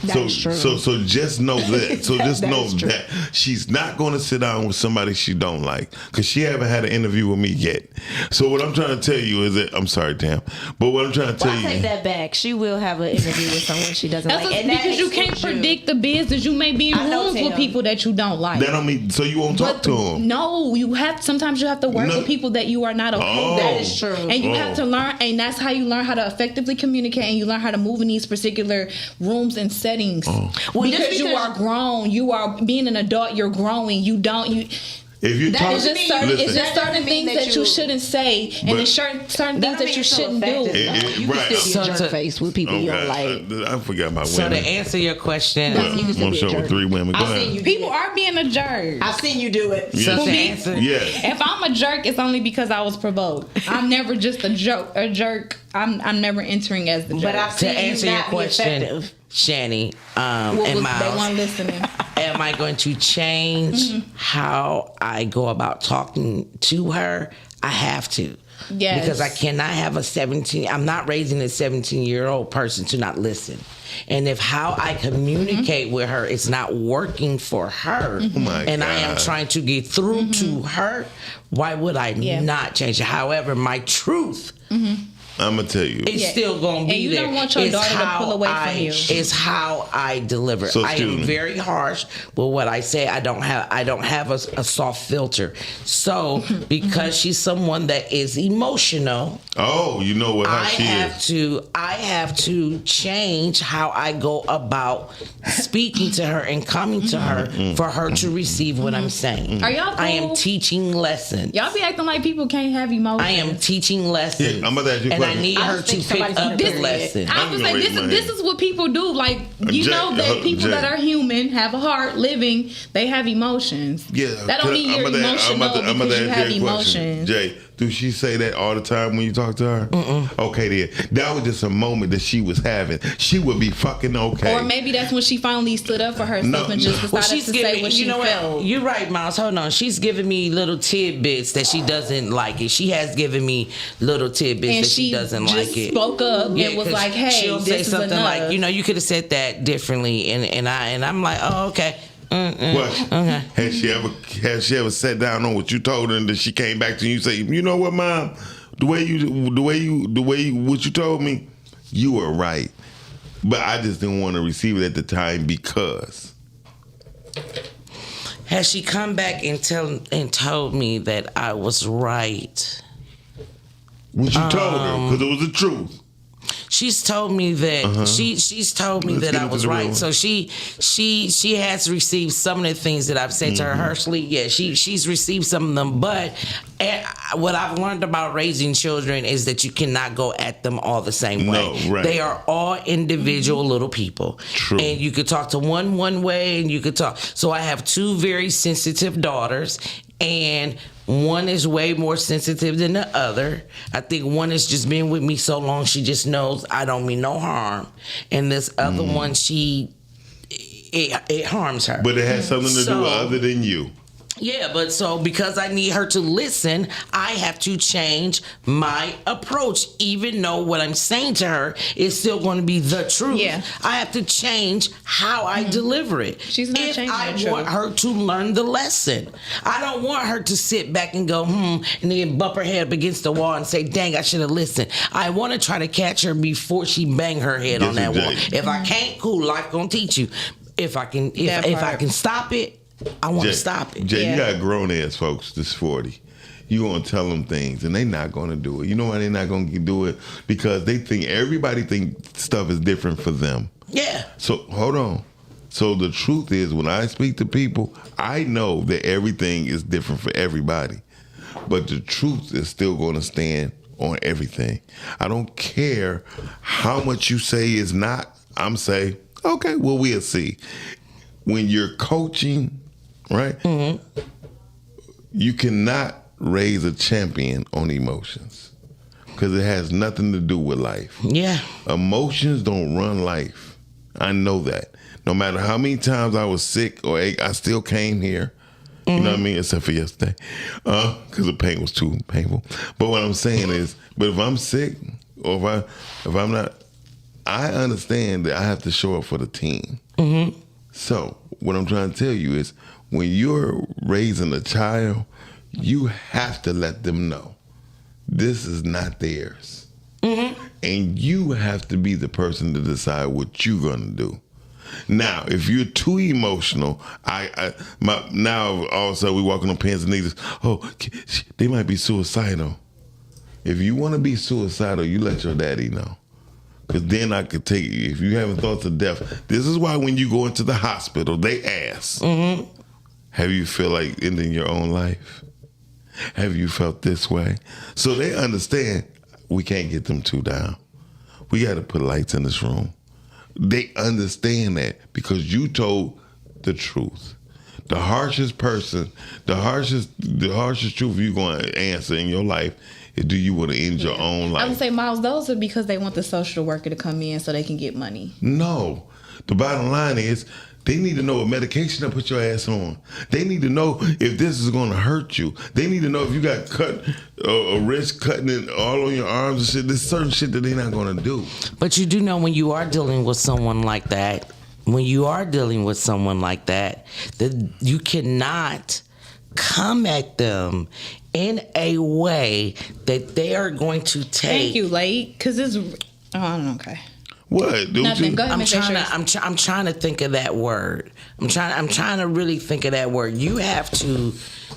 That's true. So just know that. So just know that she's not going to sit down with somebody she don't like, because she haven't had an interview with me yet. So what I'm trying to tell you is that, I'm sorry, Tam, but what I'm trying to tell you, I take that back. She will have an interview with someone she doesn't like, and because you can't predict the business. You may be in rooms with people that you don't like. That don't mean so you won't talk to them. No, sometimes you have to work with people that you are not okay with. That is true. And you have to learn, and that's how you learn how to effectively communicate, and you learn how to move in these particular rooms and settings. Because you are grown, you are being an adult, you're growing. It's just certain things that you shouldn't say, and it's certain things that you shouldn't do. You can still be a jerk face with people you don't like. I forgot my women. So to answer your question, one show with 3 women. Go ahead. People are being a jerk. I've seen you do it. Yes. So to answer, if I'm a jerk, it's only because I was provoked. I'm never just a jerk. I'm never entering as the jerk. But I've seen to answer you your not question, be effective. Shani, and Miles, they weren't listening. Am I going to change how I go about talking to her? I have to. Yes. Because I cannot have I'm not raising a 17-year-old person to not listen. And if how I communicate with her is not working for her, and I am trying to get through to her, why would I not change it? However, my truth I'm gonna tell you, it's still gonna be and you there. don't want your daughter to pull away from you. It's how I deliver. So, I am very harsh with what I say. I don't have a soft filter. So because she's someone that is emotional. Oh, you know what? How she is. I have to change how I go about speaking to her and coming to her for her to receive what I'm saying. Are y'all cool? I am teaching lessons. Y'all be acting like people can't have emotions. I am teaching lessons. Yeah, I'm gonna ask you a and I question. need her to pick up the lesson. I was like, this is what people do. Like, you know that people that are human, have a heart, living, they have emotions. Yeah. That don't mean you're emotional because you have emotions. Jay, do she say that all the time when you talk to her? Okay, then. That was just a moment that she was having. She would be fucking okay. Or maybe that's when she finally stood up for herself and just decided to say what she felt. You're right, Miles. Hold on. She's giving me little tidbits that she doesn't like it. She has given me little tidbits and that she doesn't like it. Spoke up and was like, "Hey, she'll say something enough. like, you could have said that differently," and I'm like, "Oh, okay." Okay. Has she ever sat down on what you told her and then she came back to you and say, you know what, Mom? The way what you told me, you were right. But I just didn't want to receive it at the time because. Has she come back and told me that I was right? What you told her? Because it was the truth. She's told me that she's told me that I was right. So she has received some of the things that I've said to her harshly. Yeah, she's received some of them. But what I've learned about raising children is that you cannot go at them all the same way. No, right. They are all individual little people. True. And you could talk to one way, and you could talk. So I have two very sensitive daughters, and one is way more sensitive than the other. I think one has just been with me so long, she just knows I don't mean no harm. And this other one, it harms her. But it has something to do with other than you. Yeah, but so because I need her to listen, I have to change my approach, even though what I'm saying to her is still going to be the truth. Yeah. I have to change how I deliver it. She's not changing the truth. I want her to learn the lesson. I don't want her to sit back and go, and then bump her head up against the wall and say, dang, I should have listened. I want to try to catch her before she bang her head on that wall. If I can't, cool, life gonna teach you. If I can stop it, I want to stop it. Jay, you got grown ass folks that's 40. You gonna tell them things and they not gonna do it. You know why they not gonna do it? Because everybody think stuff is different for them. Yeah. So hold on. So the truth is, when I speak to people, I know that everything is different for everybody. But the truth is still gonna stand on everything. I don't care how much you say is not. I'm saying, okay, well, we'll see. When you're coaching, right? You cannot raise a champion on emotions because it has nothing to do with life. Yeah. Emotions don't run life. I know that. No matter how many times I was sick or I still came here. You know what I mean? Except for yesterday. Because the pain was too painful. But what I'm saying is, but if I'm sick or if I'm not, I understand that I have to show up for the team. So what I'm trying to tell you is when you're raising a child, you have to let them know this is not theirs. And you have to be the person to decide what you're going to do. Now, if you're too emotional, now all of a sudden we walking on pins and needles. Oh, they might be suicidal. If you want to be suicidal, you let your daddy know. Because then I could take you. If you having thoughts of death, this is why when you go into the hospital, they ask, have you feel like ending your own life? Have you felt this way? So they understand we can't get them too down. We got to put lights in this room. They understand that because you told the truth. The harshest person, the harshest truth you're going to answer in your life is, do you want to end your own life? I would say, Miles, those are because they want the social worker to come in so they can get money. No. The bottom line is, they need to know what medication to put your ass on. They need to know if this is going to hurt you. They need to know if you got cut a wrist cutting it all on your arms and shit. There's certain shit that they're not going to do. But you do know when you are dealing with someone like that, that you cannot come at them in a way that they are going to take. Thank you, late, because it's. Oh, okay. What? Nothing. Go ahead, I'm trying to think of that word. I'm trying to really think of that word. You have to.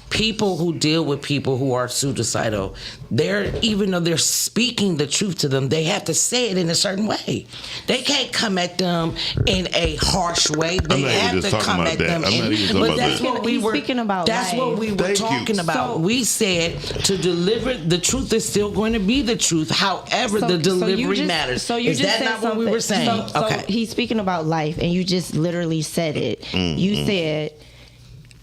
People who deal with people who are suicidal, even though they're speaking the truth to them, they have to say it in a certain way. They can't come at them in a harsh way. They have to come at them but that's what we were speaking about. That's what we were talking about. We said to deliver the truth is still going to be the truth. However, the delivery matters. So you is just that not said what we were saying? So he's speaking about life, and you just literally said it. Mm-hmm. You said,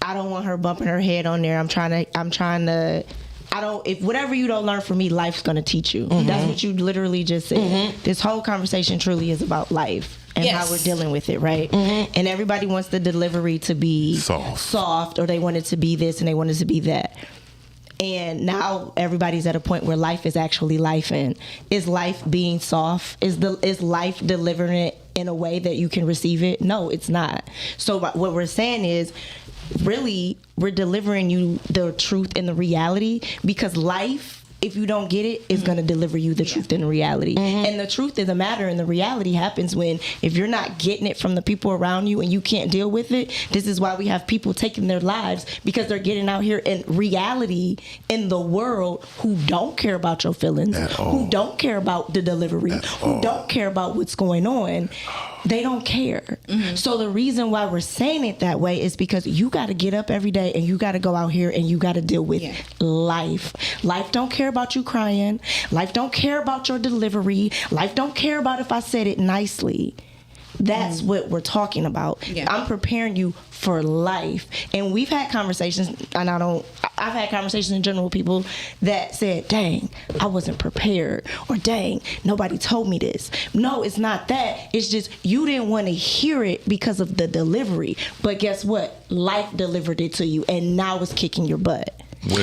I don't want her bumping her head on there. I'm trying to if whatever you don't learn from me, life's gonna teach you. Mm-hmm. That's what you literally just said. Mm-hmm. This whole conversation truly is about life and how we're dealing with it, right? Mm-hmm. And everybody wants the delivery to be soft, or they want it to be this and they want it to be that. And now everybody's at a point where life is actually life. And is life being soft? Is life delivering it in a way that you can receive it? No, it's not. So what we're saying is, really, we're delivering you the truth and the reality, because life, if you don't get it, is going to deliver you the truth and the reality. Mm-hmm. And the truth of the matter and the reality happens when, if you're not getting it from the people around you and you can't deal with it, this is why we have people taking their lives, because they're getting out here in reality in the world who don't care about your feelings, who don't care about the delivery, who don't care about what's going on. They don't care. Mm-hmm. So the reason why we're saying it that way is because you got to get up every day and you got to go out here and you got to deal with life. Life don't care about you crying. Life don't care about your delivery. Life don't care about if I said it nicely. That's what we're talking about. Yeah. I'm preparing you for life. And we've had conversations, and I've had conversations in general with people that said, dang, I wasn't prepared, or dang, nobody told me this. No, it's not that. It's just you didn't want to hear it because of the delivery. But guess what? Life delivered it to you, and now it's kicking your butt.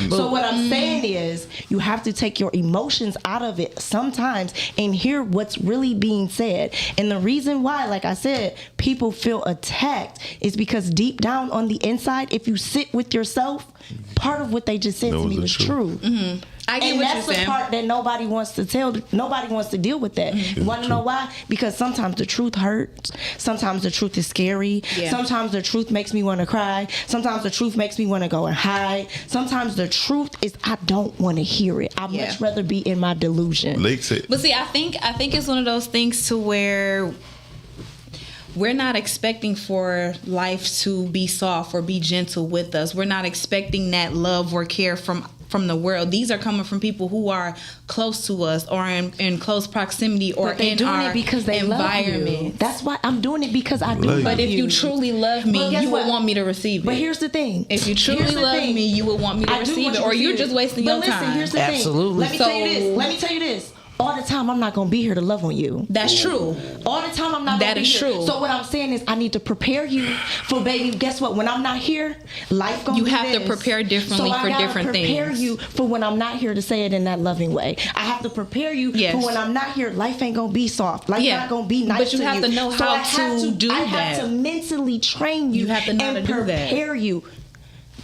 So what I'm saying is, you have to take your emotions out of it sometimes and hear what's really being said. And the reason why, like I said, people feel attacked is because deep down on the inside, if you sit with yourself, part of what they just said to me was true. Mm-hmm. I get and what that's the part that nobody wants to tell. Nobody wants to deal with that. Mm-hmm. You want to know why? Because sometimes the truth hurts. Sometimes the truth is scary. Yeah. Sometimes the truth makes me want to cry. Sometimes the truth makes me want to go and hide. Sometimes the truth is I don't want to hear it. I'd much rather be in my delusion. But see, I think it's one of those things to where we're not expecting for life to be soft or be gentle with us. We're not expecting that love or care from the world. These are coming from people who are close to us or in close proximity or in our because they environment. Love you. That's why I'm doing it, because I do love But if you truly love me, you would want me to receive it. But here's the thing. If you truly love me, you would want me to receive it, or you're just wasting your time. Here's the thing. Let me tell you this. All the time, I'm not going to be here to love on you. That's true. All the time, I'm not going to be here. That is true. So what I'm saying is, I need to prepare you for, baby, guess what? When I'm not here, life going to be You have to prepare differently for different things. So I got to prepare you for when I'm not here to say it in that loving way. I have to prepare you for when I'm not here, life ain't going to be soft. Life not going to be nice to you. But you have to know how to do that. I have to mentally train you and prepare you.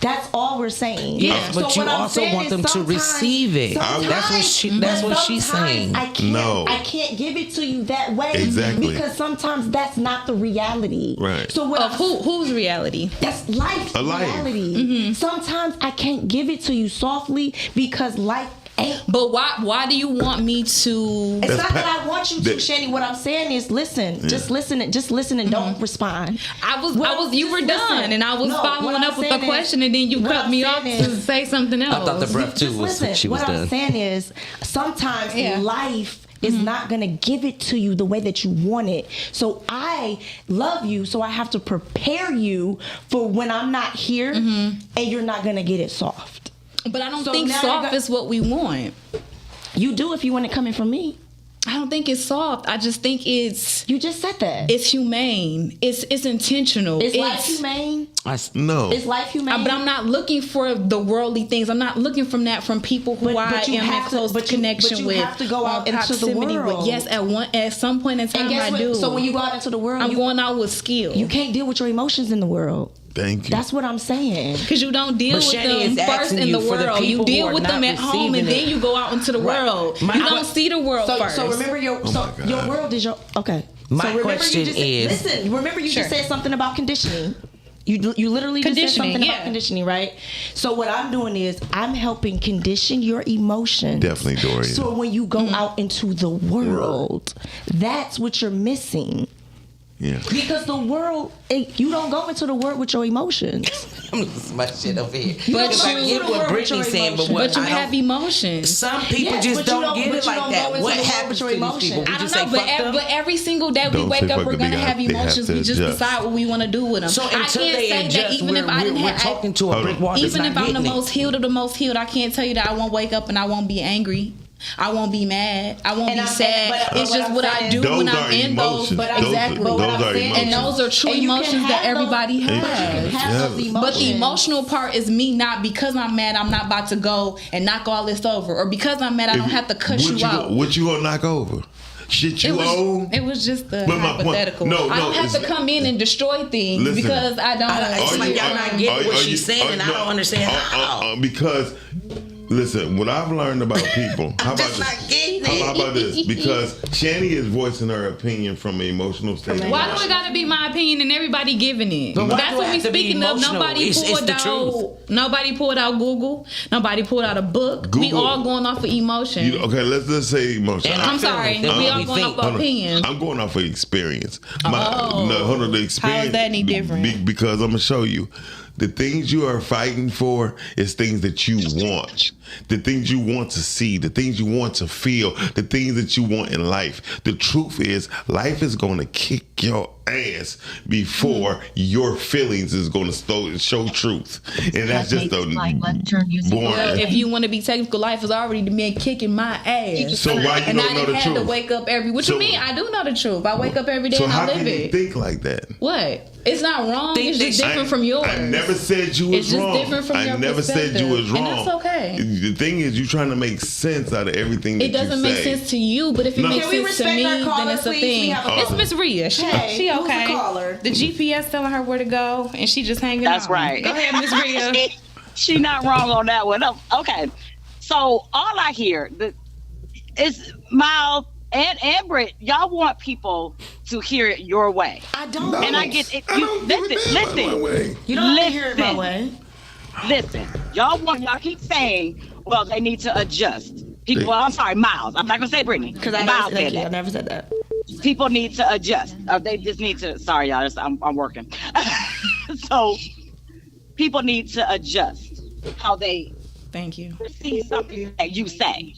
That's all we're saying. Yes, but you also want them to receive it. That's what she's saying. I can't give it to you that way. Exactly. Because sometimes that's not the reality. Right. So whose reality? That's life's reality. Mm-hmm. Sometimes I can't give it to you softly because life ain't. But why do you want me to? It's not that I want you to, Shani. What I'm saying is, listen. Just listen and don't respond. You were done, and I was following up with a question, and then you cut me off to say something else. I thought the breath too was she was done. What I'm saying is, sometimes life is not going to give it to you the way that you want it. So I love you, so I have to prepare you for when I'm not here, and you're not going to get it soft. But I don't think soft is what we want. You do if you want it coming from me. I don't think it's soft. I just think it's... You just said that. It's humane. It's intentional. Is life humane? No. Is life humane? But I'm not looking for the worldly things. I'm not looking from people who I am in close connection with. But you have to go out into the world. Yes, at some point in time I do. So when you go out into the world... I'm going out with skill. You can't deal with your emotions in the world. Thank you. That's what I'm saying. Because you don't deal But with Shani is them first asking in you the for the world. You people who deal are with them not at home, and receiving then you go out into the world. My You don't see the world first. So remember your your world is your okay. My so remember question you just, is- listen. Remember you Sure. just said something about conditioning. You literally just said Conditioning, something yeah. about conditioning, right? So what I'm doing is I'm helping condition your emotions. Definitely, Dorian. So when you go out into the world, that's what you're missing. Yeah. Because the world, you don't go into the world with your emotions. I'm losing my shit over here. But Because I you- get what Brittany's saying, but what But you I have don't- emotions. Some people Yes, just but you don't don't- get but it you like don't that. go into What the world happens with to your these emotions. people? Would I you don't say know, but, fuck them? but every single day we Don't wake say up, fuck we're them. gonna They have have to emotions. We just adjust. decide what we want to do with them. So I can't until they say adjust, that even if I didn't we're have, talking to a brick wall. that's even if not I'm the getting it. most healed of the most healed, I can't tell you that I won't wake up and I won't be angry. I won't be mad. I won't And be I'm- sad. but It's what just I'm what I saying- do Those when are I'm in emotions. those. But Exactly. Those are And emotions. those are true And you can emotions that have those- everybody You can has. have those Yeah. emotions. But the emotional part is me not because I'm mad, I'm not about to go and knock all this over. Or because I'm mad, I don't have to cuss you out. What you gonna knock over? Shit you own? It was just the But my point- hypothetical. no, I don't have to it's- come in and destroy things Listen. because I don't. It's like y'all not getting what she's saying, and I don't understand how. Because, listen, what I've learned about people. How about just this? not getting How it. about this? Because Shani is voicing her opinion from an emotional state. Why do it gotta be my opinion and everybody giving it? But why That's do what it we have to be speaking of. emotional? Nobody It's pulled the out. truth. Nobody pulled out Google. Nobody pulled out a book. We Google. all going off of emotion. Okay, let's say emotion. And I'm sorry. feelings. We What all we going think. off of opinions. I'm going off of experience. Oh. Hold on, the experience. How is that any different? Because I'm gonna show you. The things you are fighting for is things that you want. The things you want to see, the things you want to feel, the things that you want in life. The truth is, life is going to kick your ass before your feelings is going to show truth. And that's just a boring. Well, if you want to be technical, life has already been kicking my ass. So why you and don't I know didn't the have to truth? wake up what So- you mean? I do know the truth. I wake up every day So and I how live can you it. think like that? What? It's not wrong. It's just different from yours. I never said you was It's just wrong. different from I your never said you was perspective. wrong. And that's okay. The thing is, you trying to make sense out of everything that It doesn't you make say. sense to you, but if it No. makes Can we sense to respect me, our then caller, it's a please? We thing. have a It's caller. Miss Rhea. She Hey, who's the okay. caller? The GPS telling her where to go, and she just hanging That's out. right. Go ahead, Miss Rhea. She not wrong on that one. Okay. So all I hear is Miles and Britt, y'all want people to hear it your way. I don't. And I get it. I don't give a damn my way. You don't have to hear it my way. Listen, y'all keep saying, well, they need to adjust. People, well, I'm sorry, Miles. I'm not gonna say Brittany Because I Miles never, said I that. never said that. People need to adjust. They just need to. Sorry, y'all. I'm working. So people need to adjust how they Thank you. see something that you say.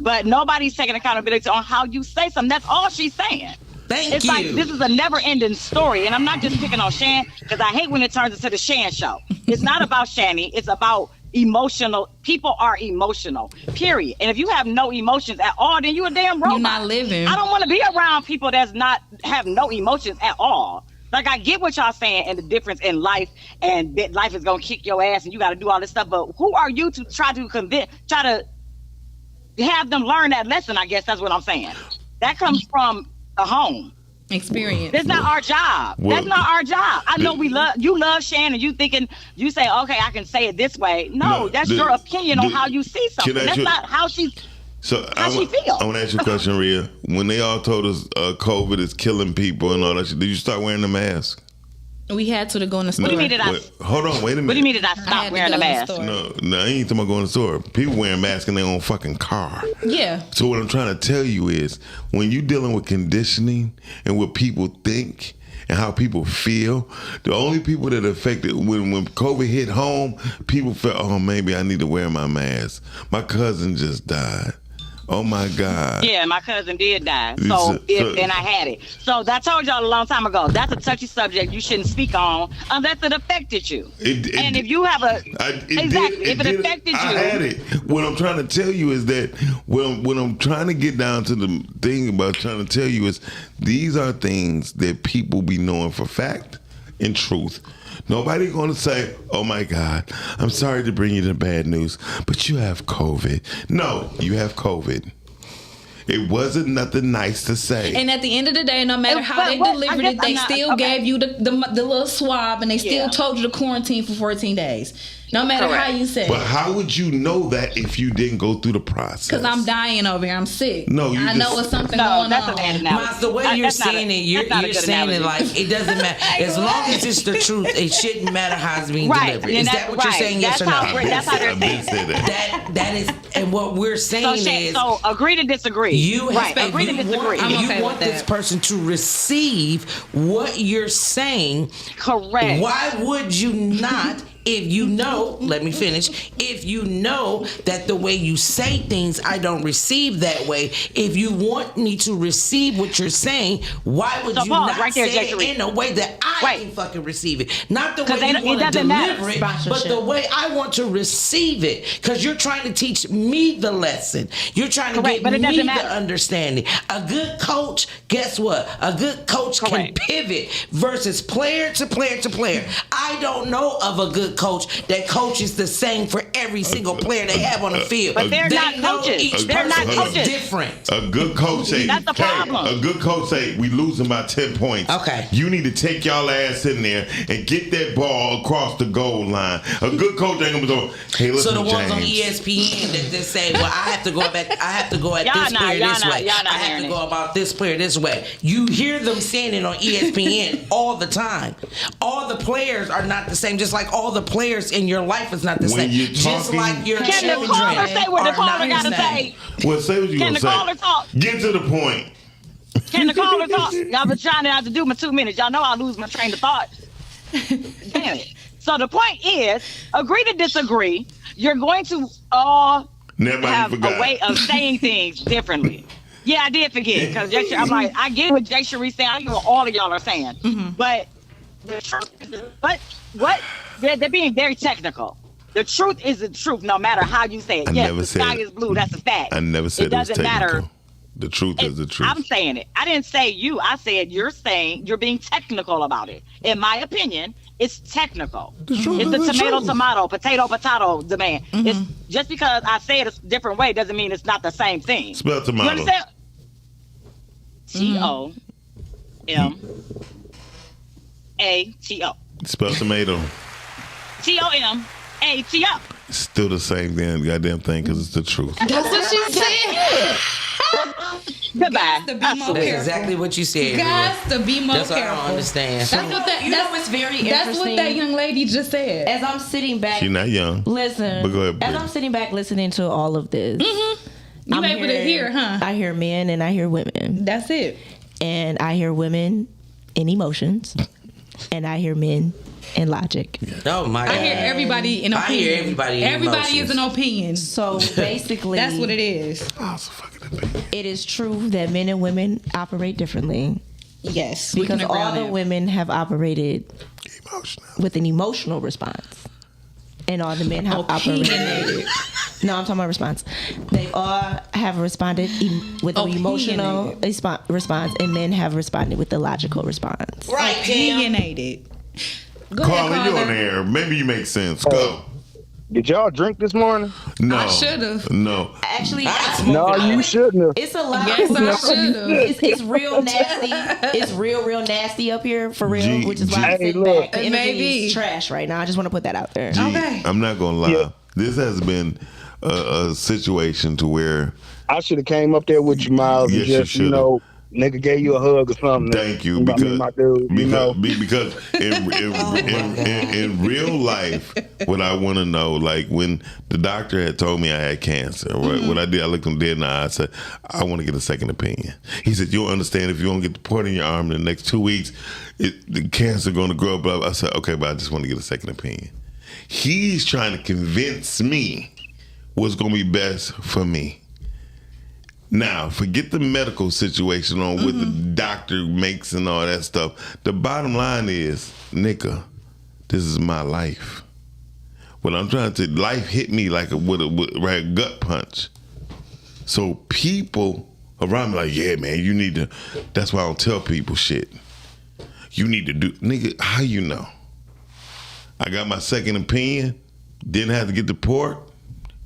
But nobody's taking accountability on how you say something. That's all she's saying. Thank It's you. like this is a never-ending story, and I'm not just picking on Shan because I hate when it turns into the Shan show. It's not about Shani. It's about emotional. People are emotional. Period. And if you have no emotions at all, then you a damn robot. You're not living. I don't want to be around people that's not have no emotions at all. Like I get what y'all saying and the difference in life, and that life is gonna kick your ass, and you got to do all this stuff. But who are you to try to have them learn that lesson? I guess that's what I'm saying. That comes from the home. Experience. It's not our job. Well, that's not our job. I know you love Shannon. You thinking you say, okay, I can say it this way. No, that's your opinion on how you see something. Can I That's ask not how she. So How she feel? I want to ask you a question, Rhea. When they all told us COVID is killing people and all that shit, did you start wearing the mask? We had to go in the store. What do you mean did I? Hold on, wait a minute. What do you mean did I had stop to wearing go the in the mask? store. No, I ain't talking about going to the store. People wearing masks in their own fucking car. Yeah. So what I'm trying to tell you is, when you're dealing with conditioning and what people think and how people feel, the only people that are affected when COVID hit home, people felt, oh, maybe I need to wear my mask. My cousin just died. Oh my God. Yeah, my cousin did die. So- And I had it. So I told y'all a long time ago, that's a touchy subject you shouldn't speak on unless it affected you. And if you have if it affected I you. had it. What I'm trying to tell you is that what I'm trying to get down to the thing about trying to tell you is these are things that people be knowing for fact and truth. Nobody going to say, oh my God, I'm sorry to bring you the bad news, but you have COVID. No, you have COVID. It wasn't nothing nice to say. And at the end of the day, no matter how they delivered it, they still gave you the little swab, and they still told you to quarantine for 14 days. No matter how you say it. But how would you know that if you didn't go through the process? Because I'm dying over here. I'm sick. No, I know it's something going on. Miles, the way you're saying it, you're saying it like it doesn't matter. As long as it's the truth, it shouldn't matter how it's being delivered. Is that what you're saying? Yes or no? That's how they're saying that. That is, and what we're saying is. So agree to disagree. You agree to disagree. You want this person to receive what you're saying. Correct. Why would you not? If you know, let me finish. If you know that the way you say things, I don't receive that way. If you want me to receive what you're saying, why would you not say it in a way that I can fucking receive it? Not the way you want to deliver it, but the way I want to receive it. Because you're trying to teach me the lesson. You're trying to get me the understanding. A good coach, guess what? A good coach can pivot versus player to player to player. I don't know of a good coach that coaches the same for every single player they have on the field. But they're not coaches. They're not coaches. Different. A good coach say, that's the problem. A good coach say, we losing by 10 points. Okay. You need to take y'all ass in there and get that ball across the goal line. A good coach ain't gonna go, hey, listen, so the ones James. on ESPN that say, well, I have to go back. I have to go at this player this way. I have to go about this player this way. You hear them saying it on ESPN all the time. All the players are not the same. Just like all the players in your life is not the same. Just like your children. Can the caller say what the caller got to say? Well, say what you Can gonna the caller talk? Get to the point. Can the caller talk? Y'all been trying not to do my 2 minutes. Y'all know I lose my train of thought. Damn it. So the point is, agree to disagree. You're going to all have a way of saying things differently. Yeah, I did forget because I'm like, I get what Jay Cherie saying. I get what all of y'all are saying, but what they're being very technical. The truth is the truth, no matter how you say it. Yes, the sky is blue. That's a fact. I never said it doesn't matter. The truth is the truth. I'm saying it. I didn't say you. I said you're saying you're being technical about it. In my opinion, it's technical. It's the tomato, potato demand. It's just because I say it a different way doesn't mean it's not the same thing. Spell tomato. You understand? Tomato. Spell tomato. Tomato. Still the same damn goddamn thing because it's the truth. That's what she said. Goodbye. That's exactly what you said. Got to be more careful. I don't understand. That's what it's very interesting. That's what that young lady just said. As I'm sitting back, she's not young. Listen, but go ahead, as I'm sitting back listening to all of this, you able to hear, huh? I hear men and I hear women. That's it. And I hear women in emotions, and I hear men in logic. Oh my God! I hear everybody in opinion. I hear everybody. Everybody is an opinion. So basically, that's what it is. It is true that men and women operate differently. Yes, because all the women have operated with an emotional response, and all the men have operated. No, I'm talking about response. They all have responded with an emotional response, and men have responded with the logical response. Right, opinionated. Carla, you on the air. Maybe you make sense. Go. Did y'all drink this morning? No. I should have. No. Actually, no, you shouldn't have. It's a lot. Yes, I should have. It's real nasty. It's real nasty up here for real, which is why I'm sitting back. The energy is trash right now. I just want to put that out there. Okay. I'm not gonna lie. Yeah. This has been a situation to where I should have came up there with you, Miles, and just nigga gave you a hug or something. Thank you, because in real life, what I want to know, like when the doctor had told me I had cancer, what I did, I looked him dead in the eye. I said, I want to get a second opinion. He said, you'll understand if you don't get the part in your arm in the next 2 weeks, the cancer going to grow up. I said, okay, but I just want to get a second opinion. He's trying to convince me what's going to be best for me. Now, forget the medical situation on what the doctor makes and all that stuff. The bottom line is, nigga, this is my life. What I'm trying to say, life hit me like with a gut punch. So people around me like, yeah, man, you need to, that's why I don't tell people shit. You need to do, nigga, how you know? I got my second opinion, didn't have to get the port,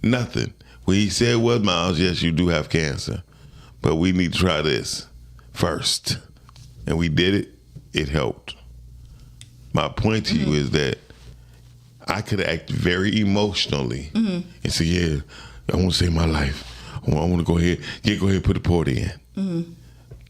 nothing. What he said was, Miles, yes, you do have cancer. but we need to try this first. And we did it. It helped. My point to you is that I could act very emotionally and say, yeah, I want to save my life. I want to go ahead and put the port in.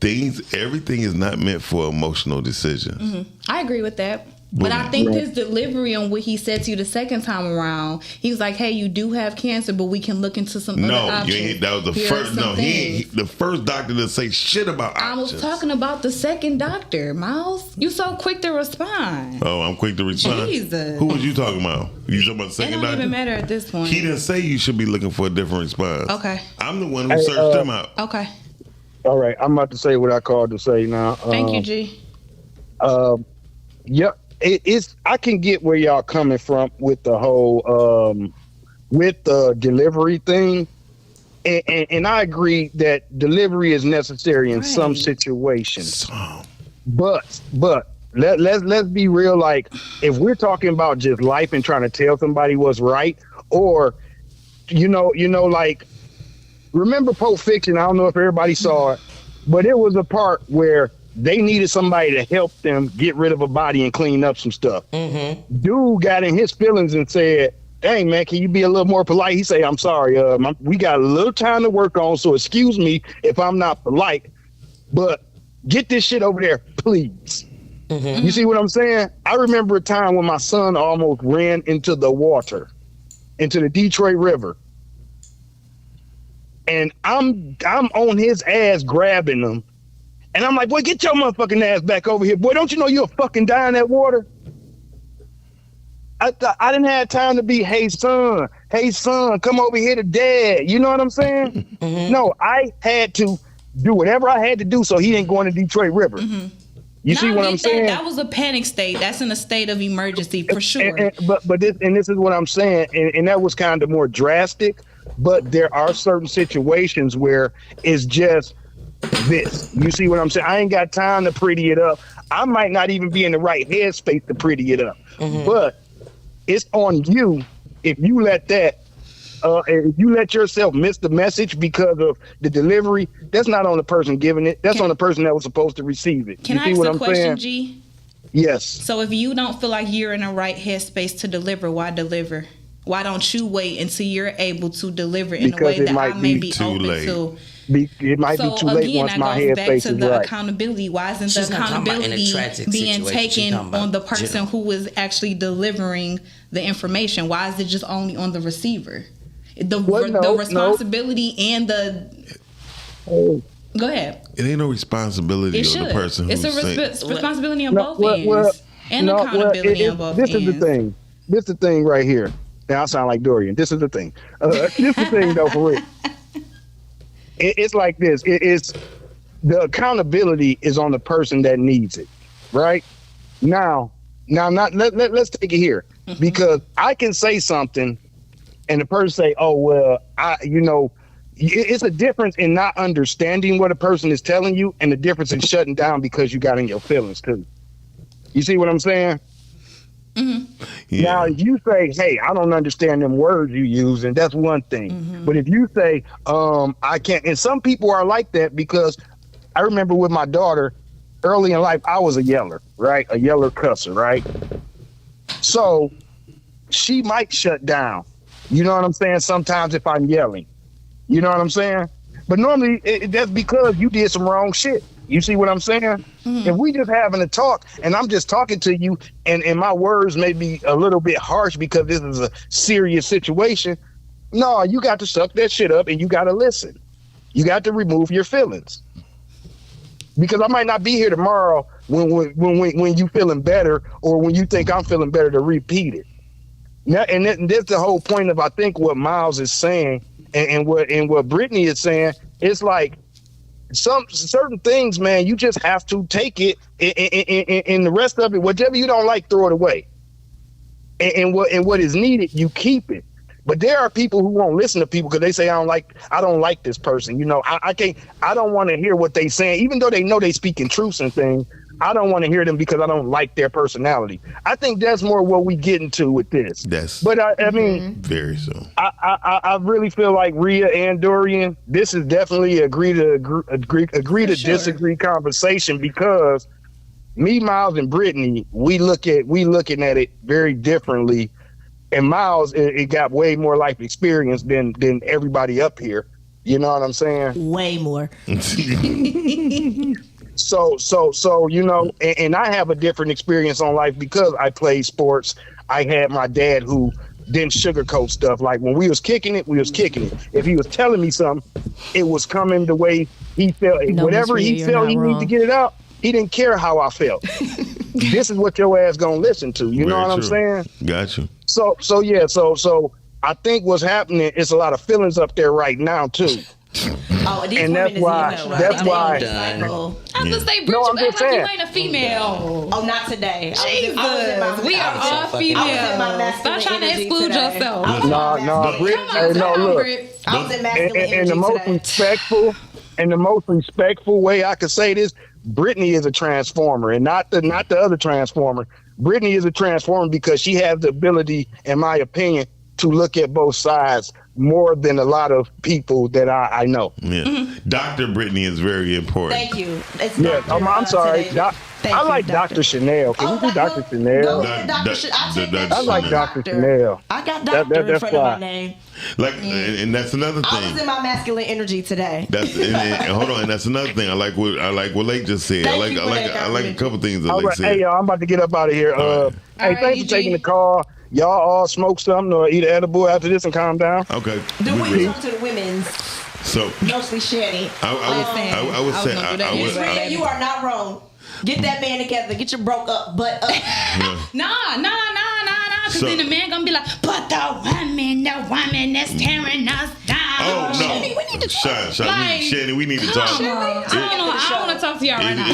Everything is not meant for emotional decisions. I agree with that. But I think his delivery on what he said to you the second time around, he was like, hey, you do have cancer, but we can look into some other options. That was the first. No, the first doctor to say shit about options. I was talking about the second doctor, Miles. You so quick to respond. Oh, I'm quick to respond. Jesus. Who was you talking about? You talking about the second doctor? It don't even matter at this point. He didn't say you should be looking for a different response. Okay. I'm the one who searched them out. Okay. All right, I'm about to say what I called to say now. Thank you, G. Yep. It's I can get where y'all coming from with the whole with the delivery thing, and I agree that delivery is necessary in some situations. But let's be real. Like if we're talking about just life and trying to tell somebody what's right, or you know, like remember Pulp Fiction? I don't know if everybody saw it, but it was a part where they needed somebody to help them get rid of a body and clean up some stuff. Dude got in his feelings and said, dang, man, can you be a little more polite? He said, I'm sorry. We got a little time to work on, so excuse me if I'm not polite, but get this shit over there, please. You see what I'm saying? I remember a time when my son almost ran into the water, into the Detroit River. And I'm on his ass grabbing him. And I'm like, boy, get your motherfucking ass back over here. Boy, don't you know you'll fucking die in that water? I didn't have time to be, hey, son, come over here to dad. You know what I'm saying? No, I had to do whatever I had to do so he didn't go in the Detroit River. You see what I'm saying? That was a panic state. That's in a state of emergency for sure. But this is what I'm saying. And that was kind of more drastic. But there are certain situations where it's just this. You see what I'm saying? I ain't got time to pretty it up. I might not even be in the right headspace to pretty it up. But it's on you if you let that if you let yourself miss the message because of the delivery. That's not on the person giving it. That's on the person that was supposed to receive it. Can I ask a question, G? Yes. So if you don't feel like you're in the right headspace to deliver, why deliver? Why don't you wait until you're able to deliver in a way that I may be open to? It might be too late once my headspace is right. Accountability. Why isn't the accountability being taken on the person who is actually delivering the information? Why is it just only on the receiver? The responsibility and the... Go ahead. It ain't no responsibility on the person who's It's a responsibility on both ends. And accountability on both ends. This is the thing. This is the thing right here. Now I sound like Dorian. This is the thing. This is the thing, though, for real. It's like this. It's the accountability is on the person that needs it, right? Now, let's take it here because I can say something, and the person say, "Oh well, it's a difference in not understanding what a person is telling you, and the difference in shutting down because you got in your feelings too." You see what I'm saying? Yeah. Now, if you say, hey, I don't understand them words you use, and that's one thing. But if you say, I can't, and some people are like that because I remember with my daughter early in life, I was a yeller, right? A yeller cusser, right? So she might shut down. You know what I'm saying? Sometimes if I'm yelling, you know what I'm saying? But normally that's because you did some wrong shit. You see what I'm saying? If we just having a talk and I'm just talking to you and my words may be a little bit harsh because this is a serious situation. No, you got to suck that shit up and you got to listen. You got to remove your feelings. Because I might not be here tomorrow when you feeling better or when you think I'm feeling better to repeat it. Now, and that's the whole point of I think what Miles is saying and what Brittany is saying. It's like some certain things, man, you just have to take it and the rest of it, whatever you don't like, throw it away. And what is needed, you keep it. But there are people who won't listen to people because they say, I don't like this person. You know, I don't want to hear what they saying, even though they know they speaking truths and things. I don't want to hear them because I don't like their personality. I think that's more what we get into with this. But I mean, very so. I really feel like Rhea and Dorian, this is definitely agree to disagree conversation, because me, Miles, and Brittany, we looking at it very differently. And Miles, it got way more life experience than everybody up here. You know what I'm saying? Way more. So you know, and I have a different experience on life because I played sports. I had my dad who didn't sugarcoat stuff. Like when we was kicking it, we was kicking it. If he was telling me something, it was coming the way he felt. No, whatever he felt he needed to get it out, he didn't care how I felt. This is what your ass gonna listen to. You know what I'm saying? Got you. So I think what's happening is a lot of feelings up there right now too. Oh, and that's why. I'm just saying, Bridget, I'm just saying. You ain't a female. Oh, not today. Jesus, we are all females. Stop trying to exclude yourself. No, Bridget. Hey, no, look. I was in masculine energy And the most respectful way I could say this, Brittany is a transformer, and not the other transformer. Brittany is a transformer because she has the ability, in my opinion, to look at both sides more than a lot of people that I know. Yeah. Dr. Brittany is very important. Thank you. I'm sorry. I like Dr. Chanel. Can we do Dr. Chanel? I like Dr. Chanel. I got doctor in front of my name. Like, and that's another thing. I was in my masculine energy today. Hold on, and that's another thing. I like what Lake just said. I like a couple things that Lake said. Hey, y'all, I'm about to get up out of here. Hey, thanks for taking the call. Y'all all smoke something or eat an edible after this and calm down. Okay. We talk to the women's. So mostly Shanny. I would say you are not wrong. Get that man together. Get your broke up butt up. Nah. Because then the man gonna be like, but the woman that's tearing us down. Oh no, Shanny, we need to talk. Shanny, we need to talk. I want to talk to y'all right now. I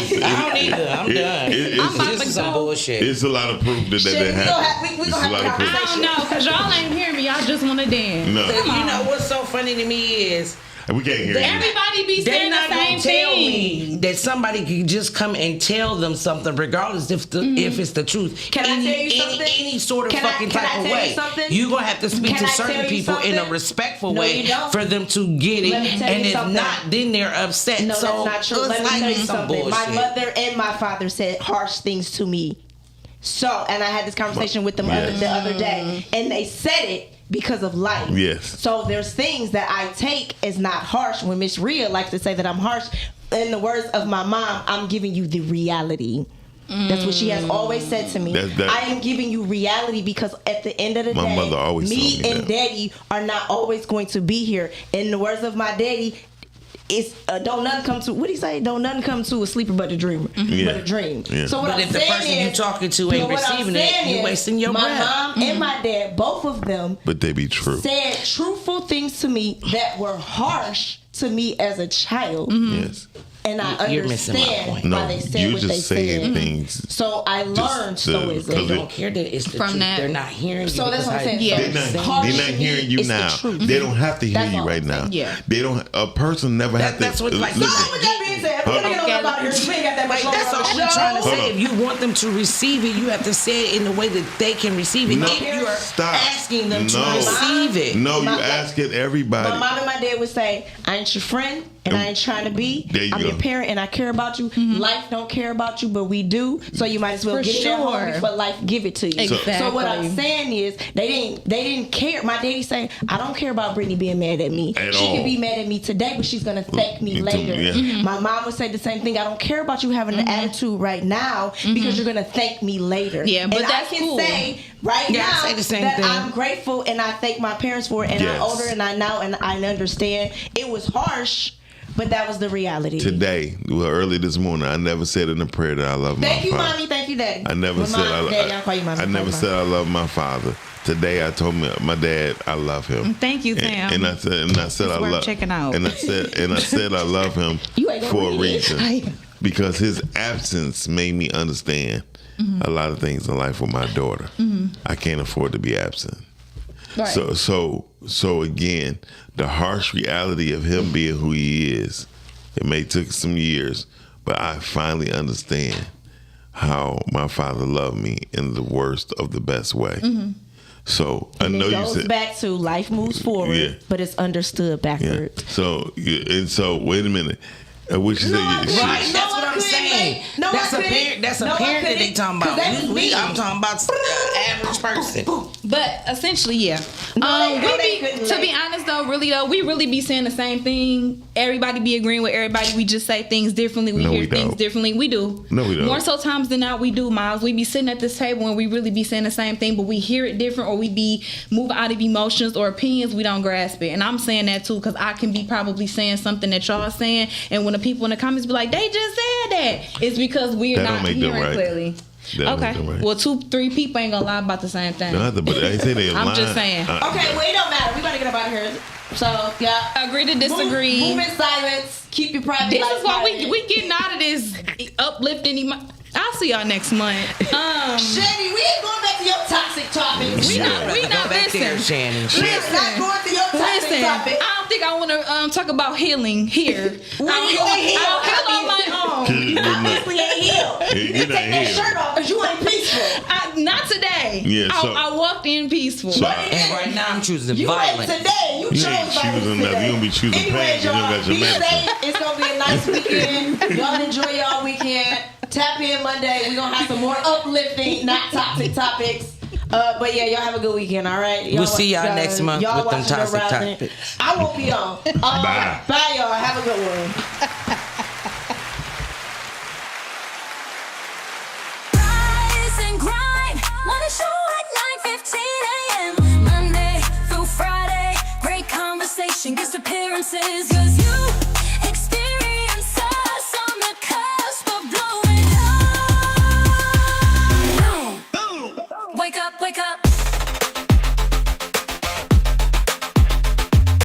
don't either. I'm done. This is some bullshit. It's a lot of proof that happened. We gonna have a conversation. I don't know, because y'all ain't hearing me. Y'all just want to dance. No. You know what's so funny to me is we can't hear you. Everybody be saying the same tell thing. me that somebody could just come and tell them something, regardless if it's the truth. Can I tell you something? Any sort of type of way. You're gonna have to speak to certain people in a respectful way for them to get it. And if not, then they're upset. No, so that's not true. Let me tell you something. My mother and my father said harsh things to me. So, and I had this conversation with them the other day, and they said it because of life. Yes. So there's things that I take as not harsh. When Miss Rhea likes to say that I'm harsh, in the words of my mom, I'm giving you the reality. That's what she has always said to me. I am giving you reality because at the end of the day, mother always me and daddy are not always going to be here. In the words of my daddy, it's don't nothing come to, what do you say? Don't nothing come to a sleeper but a dreamer, but a dream. Yeah. So what but I'm if the saying person is, you talking to ain't receiving it, you wasting your breath. My mom and my dad, both of them, but they be true, said truthful things to me that were harsh to me as a child. Yes. And I understand why they said what they saying said. Things. So I learned stoicism. They don't care that it's the truth. They're not hearing you. So that's what I'm saying. They're not hearing you now. They don't have to hear you right now. Yeah. They don't. A person never have to. That's what like. So with that being said, we're gonna get about here. We ain't got that much. That's all we're trying to say. If you want them to receive it, you have to say it in a way that they can receive it. No, if you're asking them to No. receive it. No, you asking everybody. My mom and my dad would say, "I ain't your friend, and I ain't trying to be. I'm your parent, and I care about you. Life don't care about you, but we do. So you might as well get it at home before life give it to you." Exactly. So what I'm saying is, they didn't care. My daddy saying, "I don't care about Brittany being mad at me. She can be mad at me today, but she's gonna thank me later." My mom would say the same thing. "I don't care about you having an attitude right now because you're gonna thank me later." Yeah, but and that's I can cool. say right now say the same that thing. I'm grateful and I thank my parents for it. And I'm older and I know and I understand. It was harsh, but that was the reality. Today, early this morning, I never said in a prayer that I love my father. Thank you, mommy. Thank you, daddy. I never said I never said I love my father. Today, I told my dad I love him. Thank you, Sam. And I said I love. Checking out. And I said I love him for a reason, because his absence made me understand a lot of things in life with my daughter. I can't afford to be absent. Right. So again, the harsh reality of him being who he is, it may took some years, but I finally understand how my father loved me in the worst of the best way. Mm-hmm. So and I know it you goes said back to life moves forward, but it's understood backward. Yeah. So wait a minute. What you say? Right, that's what I'm saying. That's a parent that they talking about. I'm talking about average person. But essentially, yeah. To be honest though, we really be saying the same thing. Everybody be agreeing with everybody. We just say things differently. We hear things differently. We do. No, we don't. More so times than not, we do, Miles. We be sitting at this table and we really be saying the same thing, but we hear it different, or we be moving out of emotions or opinions. We don't grasp it. And I'm saying that too, because I can be probably saying something that y'all saying, and when the people in the comments be like, they just said that, it's because we're not hearing clearly. Okay. Well, 2-3 people ain't gonna lie about the same thing. Nothing, but I say they I'm just saying. Okay, well, it don't matter. We gotta get up out of here. So, yeah. Agree to disagree. Move in silence. Keep your private This life is why private. we getting out of this uplifting. I'll see y'all next month. Shanny, we ain't going back to your toxic topics. We not There, Shannon. We're not going to your toxic topic. I don't think I want to talk about healing here. I'll heal on my own. You obviously ain't healed. You You're take not that healed. shirt off because you ain't peaceful. Not today. Yeah, so- I walked in peaceful. So- And right now I'm choosing You violence. ain't today. You You chose ain't violence choosing nothing. today. You gonna be choosing Anyways, pain. You don't y'all, got your be medicine. safe. It's gonna be a nice weekend. Y'all enjoy y'all weekend. Tap in Monday. We're gonna have some more uplifting, not toxic topics. But yeah, y'all have a good weekend, all right? We'll see y'all next month with them watching The toxic Rising. topics. I won't be on. Bye. Bye, y'all. Have a good one. Rise and grind. Morning show at 9:15 a.m. Monday through Friday. Great conversation, guest appearances. 'Cause